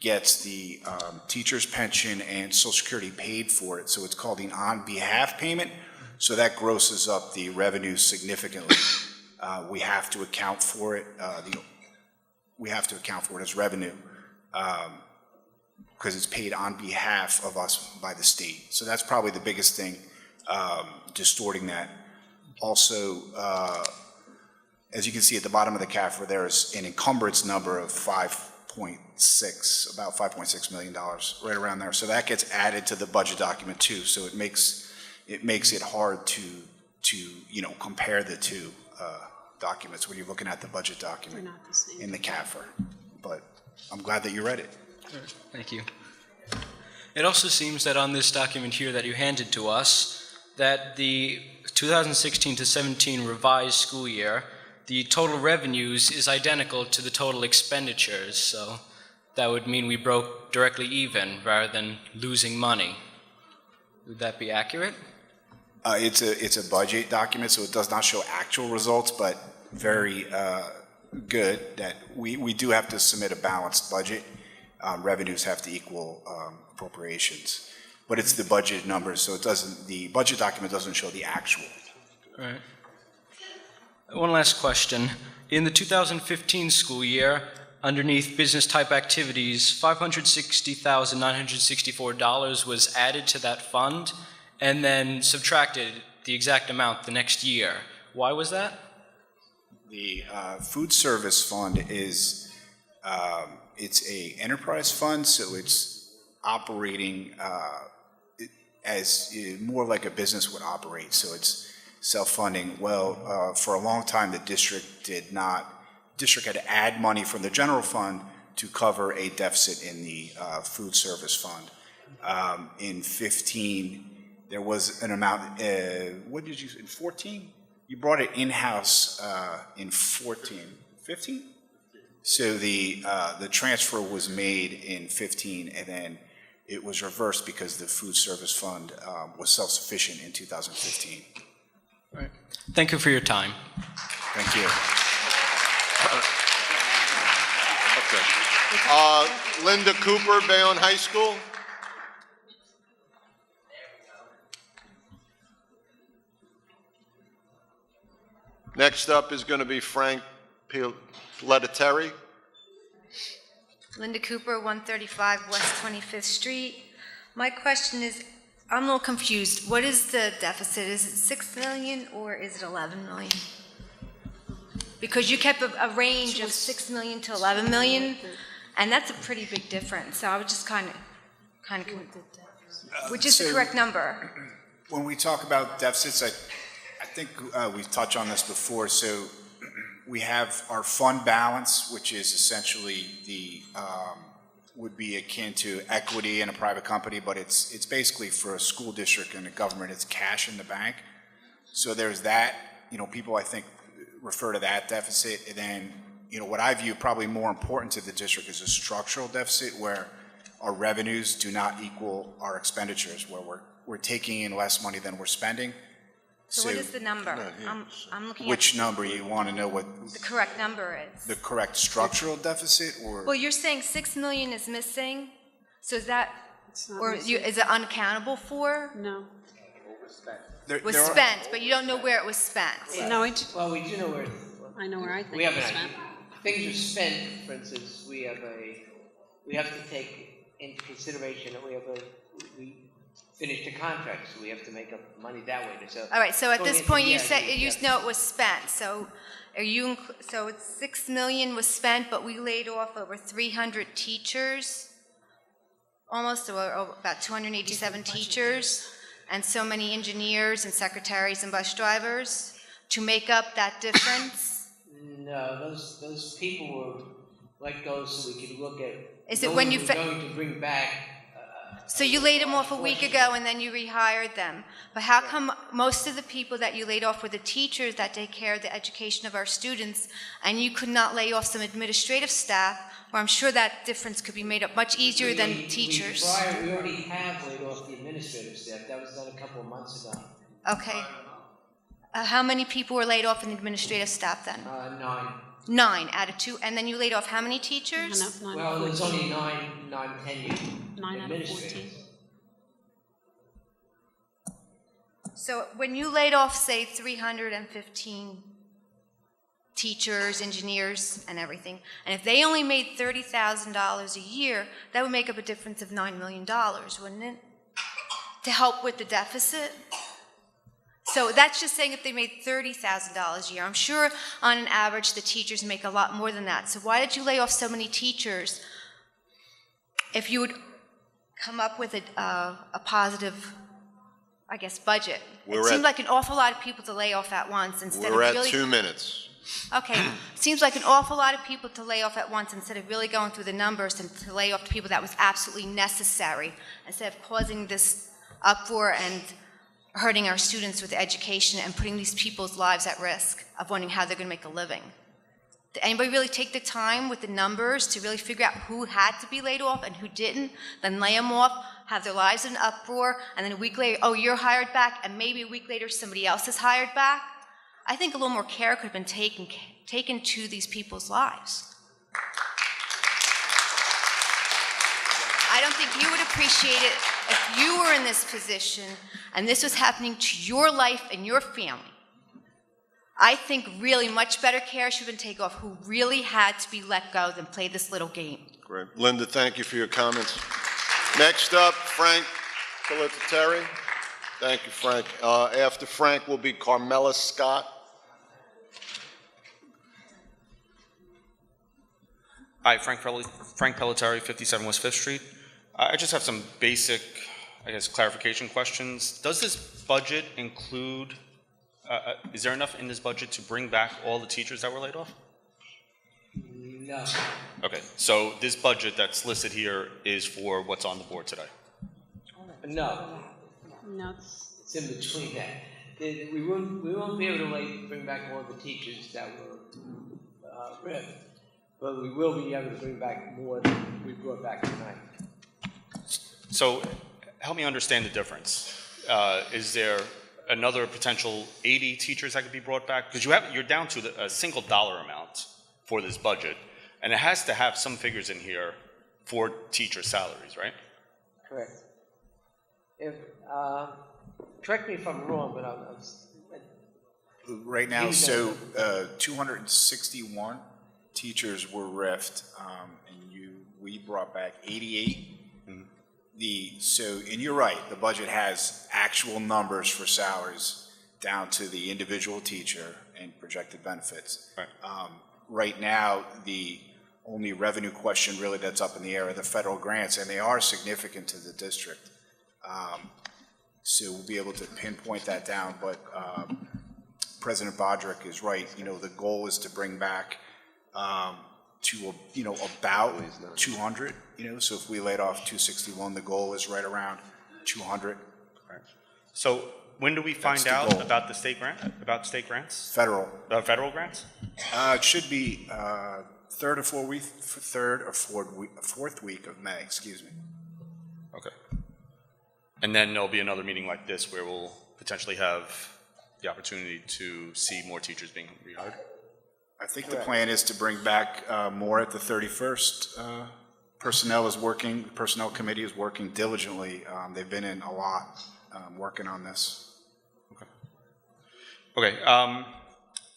gets the teacher's pension and Social Security paid for it. So it's called an on-behalf payment. So that grosses up the revenue significantly. We have to account for it. We have to account for it as revenue because it's paid on behalf of us by the state. So that's probably the biggest thing distorting that. Also, as you can see at the bottom of the CAFR, there's an encumbrance number of about $5.6 million, right around there. So that gets added to the budget document too. So it makes it hard to compare the two documents when you're looking at the budget document in the CAFR. But I'm glad that you read it. Thank you. It also seems that on this document here that you handed to us, that the 2016 to 17 revised school year, the total revenues is identical to the total expenditures, so that would mean we broke directly even rather than losing money. Would that be accurate? It's a budget document, so it does not show actual results, but very good that we do have to submit a balanced budget. Revenues have to equal appropriations, but it's the budget numbers, so the budget document doesn't show the actual. All right. One last question. In the 2015 school year, underneath business type activities, $560,964 was added to that fund and then subtracted the exact amount the next year. Why was that? The food service fund is, it's a enterprise fund, so it's operating as more like a business would operate, so it's self-funding. Well, for a long time, the district had to add money from the general fund to cover a deficit in the food service fund. In 15, there was an amount, what did you, in 14? You brought it in-house in 14. 15? So the transfer was made in 15, and then it was reversed because the food service fund was self-sufficient in 2015. Thank you for your time. Thank you. Okay. Linda Cooper, Bayonne High School. Next up is going to be Frank Lettieri. Linda Cooper, 135 West 25th Street. My question is, I'm a little confused. What is the deficit? Is it 6 million or is it 11 million? Because you kept a range of 6 million to 11 million, and that's a pretty big difference. So I was just kind of which is the correct number? When we talk about deficits, I think we've touched on this before. So we have our fund balance, which is essentially would be akin to equity in a private company, but it's basically for a school district and a government, it's cash in the bank. So there's that, people I think refer to that deficit. And then, what I view probably more important to the district is a structural deficit where our revenues do not equal our expenditures, where we're taking in less money than we're spending. So what is the number? I'm looking Which at number? You want to know what the correct number is. the correct structural deficit, or? Well, you're saying 6 million is missing, so is that, is it unaccountable for? No. Was spent, but you don't know where it was spent. No, Well, we do know where. I know where I think We have it was an idea. spent. Things are spent, for instance, we have to take into consideration that we finished a contract, so we have to make up money that way. So All right, so at this point, you said, you yeah. know it was spent, so so it's 6 million was spent, but we laid off over 300 teachers, almost, or about 287 teachers, and so many engineers and secretaries and bus drivers to make up that difference? No, those people were let go so we could look at. Is it when you we're going to bring back? So you laid them off a week ago and then you rehired them. But how come most of the people that you laid off were the teachers that take care of the education of our students, and you could not lay off some administrative staff, where I'm sure that difference could be made up much easier than teachers? We already have laid off the administrative staff. That was done a couple of months ago. Okay. How many people were laid off in the administrative staff then? 9. 9 out of 2. And then you laid off how many teachers? Well, it's only 9 tenured 9 out of 14. So when you laid off, say, 315 teachers, engineers, and everything, and if they only made $30,000 a year, that would make up a difference of $9 million, wouldn't it? To help with the deficit? So that's just saying if they made $30,000 a year. I'm sure on an average the teachers make a lot more than that. So why did you lay off so many teachers if you would come up with a positive, I guess, budget? It seemed like an awful lot of people to lay off at once instead of really... We're at 2 minutes. Okay, seems like an awful lot of people to lay off at once instead of really going through the numbers and to lay off the people that was absolutely necessary instead of causing this uproar and hurting our students with education and putting these people's lives at risk of wondering how they're going to make a living. Did anybody really take the time with the numbers to really figure out who had to be laid off and who didn't, then lay them off, have their lives in uproar, and then a week later, oh, you're hired back, and maybe a week later somebody else is hired back? I think a little more care could have been taken to these people's lives. I don't think you would appreciate it if you were in this position and this was happening to your life and your family. I think really much better care should have been taken off who really had to be let go than play this little game. Great. Linda, thank you for your comments. Next up, Frank Lettieri. Thank you, Frank. After Frank will be Carmela Scott. Hi, Frank Pelletieri, 57 West 5th Street. I just have some basic, clarification questions. Does this budget include, is there enough in this budget to bring back all the teachers that were laid off? No. Okay, so this budget that's listed here is for what's on the board today? No. No. It's in between that. We won't be able to bring back all the teachers that were ripped. but we will be able to bring back more than we brought back tonight. So help me understand the difference. Is there another potential 80 teachers that could be brought back? Because you're down to a single dollar amount for this budget, and it has to have some figures in here for teacher salaries, right? Correct. If, correct me if I'm wrong, but Right now, so 261 teachers were riffed, and we brought back 88. And you're right, the budget has actual numbers for salaries down to the individual teacher and projected benefits. Right. Right now, the only revenue question really that's up in the air are the federal grants, and they are significant to the district. So we'll be able to pinpoint that down, but President Bodrick is right. The goal is to bring back to about 200. So if we laid off 261, the goal is right around 200. Right. So when do we find out about the state grant? About state grants? Federal. Federal grants? It should be third or fourth week of May. Excuse me. Okay. And then there'll be another meeting like this where we'll potentially have the opportunity to see more teachers being rehired? I think the plan is to bring back more at the 31st. The personnel committee is working diligently. They've been in a lot working on this. Okay, kind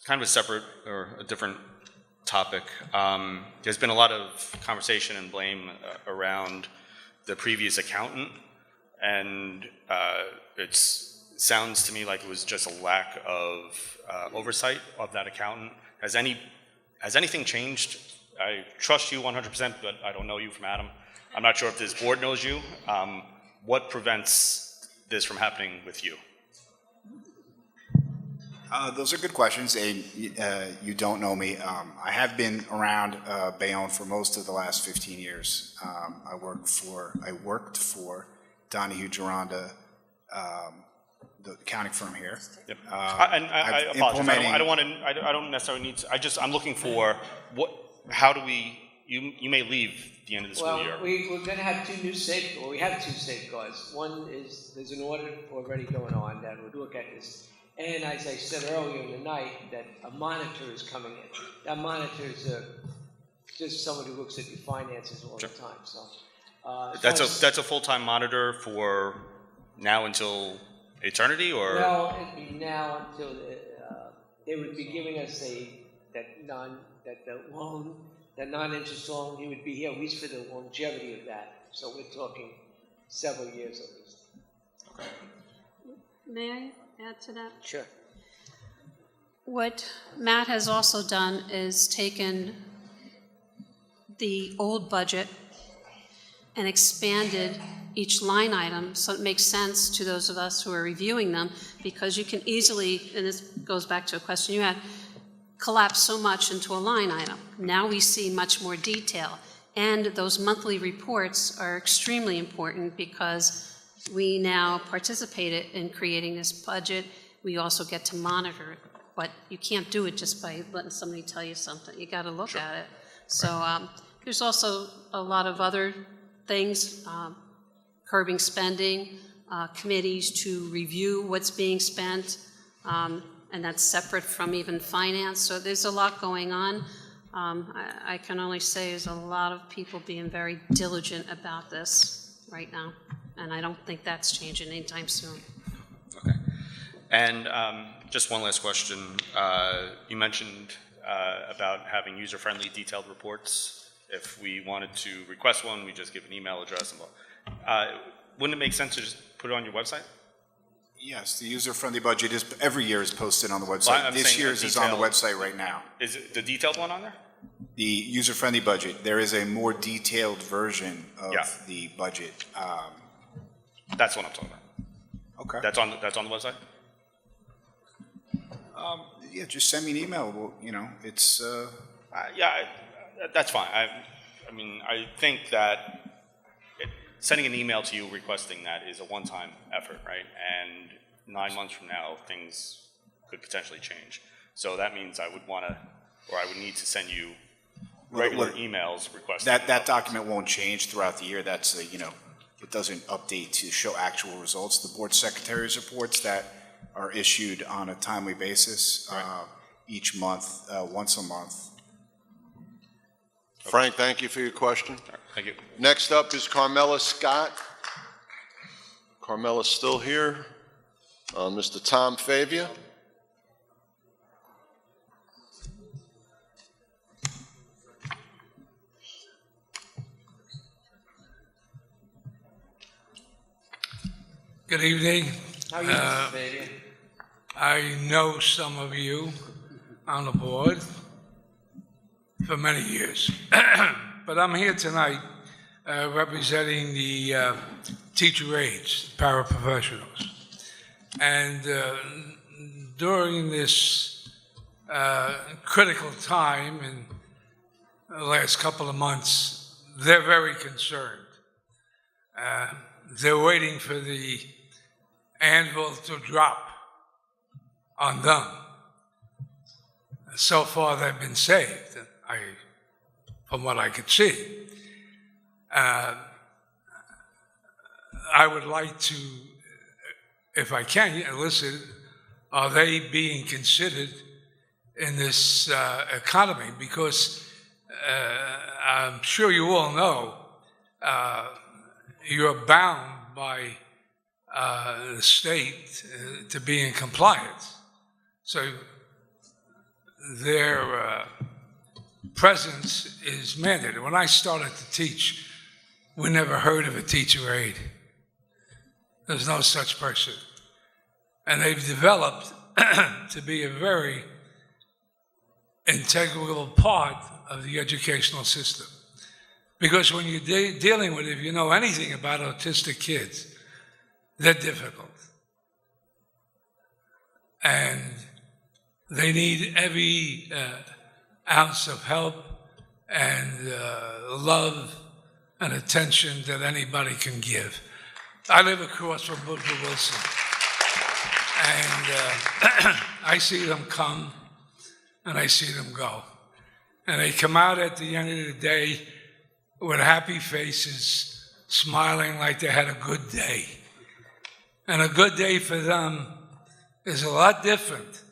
of a separate or a different topic. There's been a lot of conversation and blame around the previous accountant, and it sounds to me like it was just a lack of oversight of that accountant. Has anything changed? I trust you 100%, but I don't know you from Adam. I'm not sure if this board knows you. What prevents this from happening with you? Those are good questions, and you don't know me. I have been around Bayonne for most of the last 15 years. I worked for Donahue Gironda, the accounting firm here. Yep. I apologize. I don't necessarily need to. I'm looking for how do we? You may leave the end of the school year. Well, we're going to have we have two safeguards. One is there's an audit already going on that will look at this. And as I said earlier in the night, that a monitor is coming in. That monitor is just someone who looks at your finances all the time. So that's a full-time monitor for now until eternity, or? Well, it'd be now until they would be giving us that non-interest loan. He would be here at least for the longevity of that. So we're talking several years at least. Okay. May I add to that? Sure. What Matt has also done is taken the old budget and expanded each line item so it makes sense to those of us who are reviewing them, because you can easily, and this goes back to a question you had, collapse so much into a line item. Now we see much more detail, and those monthly reports are extremely important because we now participated in creating this budget. We also get to monitor it, but you can't do it just by letting somebody tell you something. You got to look at it. So there's also a lot of other things, curbing spending, committees to review what's being spent, and that's separate from even finance. So there's a lot going on. I can only say there's a lot of people being very diligent about this right now, and I don't think that's changing anytime soon. Okay. And just one last question. You mentioned about having user-friendly detailed reports. If we wanted to request one, we just give an email address. Wouldn't it make sense to just put it on your website? Yes, the user-friendly budget is every year is posted on the website. This year's is on the website right now. Is it the detailed one on there? The user-friendly budget. There is a more detailed version of the budget. That's what I'm talking about. Okay. That's on the website? Yeah, just send me an email. Well, it's... that's fine. I mean, I think that sending an email to you requesting that is a one-time effort, right? And 9 months from now, things could potentially change. So that means I would need to send you regular emails requesting. That document won't change throughout the year. That's it doesn't update to show actual results. The board secretary's reports that are issued on a timely basis each month, once a month. Frank, thank you for your question. Thank you. Next up is Carmela Scott. Carmela's still here. Mr. Tom Favia. Good evening. How are you, Mr. Fabian? I know some of you on the board for many years, but I'm here tonight representing the teacher aides, paraprofessionals. And during this critical time in the last couple of months, they're very concerned. They're waiting for the anvil to drop on them. So far, they've been saved, from what I could see. I would like to, if I can, elicit, are they being considered in this economy? Because I'm sure you all know you're bound by the state to be in compliance. So their presence is mandated. When I started to teach, we never heard of a teacher aide. There's no such person. And they've developed to be a very integral part of the educational system. Because when you're dealing with, if you know anything about autistic kids, they're difficult. And they need every ounce of help and love and attention that anybody can give. I live across from Woodrow Wilson, and I see them come and I see them go. And they come out at the end of the day with happy faces, smiling like they had a good day. And a good day for them is a lot different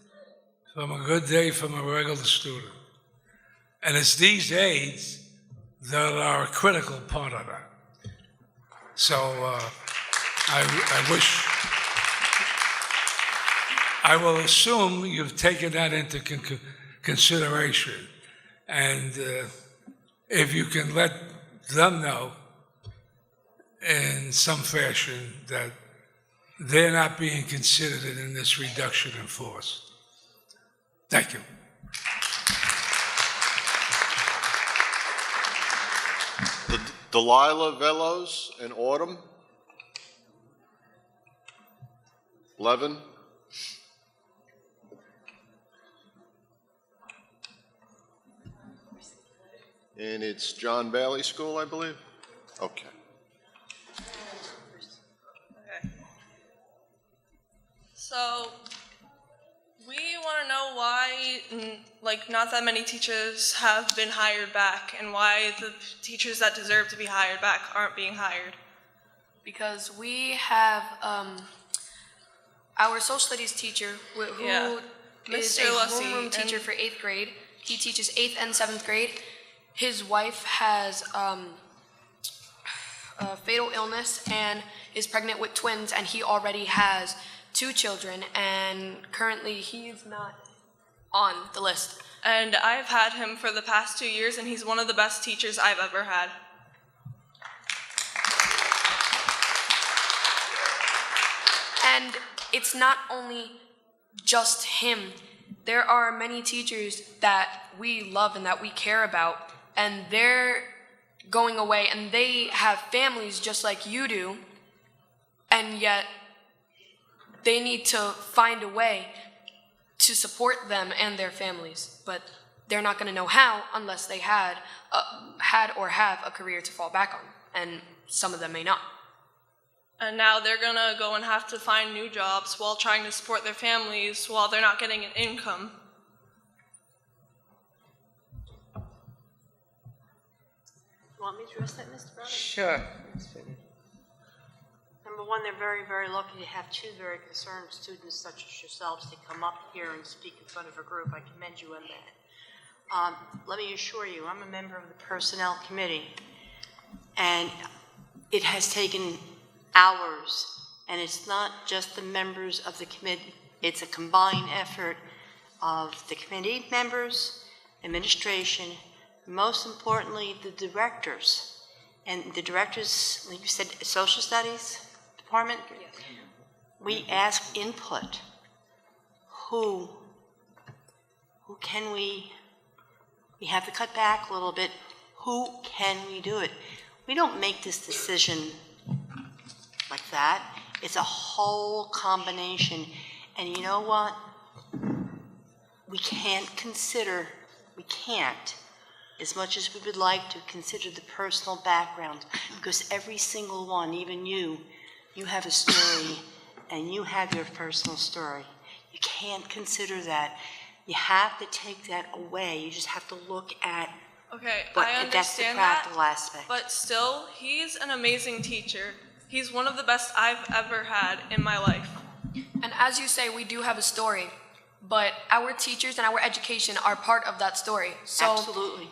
from a good day from a regular student. And it's these aides that are a critical part of that. So I will assume you've taken that into consideration. And if you can let them know in some fashion that they're not being considered in this reduction in force. Thank you. Delilah Velos and Autumn. Levin. And it's John Bailey School, I believe? Okay. So, we want to know why, not that many teachers have been hired back, and why the teachers that deserve to be hired back aren't being hired. Because we have our social studies teacher, who is a homeroom teacher for 8th grade. He teaches 8th and 7th grade. His wife has a fatal illness and is pregnant with twins, and he already has 2 children, and currently he's not on the list. And I've had him for the past 2 years, and he's one of the best teachers I've ever had. And it's not only just him. There are many teachers that we love and that we care about, and they're going away, and they have families just like you do, and yet they need to find a way to support them and their families, but they're not going to know how unless they had or have a career to fall back on, and some of them may not. And now they're going to go and have to find new jobs while trying to support their families while they're not getting an income. want me to address that, Mr. Brother? Sure. Number one, they're very, very lucky to have two very concerned students such as yourselves to come up here and speak in front of a group. I commend you on that. Let me assure you, I'm a member of the Personnel Committee, and it has taken hours, and it's not just the members of the committee, it's a combined effort of the committee members, administration, most importantly, the directors. And the directors, like you said, social studies department, we ask input. Who can we have to cut back a little bit. Who can we do it? We don't make this decision like that. It's a whole combination. And you know what? We can't, as much as we would like to, consider the personal background, because every single one, even you have a story, and you have your personal story. You can't consider that. You have to take that away. You just have to look at Okay, what, I that's the understand practical that, aspect. but still, he's an amazing teacher. He's one of the best I've ever had in my life. And as you say, we do have a story, but our teachers and our education are part of that story. So Absolutely.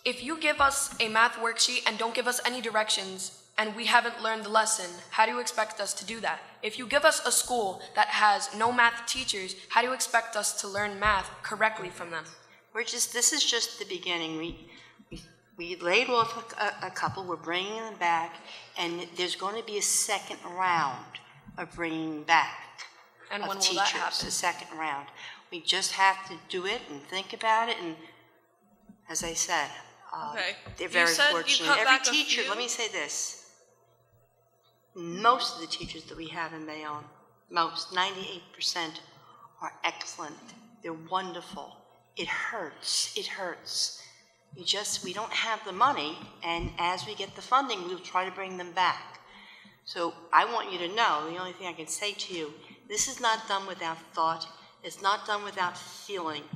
if you give us a math worksheet and don't give us any directions and we haven't learned the lesson, how do you expect us to do that? If you give us a school that has no math teachers, how do you expect us to learn math correctly from them? This is just the beginning. We laid off a couple, we're bringing them back, and there's going to be a second round of bringing back And of when will teachers, that happen? a second round. We just have to do it and think about it, and as I said, Okay. they're You very said you fortunate. cut Every back a teacher, few? let me say this, most of the teachers that we have in Bayonne, 98% are excellent. They're wonderful. It hurts. We don't have the money, and as we get the funding, we'll try to bring them back. So I want you to know, the only thing I can say to you, this is not done without thought. It's not done without feeling.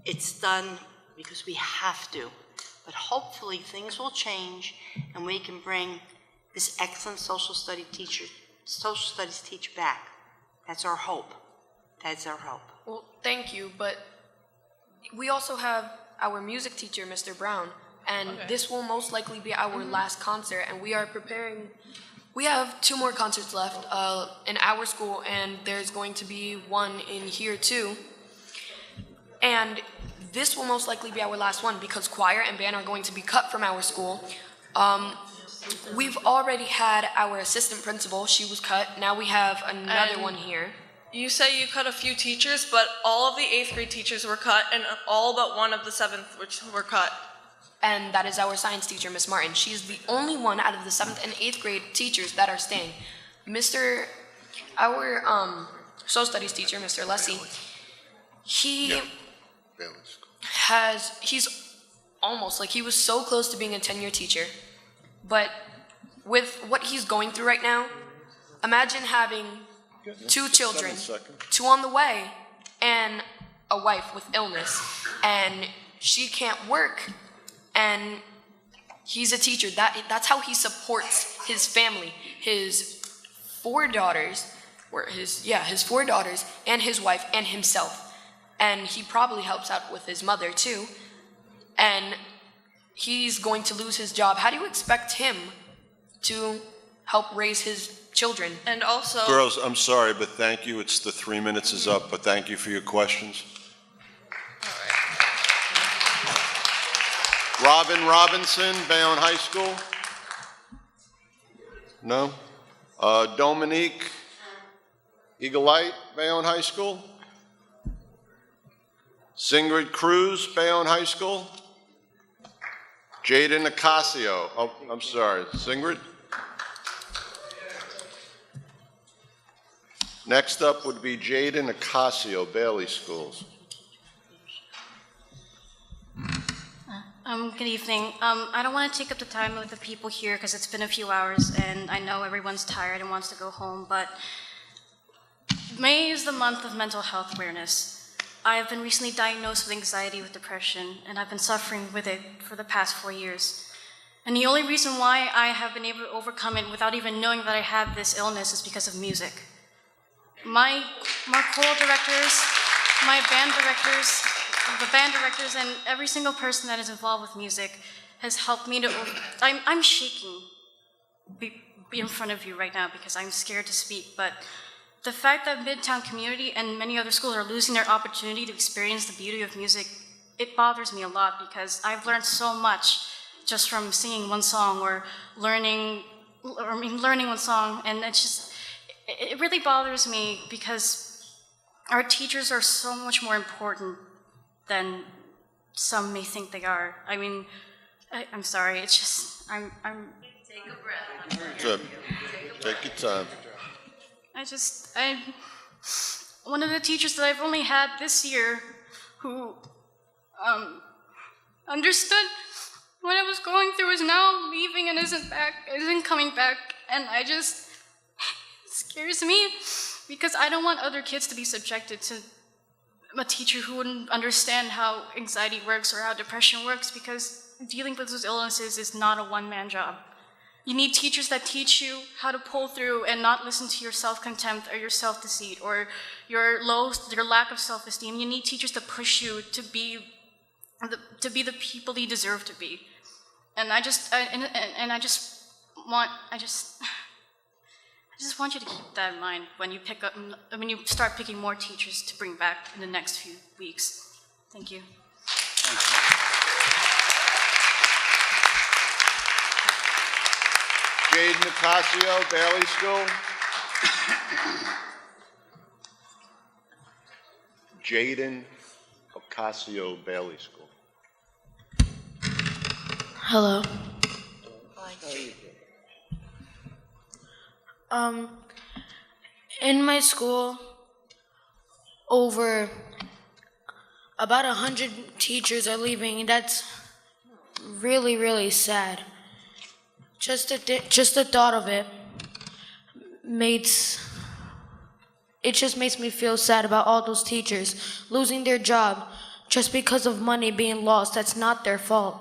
It's done because we have to. But hopefully things will change, and we can bring this excellent social studies teacher back. That's our hope. Well, thank you, but we also have our music teacher, Mr. Brown, and this will most likely be our last concert, and we are preparing. We have 2 more concerts left in our school, and there's going to be one in here too. And this will most likely be our last one because choir and band are going to be cut from our school. We've already had our assistant principal, she was cut. Now we have another And one here. You say you cut a few teachers, but all of the 8th grade teachers were cut, and all but one of the 7th which were cut. And that is our science teacher, Miss Martin. She's the only one out of the 7th and 8th grade teachers that are staying. Our social studies teacher, Mr. Lessie, he's almost, he was so close to being a 10-year teacher. But with what he's going through right now, imagine having 2 children, 2 on the way, and a wife with illness, and she can't work, and he's a teacher. That's how he supports his family, his 4 daughters, his 4 daughters, and his wife, and himself. And he probably helps out with his mother too, and he's going to lose his job. How do you expect him to help raise his children? And also... Girls, I'm sorry, but thank you. It's the 3 minutes is up, but thank you for your questions. Robin Robinson, Bayonne High School. No? Dominique Eaglite, Bayonne High School. Singrid Cruz, Bayonne High School. Jaden Nicasio. Oh, I'm sorry. Singrid? Next up would be Jaden Nicasio, Bailey Schools. Good evening. I don't want to take up the time with the people here because it's been a few hours and I know everyone's tired and wants to go home, but May is the month of mental health awareness. I have been recently diagnosed with anxiety with depression, and I've been suffering with it for the past 4 years. And the only reason why I have been able to overcome it without even knowing that I have this illness is because of music. My choral directors, my band directors, the band directors, and every single person that is involved with music has helped me to, I'm shaking in front of you right now because I'm scared to speak, but the fact that Midtown community and many other schools are losing their opportunity to experience the beauty of music, it bothers me a lot because I've learned so much just from singing one song or learning one song, and it really bothers me because our teachers are so much more important than some may think they are. I mean, I'm sorry, it's just, I'm... Take a breath. Take your time. One of the teachers that I've only had this year who understood what I was going through is now leaving and isn't coming back, and it scares me because I don't want other kids to be subjected to a teacher who wouldn't understand how anxiety works or how depression works, because dealing with those illnesses is not a one-man job. You need teachers that teach you how to pull through and not listen to your self-contempt or your self-deceit or your lack of self-esteem. You need teachers to push you to be the people you deserve to be. And I just want you to keep that in mind when you start picking more teachers to bring back in the next few weeks. Thank you. Jaden Nicasio, Bailey School. Jaden Ocasio, Bailey School. Hello. In my school, over about 100 teachers are leaving, and that's really, really sad. Just the thought of it just makes me feel sad about all those teachers losing their job just because of money being lost. That's not their fault.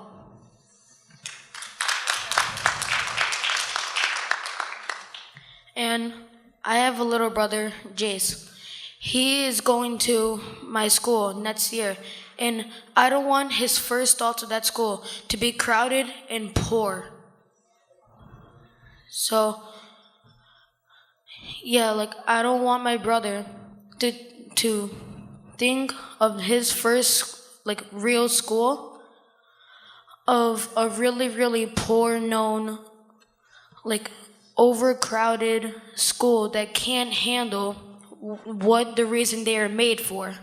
And I have a little brother, Jace. He is going to my school next year, and I don't want his first thoughts of that school to be crowded and poor. So, yeah, I don't want my brother to think of his first, real school of a really, really poor known, overcrowded school that can't handle what the reason they are made for.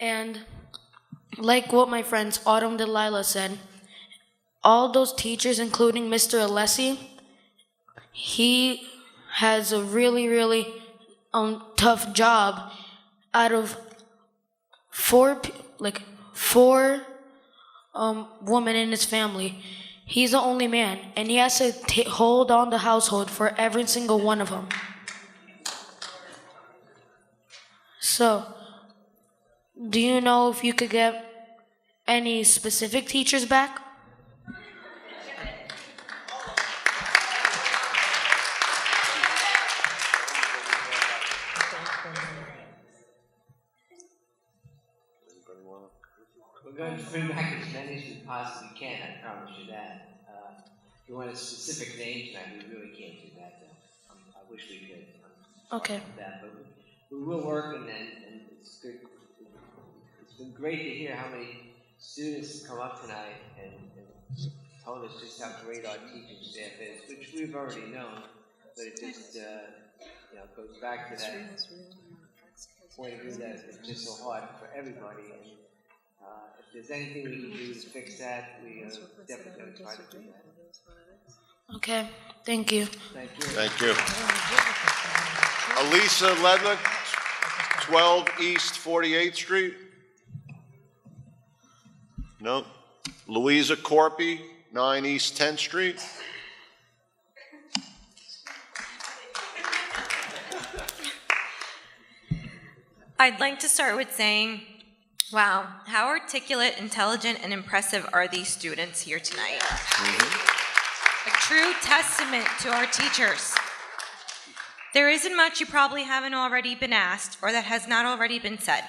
And like what my friends Autumn Delilah said, all those teachers, including Mr. Alessi, he has a really, really tough job. Out of four women in his family, he's the only man, and he has to hold on the household for every single one of them. So, do you know if you could get any specific teachers back? We're going to bring back as many as we possibly can, I promise you that. If you want a specific name tonight, we really can't do that, though. I wish we could. Okay. That, but we will work, and it's good. It's been great to hear how many students come up tonight and told us just how great our teaching staff is, which we've already known, but it just goes back to that point of view that it's just so hard for everybody. And if there's anything we can do to fix that, we are definitely going to try to do that. Okay, thank you. Thank you. Thank you. Elisa Lednick, 12 East 48th Street. No. Louisa Corpy, 9 East 10th Street. I'd like to start with saying Wow, how articulate, intelligent, and impressive are these students here tonight? A true testament to our teachers. There isn't much you probably haven't already been asked or that has not already been said.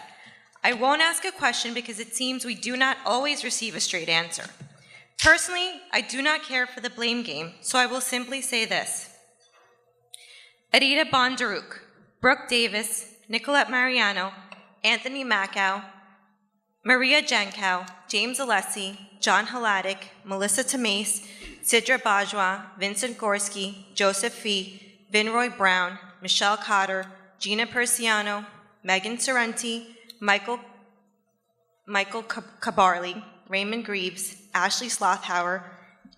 I won't ask a question because it seems we do not always receive a straight answer. Personally, I do not care for the blame game, so I will simply say this. Adita Bondaruk, Brooke Davis, Nicolette Mariano, Anthony Macau, Maria Jankow, James Alessi, John Haladik, Melissa Tamase, Sidra Bajwa, Vincent Gorski, Joseph Fee, Vinroy Brown, Michelle Cotter, Gina Persiano, Megan Sorrenti, Michael Kabarli, Raymond Greaves, Ashley Slothauer,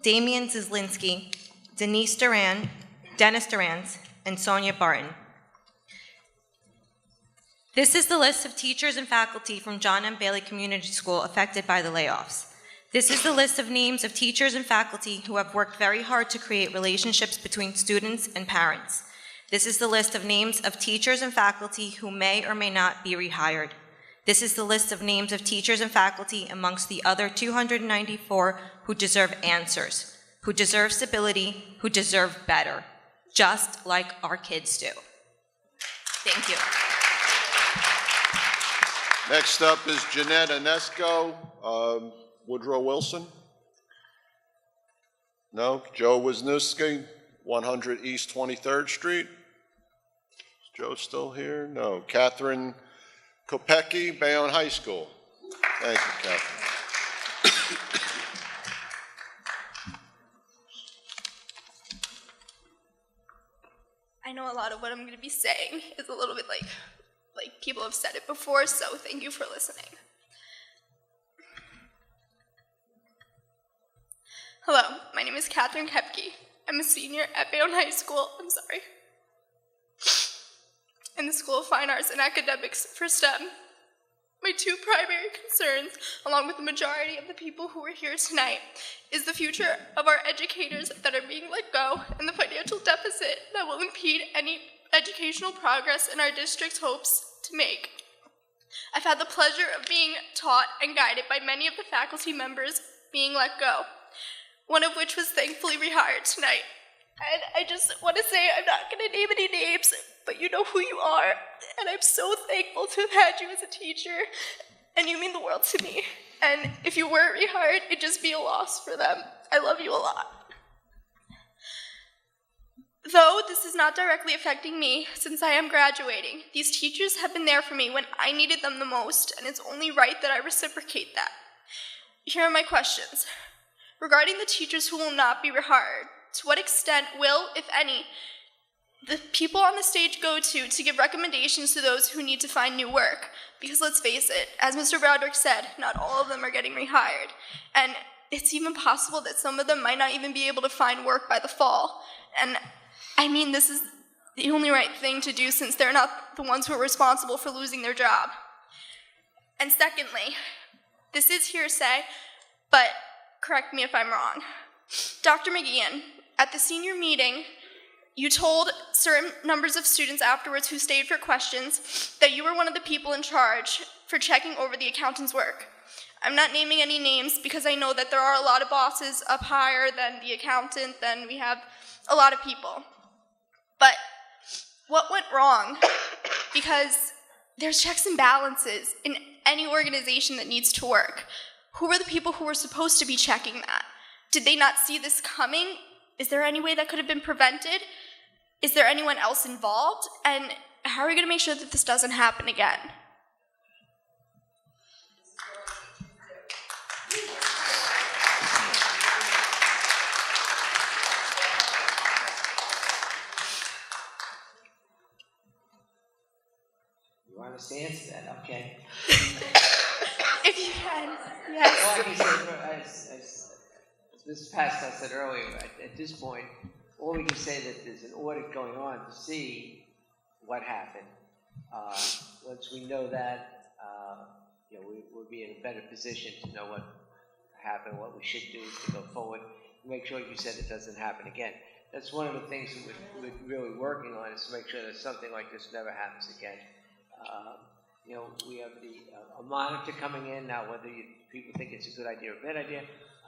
Damian Zislinski, Dennis Durans, and Sonia Barton. This is the list of teachers and faculty from John M. Bailey Community School affected by the layoffs. This is the list of names of teachers and faculty who have worked very hard to create relationships between students and parents. This is the list of names of teachers and faculty who may or may not be rehired. This is the list of names of teachers and faculty amongst the other 294 who deserve answers, who deserve stability, who deserve better, just like our kids do. Thank you. Next up is Jeanette Anesco, Woodrow Wilson. No, Joe Wisniewski, 100 East 23rd Street. Is Joe still here? No. Catherine Kopecki, Bayonne High School. Thank you, Catherine. I know a lot of what I'm going to be saying is a little bit like people have said it before, so thank you for listening. Hello, my name is Catherine Kepke. I'm a senior at Bayonne High School, in the School of Fine Arts and Academics for STEM. My two primary concerns, along with the majority of the people who are here tonight, is the future of our educators that are being let go and the financial deficit that will impede any educational progress in our district's hopes to make. I've had the pleasure of being taught and guided by many of the faculty members being let go, one of which was thankfully rehired tonight. And I just want to say, I'm not going to name any names, but you know who you are, and I'm so thankful to have had you as a teacher, and you mean the world to me. And if you weren't rehired, it'd just be a loss for them. I love you a lot. Though this is not directly affecting me, since I am graduating, these teachers have been there for me when I needed them the most, and it's only right that I reciprocate that. Here are my questions. Regarding the teachers who will not be rehired, to what extent will, if any, the people on the stage go to give recommendations to those who need to find new work? Because let's face it, as Mr. Broderick said, not all of them are getting rehired. And it's even possible that some of them might not even be able to find work by the fall. And I mean, this is the only right thing to do since they're not the ones who are responsible for losing their job. And secondly, this is hearsay, but correct me if I'm wrong. Dr. McGeehan, at the senior meeting, you told certain numbers of students afterwards who stayed for questions that you were one of the people in charge for checking over the accountant's work. I'm not naming any names because I know that there are a lot of bosses up higher than the accountant, then we have a lot of people. But what went wrong? Because there's checks and balances in any organization that needs to work. Who were the people who were supposed to be checking that? Did they not see this coming? Is there any way that could have been prevented? Is there anyone else involved? And how are we going to make sure that this doesn't happen again? You want us to answer that? Okay. If you can, yes. Well, I can say, as Mr. Pascal said earlier, at this point, all we can say that there's an audit going on to see what happened. Once we know that, we'll be in a better position to know what happened, what we should do to go forward, and make sure, you said, it doesn't happen again. That's one of the things that we're really working on, is to make sure that something like this never happens again. we have a monitor coming in now. Whether people think it's a good idea or a bad idea,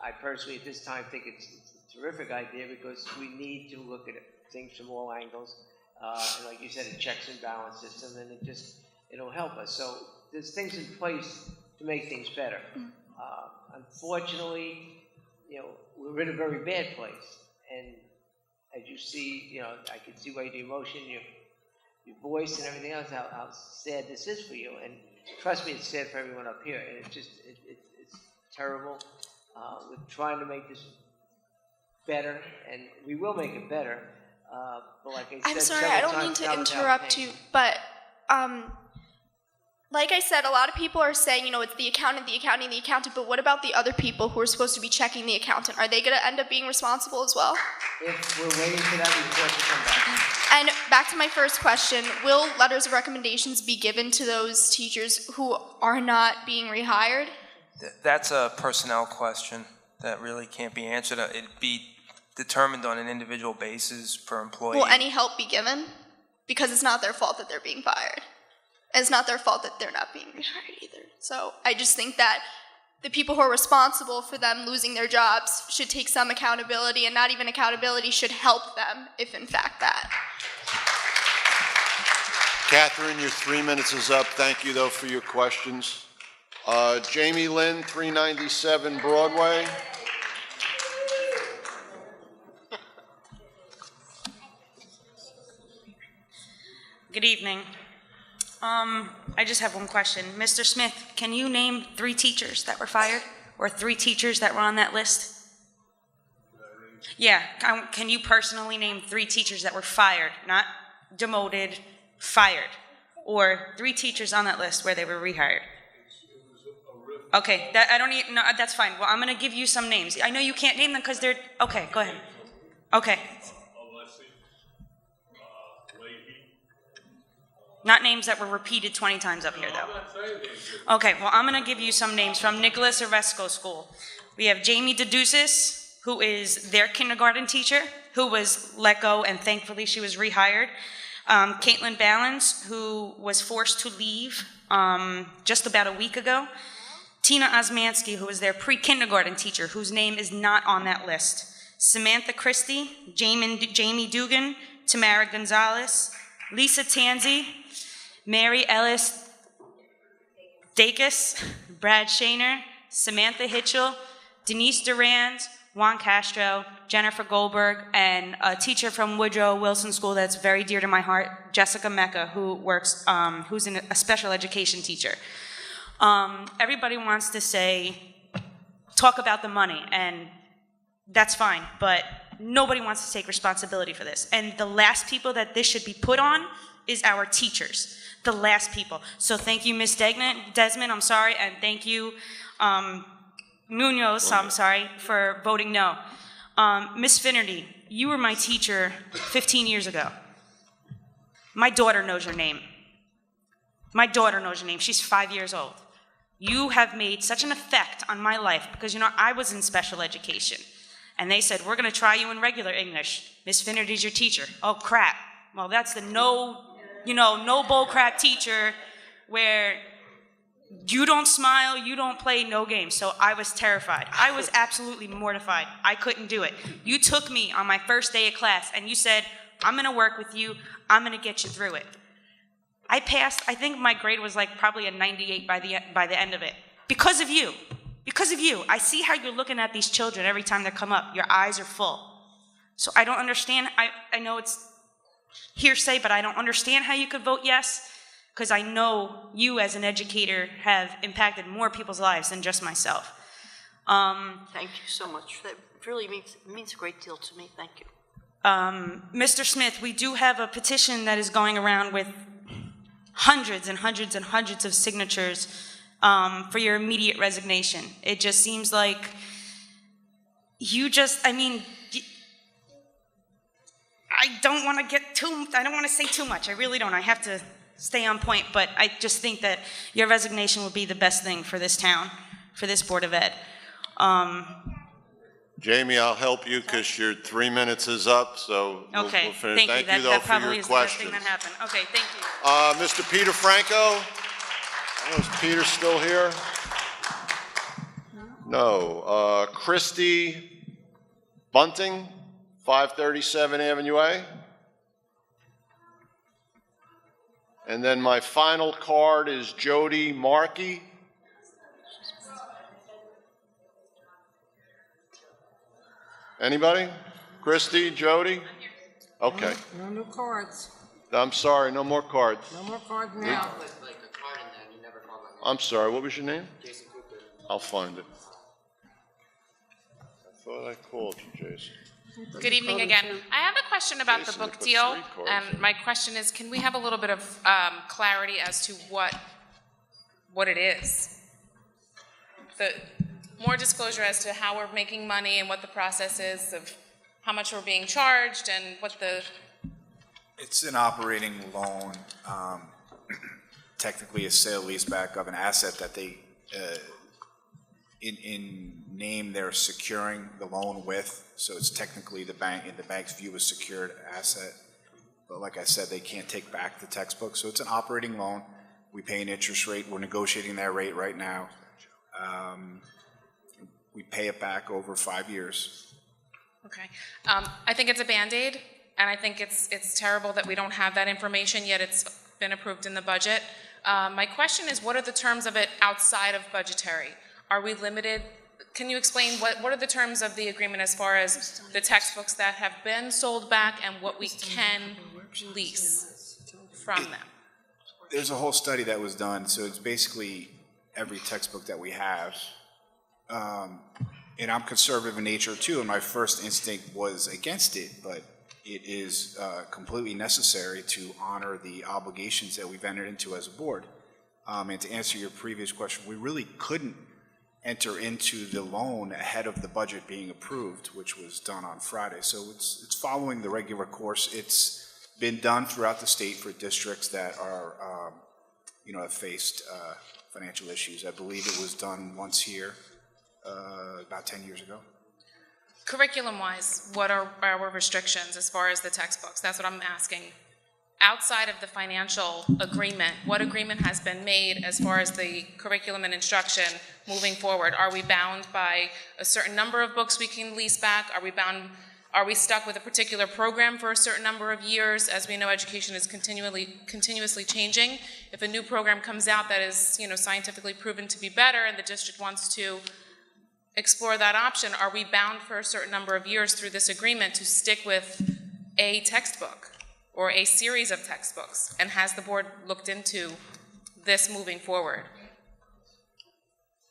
I personally at this time think it's a terrific idea because we need to look at things from all angles. And like you said, a checks and balance system, and it'll help us. So there's things in place to make things better. Unfortunately, we're in a very bad place. And as you see, I can see by the emotion, your voice and everything else, how sad this is for you. And trust me, it's sad for everyone up here. And it's terrible. We're trying to make this better, and we will make it better. But like I said, I'm sorry, I don't mean to interrupt you, but like I said, a lot of people are saying, it's the accountant, but what about the other people who are supposed to be checking the accountant? Are they going to end up being responsible as well? If we're waiting for that report to come back. And back to my first question, will letters of recommendations be given to those teachers who are not being rehired? That's a personnel question that really can't be answered. It'd be determined on an individual basis per employee. Will any help be given? Because it's not their fault that they're being fired. And it's not their fault that they're not being rehired either. So I just think that the people who are responsible for them losing their jobs should take some accountability, and not even accountability, should help them, if in fact that. Catherine, your 3 minutes is up. Thank you, though, for your questions. Jamie Lynn, 397 Broadway. Good evening. I just have one question. Mr. Smith, can you name 3 teachers that were fired, or 3 teachers that were on that list? Yeah, can you personally name 3 teachers that were fired, not demoted, fired, or 3 teachers on that list where they were rehired? Okay, no, that's fine. Well, I'm going to give you some names. I know you can't name them because they're, okay, go ahead. Okay. Not names that were repeated 20 times up here, though. Okay, well, I'm going to give you some names from Nicholas Oresco School. We have Jamie Deducis, who is their kindergarten teacher, who was let go, and thankfully she was rehired. Caitlin Balance, who was forced to leave just about a week ago. Tina Osmansky, who was their pre-kindergarten teacher, whose name is not on that list. Samantha Christie, Jamie Dugan, Tamara Gonzalez, Lisa Tanzi, Mary Ellis Dacus, Brad Shaner, Samantha Hitchell, Denise Durand, Juan Castro, Jennifer Goldberg, and a teacher from Woodrow Wilson School that's very dear to my heart, Jessica Mecca, who works, who's a special education teacher. Everybody wants to talk about the money, and that's fine, but nobody wants to take responsibility for this. And the last people that this should be put on is our teachers. The last people. So thank you, Ms. Desmond, I'm sorry, and thank you, Munoz, I'm sorry, for voting no. Ms. Finnerty, you were my teacher 15 years ago. My daughter knows your name. My daughter knows your name. She's 5 years old. You have made such an effect on my life because, I was in special education. And they said, we're going to try you in regular English. Miss Finnerty's your teacher. Oh, crap. Well, that's the no bull crap teacher where you don't smile, you don't play, no games. So I was terrified. I was absolutely mortified. I couldn't do it. You took me on my first day of class and you said, I'm going to work with you. I'm going to get you through it. I passed. I think my grade was probably a 98 by the end of it. Because of you. Because of you. I see how you're looking at these children every time they come up. Your eyes are full. So I don't understand. I know it's hearsay, but I don't understand how you could vote yes, because I know you as an educator have impacted more people's lives than just myself. Thank you so much. That really means a great deal to me. Thank you. Mr. Smith, we do have a petition that is going around with hundreds and hundreds and hundreds of signatures for your immediate resignation. It just seems like I don't want to say too much. I really don't. I have to stay on point, but I just think that your resignation will be the best thing for this town, for this Board of Ed. Jamie, I'll help you because your 3 minutes is up, so we'll finish. Thank you. Thank you, though, that for probably your is the best questions. thing that happened. Okay, thank you. Mr. Peter Franco. Is Peter still here? No. Christy Bunting, 537 Avenue A. And then my final card is Jody Markey. Anybody? Christy, Jody? Okay. No new cards. I'm sorry, no more cards. No more cards now. I'm sorry, what was your name? Jason Cooper. I'll find it. I thought I called you, Jason. Good evening again. I have a question about the book deal, and my question is, can we have a little bit of clarity as to what it is? The more disclosure as to how we're making money and what the process is of how much we're being charged and what the... It's an operating loan, technically a sale leaseback of an asset that they, in name, they're securing the loan with. So it's technically the bank, in the bank's view, a secured asset. But like I said, they can't take back the textbook. So it's an operating loan. We pay an interest rate. We're negotiating that rate right now. We pay it back over 5 years. Okay. I think it's a Band-Aid, and I think it's terrible that we don't have that information, yet it's been approved in the budget. My question is, what are the terms of it outside of budgetary? Are we limited? Can you explain what are the terms of the agreement as far as the textbooks that have been sold back and what we can lease from them? There's a whole study that was done. So it's basically every textbook that we have. And I'm conservative in nature too, and my first instinct was against it, but it is completely necessary to honor the obligations that we've entered into as a board. And to answer your previous question, we really couldn't enter into the loan ahead of the budget being approved, which was done on Friday. So it's following the regular course. It's been done throughout the state for districts that are, have faced financial issues. I believe it was done once here about 10 years ago. Curriculum-wise, what are our restrictions as far as the textbooks? That's what I'm asking. Outside of the financial agreement, what agreement has been made as far as the curriculum and instruction moving forward? Are we bound by a certain number of books we can lease back? Are we stuck with a particular program for a certain number of years? As we know, education is continuously changing. If a new program comes out that is, scientifically proven to be better and the district wants to explore that option, are we bound for a certain number of years through this agreement to stick with a textbook or a series of textbooks? And has the board looked into this moving forward?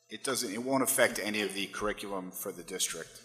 It won't affect any of the curriculum for the district.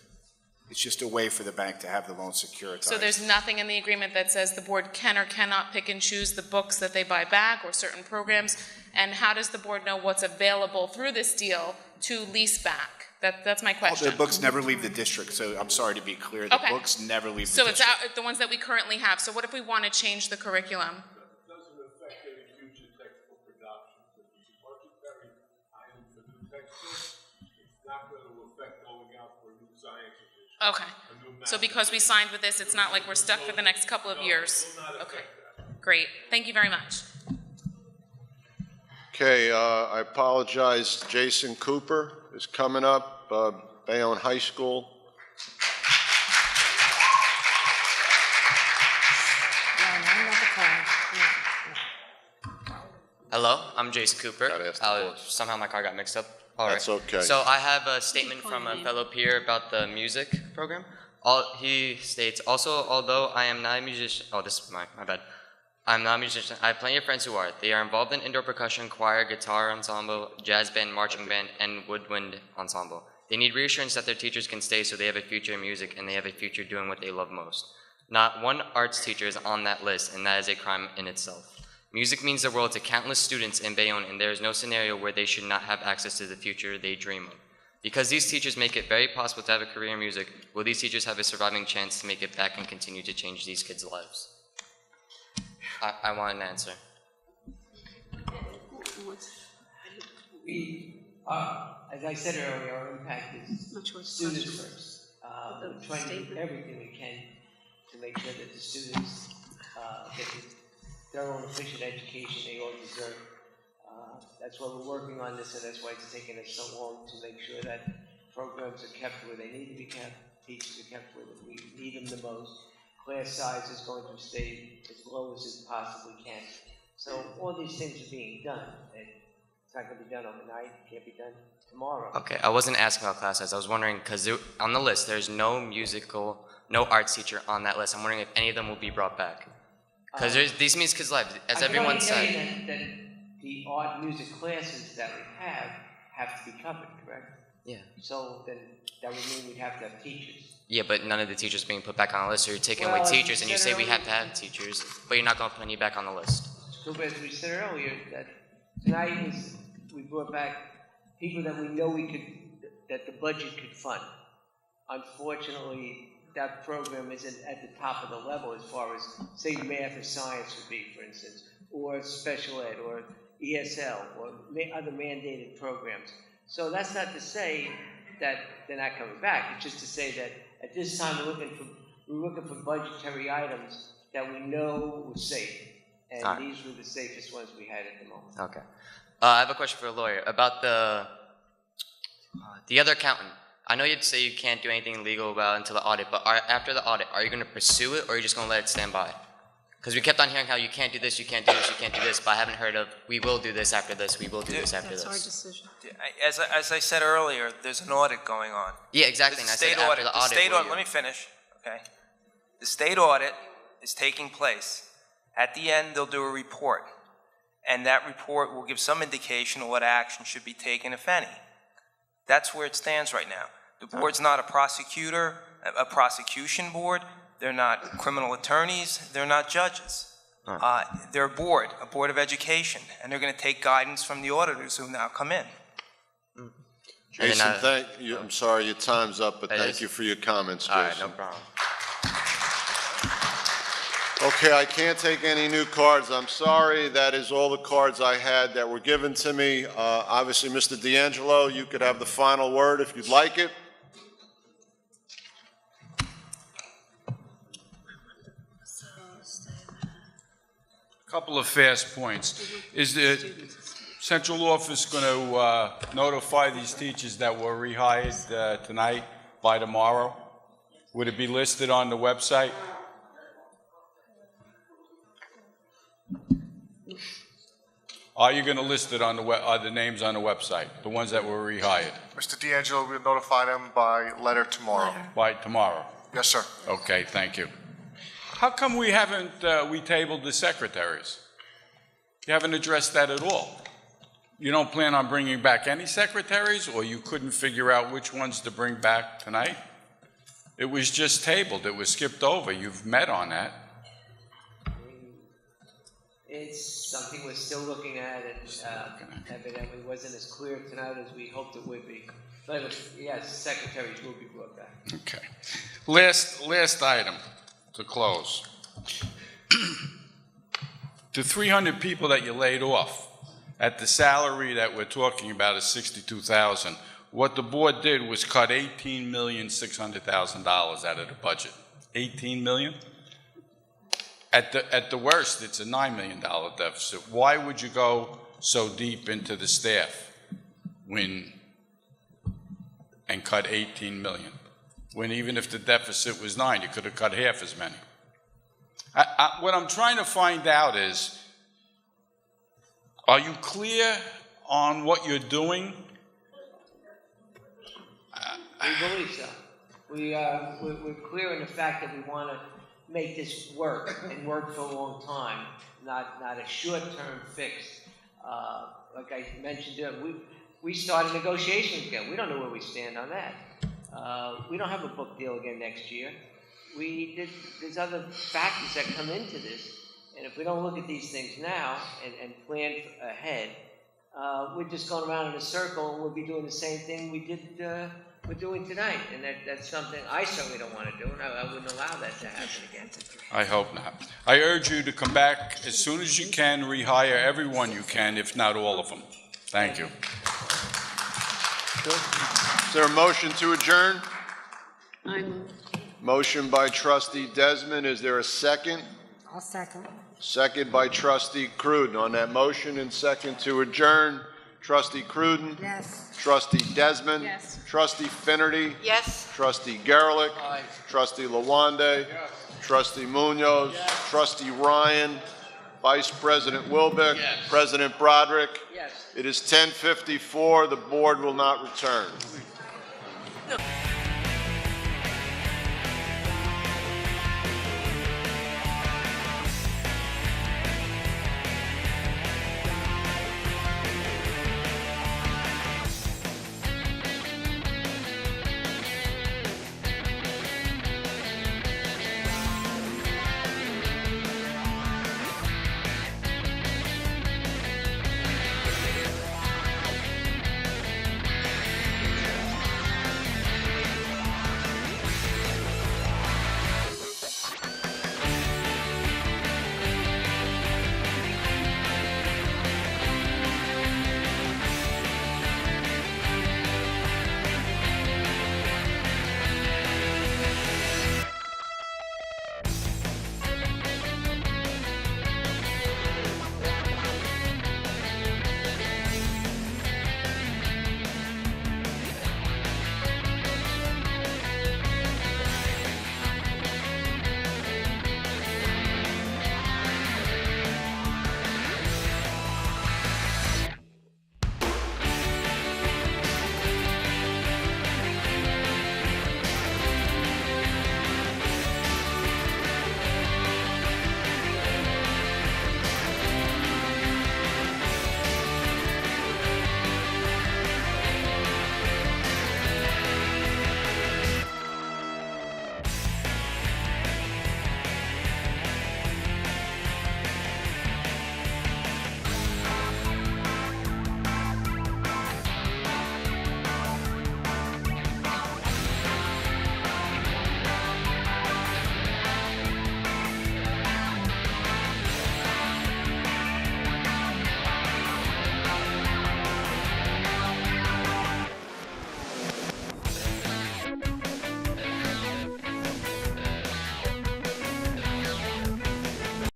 It's just a way for the bank to have the loan securitized. So there's nothing in the agreement that says the board can or cannot pick and choose the books that they buy back or certain programs? And how does the board know what's available through this deal to lease back? That's my question. The books never leave the district, so I'm sorry to be clear. The books never leave the district. So it's the ones that we currently have. So what if we want to change the curriculum? Doesn't affect any future textbook adoptions. If it's a budgetary item for new textbooks, it's not going to affect going out for a new science edition. Okay. So because we signed with this, it's not like we're stuck for the next couple of years. Okay. Great. Thank you very much. Okay, I apologize. Jason Cooper is coming up, Bayonne High School. Hello, I'm Jason Cooper. Somehow my car got mixed up. All right. That's okay. So I have a statement from a fellow peer about the music program. He states, also, although I am not a musician, this is my bad. I'm not a musician. I have plenty of friends who are. They are involved in indoor percussion, choir, guitar ensemble, jazz band, marching band, and woodwind ensemble. They need reassurance that their teachers can stay so they have a future in music and they have a future doing what they love most. Not one arts teacher is on that list, and that is a crime in itself. Music means the world to countless students in Bayonne, and there is no scenario where they should not have access to the future they dream of. Because these teachers make it very possible to have a career in music, will these teachers have a surviving chance to make it back and continue to change these kids' lives? I want an answer. As I said earlier, our impact is students first. We're trying to do everything we can to make sure that the students get their own efficient education they all deserve. That's why we're working on this, and that's why it's taking us so long to make sure that programs are kept where they need to be kept, teachers are kept where we need them the most. Class size is going to stay as low as it possibly can. So all these things are being done. It's not going to be done overnight. It can't be done tomorrow. Okay, I wasn't asking about class size. I was wondering, because on the list, there's no arts teacher on that list. I'm wondering if any of them will be brought back. Because these means kids' lives, as everyone said. That the art music classes that we have to be covered, correct? Yeah. So then that would mean we'd have to have teachers. Yeah, but none of the teachers being put back on the list. So you're taking Well, away as teachers, we and you said say we earlier- have to have teachers, but you're not going to put any back on the list. So as we said earlier, that tonight we brought back people that we know that the budget could fund. Unfortunately, that program isn't at the top of the level as far as, say, math or science would be, for instance, or special ed, or ESL, or other mandated programs. So that's not to say that they're not coming back. It's just to say that at this time we're looking for budgetary items that we know were safe. And All right. these were the safest ones we had at the moment. Okay. I have a question for a lawyer about the other accountant. I know you'd say you can't do anything legal about it until the audit, but after the audit, are you going to pursue it, or are you just going to let it stand by? Because we kept on hearing how you can't do this, you can't do this, you can't do this, but I haven't heard of we will do this after this, we will do this after this. That's our decision. As I said earlier, there's an audit going on. Yeah, exactly. And I said after the audit. Let me finish, okay? The state audit is taking place. At the end, they'll do a report, and that report will give some indication of what action should be taken, if any. That's where it stands right now. The board's not a prosecutor, a prosecution board. They're not criminal attorneys. They're not judges. They're a board of education, and they're going to take guidance from the auditors who now come in. Jason, thank you. I'm sorry your time's up, but thank you for your comments, Jason. All right, no problem. Okay, I can't take any new cards. I'm sorry. That is all the cards I had that were given to me. Obviously, Mr. D'Angelo, you could have the final word if you'd like it. Couple of fast points. Is the central office going to notify these teachers that were rehired tonight by tomorrow? Would it be listed on the website? Are you going to list it on the names on the website, the ones that were rehired? Mr. D'Angelo will notify them by letter tomorrow. By tomorrow? Yes, sir. Okay, thank you. How come we haven't, we tabled the secretaries? You haven't addressed that at all. You don't plan on bringing back any secretaries, or you couldn't figure out which ones to bring back tonight? It was just tabled, it was skipped over, you've met on that. It's something we're still looking at, and evidently wasn't as clear tonight as we hoped it would be. But yes, secretaries will be brought back. Okay. Last item to close. The 300 people that you laid off, at the salary that we're talking about is $62,000. What the board did was cut $18,600,000 out of the budget. $18 million? At the worst, it's a $9 million deficit. Why would you go so deep into the staff and cut $18 million? When even if the deficit was 9, you could have cut half as many. What I'm trying to find out is, are you clear on what you're doing? We believe so. We're clear in the fact that we want to make this work and work for a long time, not a short-term fix. Like I mentioned, we started negotiations again. We don't know where we stand on that. We don't have a book deal again next year. There's other factors that come into this, and if we don't look at these things now and plan ahead, we're just going around in a circle, and we'll be doing the same thing we're doing tonight, and that's something I certainly don't want to do, and I wouldn't allow that to happen again. I hope not. I urge you to come back as soon as you can, rehire everyone you can, if not all of them. Thank you. Is there a motion to adjourn? I'm Motion by Trustee Desmond. Is there a second? I'll second. Second by trustee Cruden. On that motion and second to adjourn, trustee Cruden. Yes. Trustee Desmond. Yes. Trustee Finerty. Yes. Trustee Gerlich. Trustee Lawande. Trustee Munoz. Trustee Ryan. Vice President Wilbeck. President Broderick. Yes. It is 10:54. The board will not return.